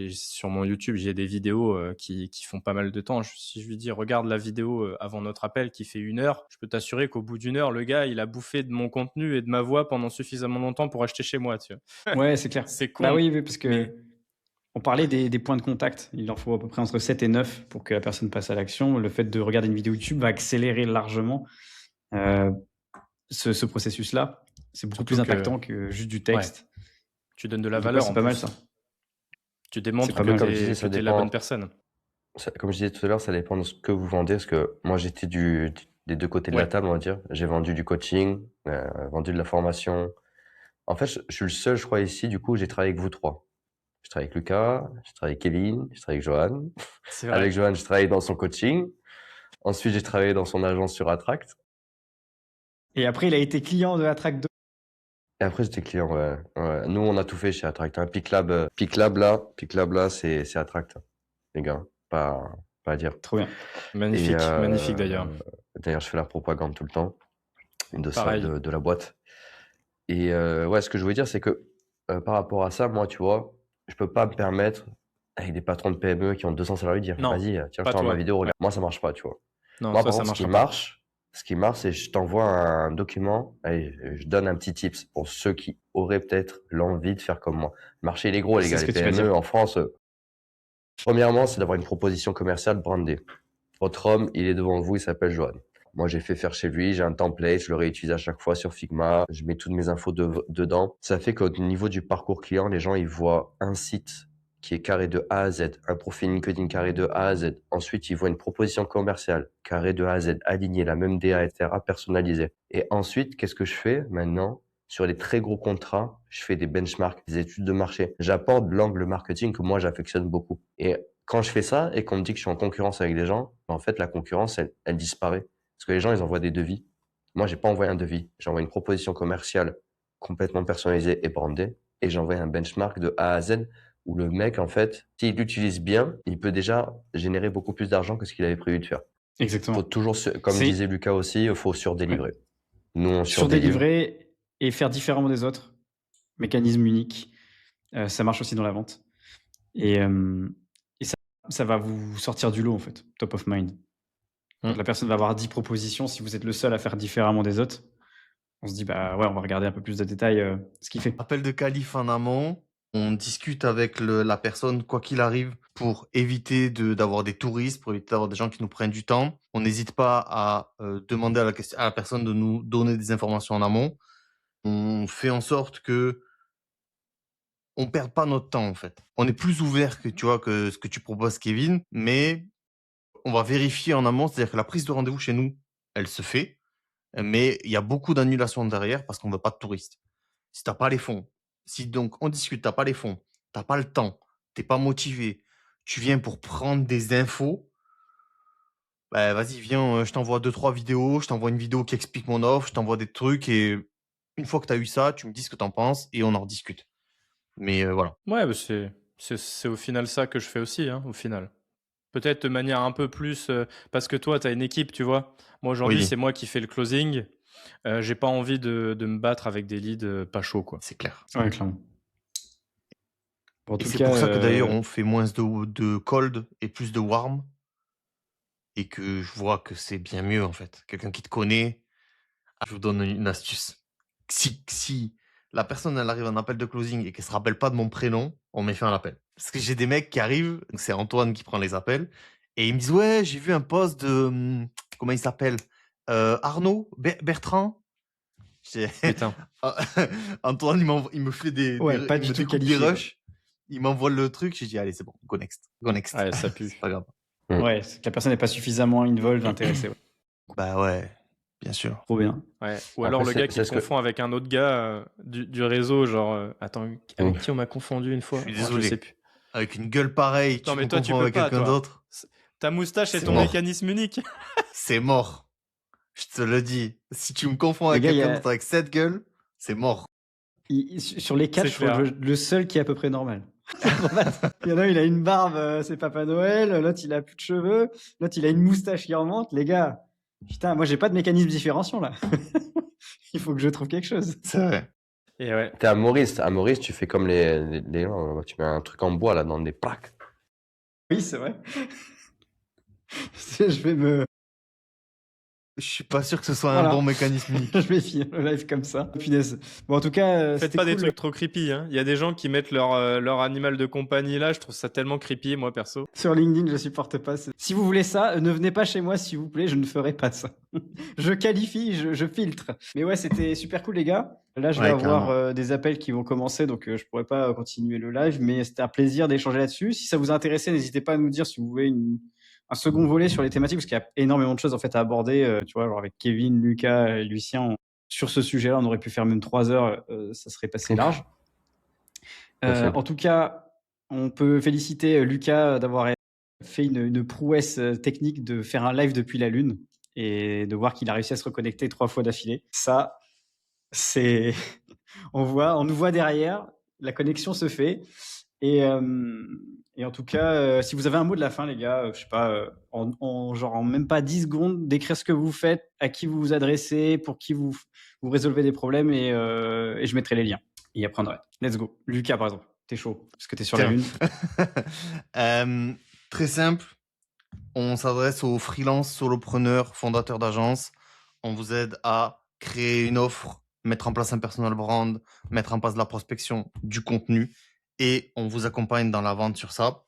Speaker 3: sur mon YouTube, j'ai des vidéos qui font pas mal de temps. Si je lui dis, regarde la vidéo avant notre appel qui fait 1 heure, je peux t'assurer qu'au bout d'1 heure, le gars, il a bouffé de mon contenu et de ma voix pendant suffisamment longtemps pour acheter chez moi, tu vois.
Speaker 1: Ouais, c'est clair.
Speaker 3: C'est
Speaker 1: Bah
Speaker 3: con,
Speaker 1: oui, parce que
Speaker 3: mais
Speaker 1: on parlait des points de contact. Il en faut à peu près entre 7 et 9 pour que la personne passe à l'action. Le fait de regarder une vidéo YouTube va accélérer largement ce processus-là. C'est beaucoup
Speaker 3: surtout
Speaker 1: plus
Speaker 3: que,
Speaker 1: impactant que juste du
Speaker 3: ouais,
Speaker 1: texte.
Speaker 3: tu donnes de la
Speaker 1: Donc ouais,
Speaker 3: valeur
Speaker 1: c'est
Speaker 3: en
Speaker 1: pas mal
Speaker 3: plus.
Speaker 1: ça.
Speaker 3: Tu
Speaker 1: C'est
Speaker 3: démontres
Speaker 1: pas
Speaker 3: que
Speaker 1: mal.
Speaker 4: Comme je disais,
Speaker 3: tu
Speaker 4: ça
Speaker 3: es la bonne
Speaker 4: dépend.
Speaker 3: personne.
Speaker 4: Comme je disais tout à l'heure, ça dépend de ce que vous vendez. Parce que moi, j'étais des deux côtés de la
Speaker 3: Ouais.
Speaker 4: table, on va dire. J'ai vendu du coaching, vendu de la formation. En fait, je suis le seul, je crois, ici. Du coup, j'ai travaillé avec vous trois. Je travaille avec Lucas, je travaille avec Kevin, je travaille avec Johan.
Speaker 3: C'est
Speaker 4: Avec
Speaker 3: vrai.
Speaker 4: Johan, je travaille dans son coaching. Ensuite, j'ai travaillé dans son agence sur Attract.
Speaker 1: Et après, il a été client de la track 2.
Speaker 4: Et après, j'étais client, ouais. Ouais. Nous, on a tout fait chez Attract, hein. Piclab, là, c'est Attract, hein, les gars. Pas à dire.
Speaker 1: Trop bien.
Speaker 4: Et
Speaker 3: Magnifique, magnifique d'ailleurs.
Speaker 4: d'ailleurs, je fais la propagande tout le temps
Speaker 3: Pareil.
Speaker 4: de la boîte. Et ouais, ce que je voulais dire, c'est que par rapport à ça, moi, tu vois, je peux pas me permettre, avec des patrons de PME qui ont 200 salariés, dire
Speaker 3: Non,
Speaker 4: vas-y, tiens, je
Speaker 3: pas
Speaker 4: t'envoie ma
Speaker 3: toi.
Speaker 4: vidéo,
Speaker 3: Ouais.
Speaker 4: regarde. Moi, ça marche pas, tu vois.
Speaker 3: Non,
Speaker 4: Moi,
Speaker 3: toi,
Speaker 4: par
Speaker 3: ça
Speaker 4: contre,
Speaker 3: marchera pas.
Speaker 4: ce qui marche, c'est je t'envoie un document, allez, je donne un petit tips pour ceux qui auraient peut-être l'envie de faire comme moi. Le marché, il est gros, les
Speaker 1: C'est
Speaker 4: gars,
Speaker 1: ce
Speaker 4: les
Speaker 1: que tu vas
Speaker 4: PME
Speaker 1: dire.
Speaker 4: en France. Premièrement, c'est d'avoir une proposition commerciale brandée. Votre homme, il est devant vous, il s'appelle Johan. Moi, j'ai fait faire chez lui, j'ai un template, je le réutilise à chaque fois sur Figma, je mets toutes mes infos dedans. Ça fait qu'au niveau du parcours client, les gens, ils voient un site qui est carré de A à Z, un profil LinkedIn carré de A à Z. Ensuite, ils voient une proposition commerciale carré de A à Z, alignée, la même DA, etc., personnalisée. Et ensuite, qu'est-ce que je fais maintenant? Sur les très gros contrats, je fais des benchmarks, des études de marché. J'apporte l'angle marketing que moi, j'affectionne beaucoup. Et quand je fais ça et qu'on me dit que je suis en concurrence avec des gens, en fait, la concurrence, elle disparaît. Parce que les gens, ils envoient des devis. Moi, j'ai pas envoyé un devis. J'envoie une proposition commerciale complètement personnalisée et brandée. Et j'envoie un benchmark de A à Z où le mec, en fait, s'il l'utilise bien, il peut déjà générer beaucoup plus d'argent que ce qu'il avait prévu de faire.
Speaker 1: Exactement.
Speaker 4: Faut toujours, comme
Speaker 1: C'est
Speaker 4: disait Lucas aussi, il faut surdélivrer. Nous, on surdélivre.
Speaker 1: surdélivrer et faire différemment des autres. Mécanisme unique. Ça marche aussi dans la vente. Et ça va vous sortir du lot, en fait. Top of mind. Quand la personne va avoir 10 propositions, si vous êtes le seul à faire différemment des autres, on se dit, bah ouais, on va regarder un peu plus de détails ce qu'il fait.
Speaker 2: Appel de qualif en amont, on discute avec la personne, quoi qu'il arrive, pour éviter d'avoir des touristes, pour éviter d'avoir des gens qui nous prennent du temps. On n'hésite pas à demander à la personne de nous donner des informations en amont. On fait en sorte que on perde pas notre temps, en fait. On est plus ouvert que, tu vois, que ce que tu proposes, Kevin, mais On va vérifier en amont, c'est-à-dire que la prise de rendez-vous chez nous, elle se fait, mais il y a beaucoup d'annulations derrière parce qu'on ne veut pas de touristes. Si tu as pas les fonds, si donc on discute, tu as pas les fonds, tu as pas le temps, tu es pas motivé, tu viens pour prendre des infos, bah, vas-y, viens, je t'envoie 2-3 vidéos, je t'envoie une vidéo qui explique mon offre, je t'envoie des trucs et une fois que tu as eu ça, tu me dis ce que tu en penses et on en rediscute. Mais voilà.
Speaker 3: Ouais, bah, c'est au final ça que je fais aussi, hein, au final. Peut-être de manière un peu plus, parce que toi, tu as une équipe, tu vois. Moi, aujourd'hui,
Speaker 2: Oui,
Speaker 3: c'est moi qui fais le closing. J'ai pas envie de me battre avec des leads pas chauds, quoi.
Speaker 2: c'est clair.
Speaker 1: Ouais, clairement. Bon, en
Speaker 2: Et
Speaker 1: tout
Speaker 2: c'est
Speaker 1: cas,
Speaker 2: pour ça que d'ailleurs on fait moins de cold et plus de warm et que je vois que c'est bien mieux en fait. Quelqu'un qui te connaît, je vous donne une astuce. Si la personne elle arrive en appel de closing et qu'elle se rappelle pas de mon prénom, on met fin à l'appel. Parce que j'ai des mecs qui arrivent, donc c'est Antoine qui prend les appels, et ils me disent ouais j'ai vu un post de comment il s'appelle Arnaud Bertrand. J'ai-
Speaker 3: Putain.
Speaker 2: Antoine il me fait
Speaker 1: ouais, pas
Speaker 2: il
Speaker 1: du
Speaker 2: me
Speaker 1: tout
Speaker 2: découpe des
Speaker 1: qualifié.
Speaker 2: rushs, il m'envoie le truc, j'ai dit allez c'est bon, go next, go next.
Speaker 3: Ouais, ça
Speaker 2: C'est
Speaker 3: pue.
Speaker 2: pas grave.
Speaker 1: Ouais, c'est que la personne n'est pas suffisamment involved, intéressée. Ouais.
Speaker 2: Bah ouais, bien sûr.
Speaker 1: Trop bien.
Speaker 3: Ouais. Ou alors
Speaker 4: Après,
Speaker 3: le gars qui
Speaker 4: c'est
Speaker 3: te
Speaker 4: ce que...
Speaker 3: confond avec un autre gars du réseau, genre, attends, avec qui on m'a confondu une
Speaker 2: Je
Speaker 3: fois?
Speaker 2: suis
Speaker 3: Oh, je
Speaker 2: désolé.
Speaker 3: sais plus.
Speaker 2: Avec une gueule pareille,
Speaker 3: Non,
Speaker 2: tu
Speaker 3: mais
Speaker 2: me
Speaker 3: toi, tu
Speaker 2: confonds
Speaker 3: peux
Speaker 2: avec
Speaker 3: pas,
Speaker 2: quelqu'un
Speaker 3: toi.
Speaker 2: d'autre,
Speaker 3: Ta moustache et
Speaker 2: c'est
Speaker 3: ton
Speaker 2: mort.
Speaker 3: mécanisme unique.
Speaker 2: C'est mort. Je te le dis. Si tu me confonds
Speaker 1: Les
Speaker 2: avec
Speaker 1: gars, il y
Speaker 2: quelqu'un
Speaker 1: a-
Speaker 2: d'autre avec cette gueule, c'est mort.
Speaker 1: sur les quatre,
Speaker 3: C'est
Speaker 1: je crois que
Speaker 3: clair.
Speaker 1: le seul qui est à peu près normal. Il y en a un, il a une barbe, c'est Papa Noël. L'autre, il a plus de cheveux. L'autre, il a une moustache qui remonte. Les gars, putain, moi, j'ai pas de mécanisme différenciant là. Il faut que je trouve quelque chose.
Speaker 2: C'est vrai.
Speaker 3: Et ouais.
Speaker 4: T'es à Maurice. À Maurice, tu fais comme les gens. Tu mets un truc en bois là dans des plaques.
Speaker 1: Oui, c'est vrai. Je vais me,
Speaker 2: Je suis pas sûr que ce soit
Speaker 1: Voilà.
Speaker 2: un bon mécanisme unique.
Speaker 1: je vais finir le live comme ça. Punaise. Bon, en tout cas,
Speaker 3: Faites
Speaker 1: c'était
Speaker 3: pas
Speaker 1: cool.
Speaker 3: des trucs trop creepy, hein. Il y a des gens qui mettent leur animal de compagnie là. Je trouve ça tellement creepy, moi, perso.
Speaker 1: Sur LinkedIn, je supporte pas. Si vous voulez ça, ne venez pas chez moi, s'il vous plaît. Je ne ferai pas ça. Je qualifie, je filtre. Mais ouais, c'était super cool, les gars. Là, je vais
Speaker 2: Ouais,
Speaker 1: avoir
Speaker 2: carrément.
Speaker 1: des appels qui vont commencer, donc je pourrais pas continuer le live. Mais c'était un plaisir d'échanger là-dessus. Si ça vous a intéressé, n'hésitez pas à nous dire si vous voulez un second volet sur les thématiques, parce qu'il y a énormément de choses en fait à aborder. Tu vois, genre avec Kevin, Lucas et Lucien, sur ce sujet-là, on aurait pu faire même 3 heures. Ça serait passé large.
Speaker 4: Possible.
Speaker 1: En tout cas, on peut féliciter Lucas d'avoir fait une prouesse technique de faire un live depuis la Lune et de voir qu'il a réussi à se reconnecter 3 fois d'affilée. Ça, c'est on nous voit derrière, la connexion se fait. Et en tout cas, si vous avez un mot de la fin, les gars, je sais pas, en même pas 10 secondes, décrire ce que vous faites, à qui vous vous adressez, pour qui vous résolvez des problèmes, et je mettrai les liens. Et après, on arrête. Let's go. Lucas, par exemple, t'es chaud, parce que t'es sur la
Speaker 2: Tiens.
Speaker 1: Lune.
Speaker 2: Très simple. On s'adresse aux freelance, solopreneurs, fondateurs d'agences. On vous aide à créer une offre, mettre en place un personal brand, mettre en place de la prospection, du contenu, et on vous accompagne dans la vente sur ça.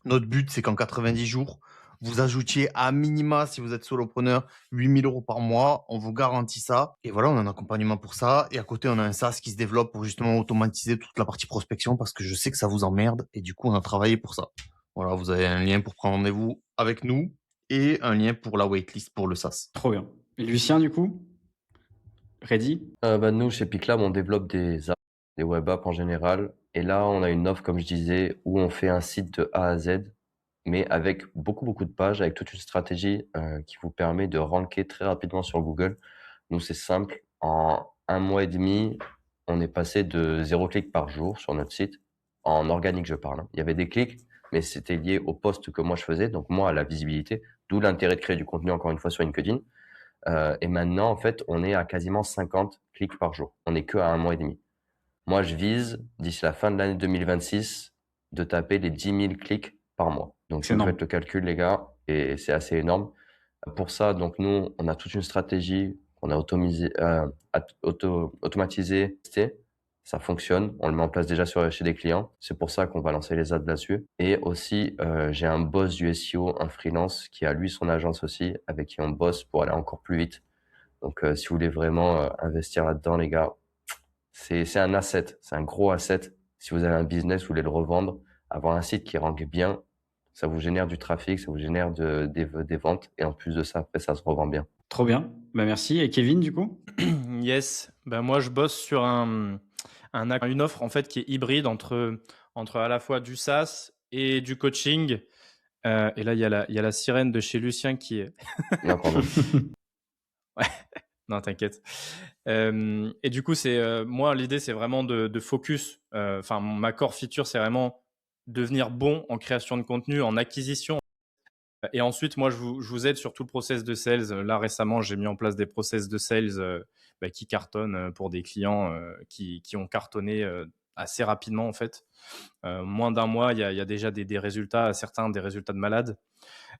Speaker 2: Notre but, c'est qu'en 90 jours, vous ajoutiez à minima, si vous êtes solopreneur, 8 000 € par mois. On vous garantit ça. Et voilà, on a un accompagnement pour ça. Et à côté, on a un SaaS qui se développe pour justement automatiser toute la partie prospection parce que je sais que ça vous emmerde. Et du coup, on a travaillé pour ça. Voilà, vous avez un lien pour prendre rendez-vous avec nous et un lien pour la waitlist pour le SaaS.
Speaker 1: Trop bien. Et Lucien, du coup, ready?
Speaker 4: Nous, chez Piclab, on développe des apps, des web apps en général. Et là, on a une offre, comme je disais, où on fait un site de A à Z, mais avec beaucoup de pages, avec toute une stratégie qui vous permet de ranker très rapidement sur Google. Nous, c'est simple. En 1 mois et demi, on est passé de 0 clic par jour sur notre site. En organique, je parle. Il y avait des clics, mais c'était lié au post que moi je faisais, donc moi à la visibilité, d'où l'intérêt de créer du contenu encore une fois sur LinkedIn. Et maintenant, en fait, on est à quasiment 50 clics par jour. On n'est que à 1 mois et demi. Moi, je vise, d'ici la fin de l'année 2026, de taper les 10 000 clics par mois. Donc,
Speaker 1: C'est
Speaker 4: si vous
Speaker 1: énorme.
Speaker 4: faites le calcul, les gars, et c'est assez énorme. Pour ça, donc nous, on a toute une stratégie qu'on a automatisée, testée. Ça fonctionne. On le met en place déjà chez des clients. C'est pour ça qu'on va lancer les ads là-dessus. Et aussi, j'ai un boss du SEO, un freelance, qui a lui son agence aussi, avec qui on bosse pour aller encore plus vite. Donc, si vous voulez vraiment investir là-dedans, les gars, c'est un asset. C'est un gros asset. Si vous avez un business, vous voulez le revendre, avoir un site qui rank bien, Ça vous génère du trafic, ça vous génère des ventes et en plus de ça, après, ça se revend bien.
Speaker 1: Trop bien. Bah, merci. Et Kevin, du coup?
Speaker 3: Yes, ben moi je bosse sur une offre en fait qui est hybride entre à la fois du SaaS et du coaching. Et là il y a la sirène de chez Lucien qui est.
Speaker 4: Non, pardon.
Speaker 3: Ouais, non t'inquiète. Et du coup c'est moi l'idée c'est vraiment de focus. Enfin ma core feature c'est vraiment devenir bon en création de contenu, en acquisition. Et ensuite, moi, je vous aide sur tout le process de sales. Là, récemment, j'ai mis en place des process de sales qui cartonnent pour des clients qui ont cartonné assez rapidement, en fait. Moins d'un mois, il y a déjà des résultats, certains des résultats de malades.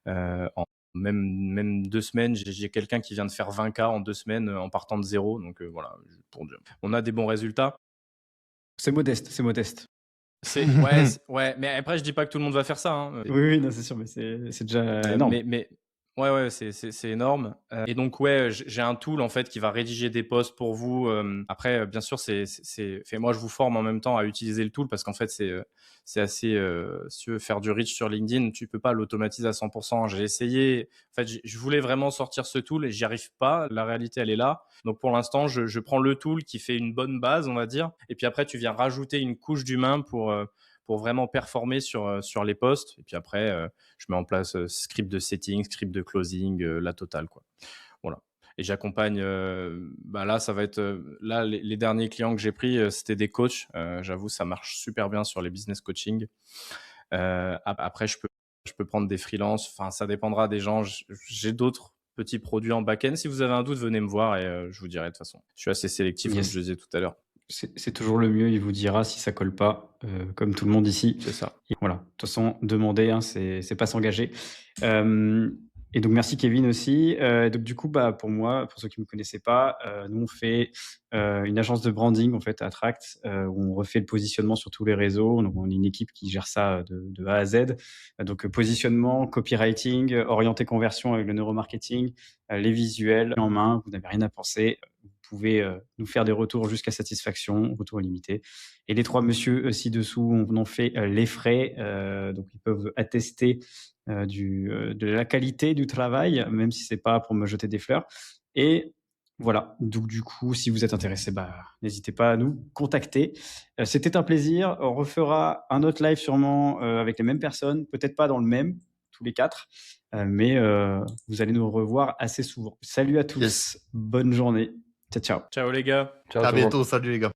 Speaker 3: En même 2 semaines, j'ai quelqu'un qui vient de faire 20K en 2 semaines en partant de zéro. Donc voilà, pour dire. On a des bons résultats.
Speaker 1: C'est modeste, c'est modeste.
Speaker 3: Ouais, mais après, je dis pas que tout le monde va faire ça. Hein.
Speaker 1: Oui, oui, non, c'est sûr, mais c'est déjà énorme.
Speaker 3: Mais ouais, c'est énorme. Et donc ouais, j'ai un tool en fait qui va rédiger des posts pour vous. Après, bien sûr, moi je vous forme en même temps à utiliser le tool parce qu'en fait c'est assez. Si tu veux faire du reach sur LinkedIn, tu peux pas l'automatiser à 100%. J'ai essayé. En fait, je voulais vraiment sortir ce tool et j'y arrive pas. La réalité, elle est là. Donc pour l'instant, je prends le tool qui fait une bonne base, on va dire. Et puis après, tu viens rajouter une couche d'humain pour vraiment performer sur les posts. Et puis après, je mets en place script de setting, script de closing, la totale, quoi. Voilà. Et j'accompagne. Là, ça va être. Là, les derniers clients que j'ai pris, c'était des coachs. J'avoue, ça marche super bien sur les business coaching. Après, je peux prendre des freelances. Enfin, ça dépendra des gens. J'ai d'autres petits produits en back-end. Si vous avez un doute, venez me voir et je vous dirai de toute façon. Je suis assez sélectif, comme je le disais tout à l'heure.
Speaker 1: C'est toujours le mieux, il vous dira si ça colle pas, comme tout le monde ici.
Speaker 3: C'est ça.
Speaker 1: Et voilà, de toute façon, demander, hein, c'est pas s'engager. Et donc merci Kevin aussi. Donc du coup, pour moi, pour ceux qui me connaissaient pas, nous on fait une agence de branding en fait à Attract, où on refait le positionnement sur tous les réseaux. Donc on est une équipe qui gère ça de A à Z. Donc positionnement, copywriting, orienté conversion avec le neuromarketing, les visuels en main. Vous n'avez rien à penser. Vous pouvez nous faire des retours jusqu'à satisfaction, retour illimité. Et les 3 messieurs ci-dessous, on en fait les frais, donc ils peuvent attester de la qualité du travail, même si c'est pas pour me jeter des fleurs. Et voilà, donc du coup, si vous êtes intéressé, n'hésitez pas à nous contacter. C'était un plaisir. On refera un autre live sûrement avec les mêmes personnes, peut-être pas dans le même, tous les 4, mais vous allez nous revoir assez souvent. Salut à tous,
Speaker 2: Yes.
Speaker 1: bonne journée. Ciao, ciao.
Speaker 3: Ciao les gars.
Speaker 4: Ciao,
Speaker 2: À
Speaker 4: tout le monde.
Speaker 2: bientôt, salut les gars.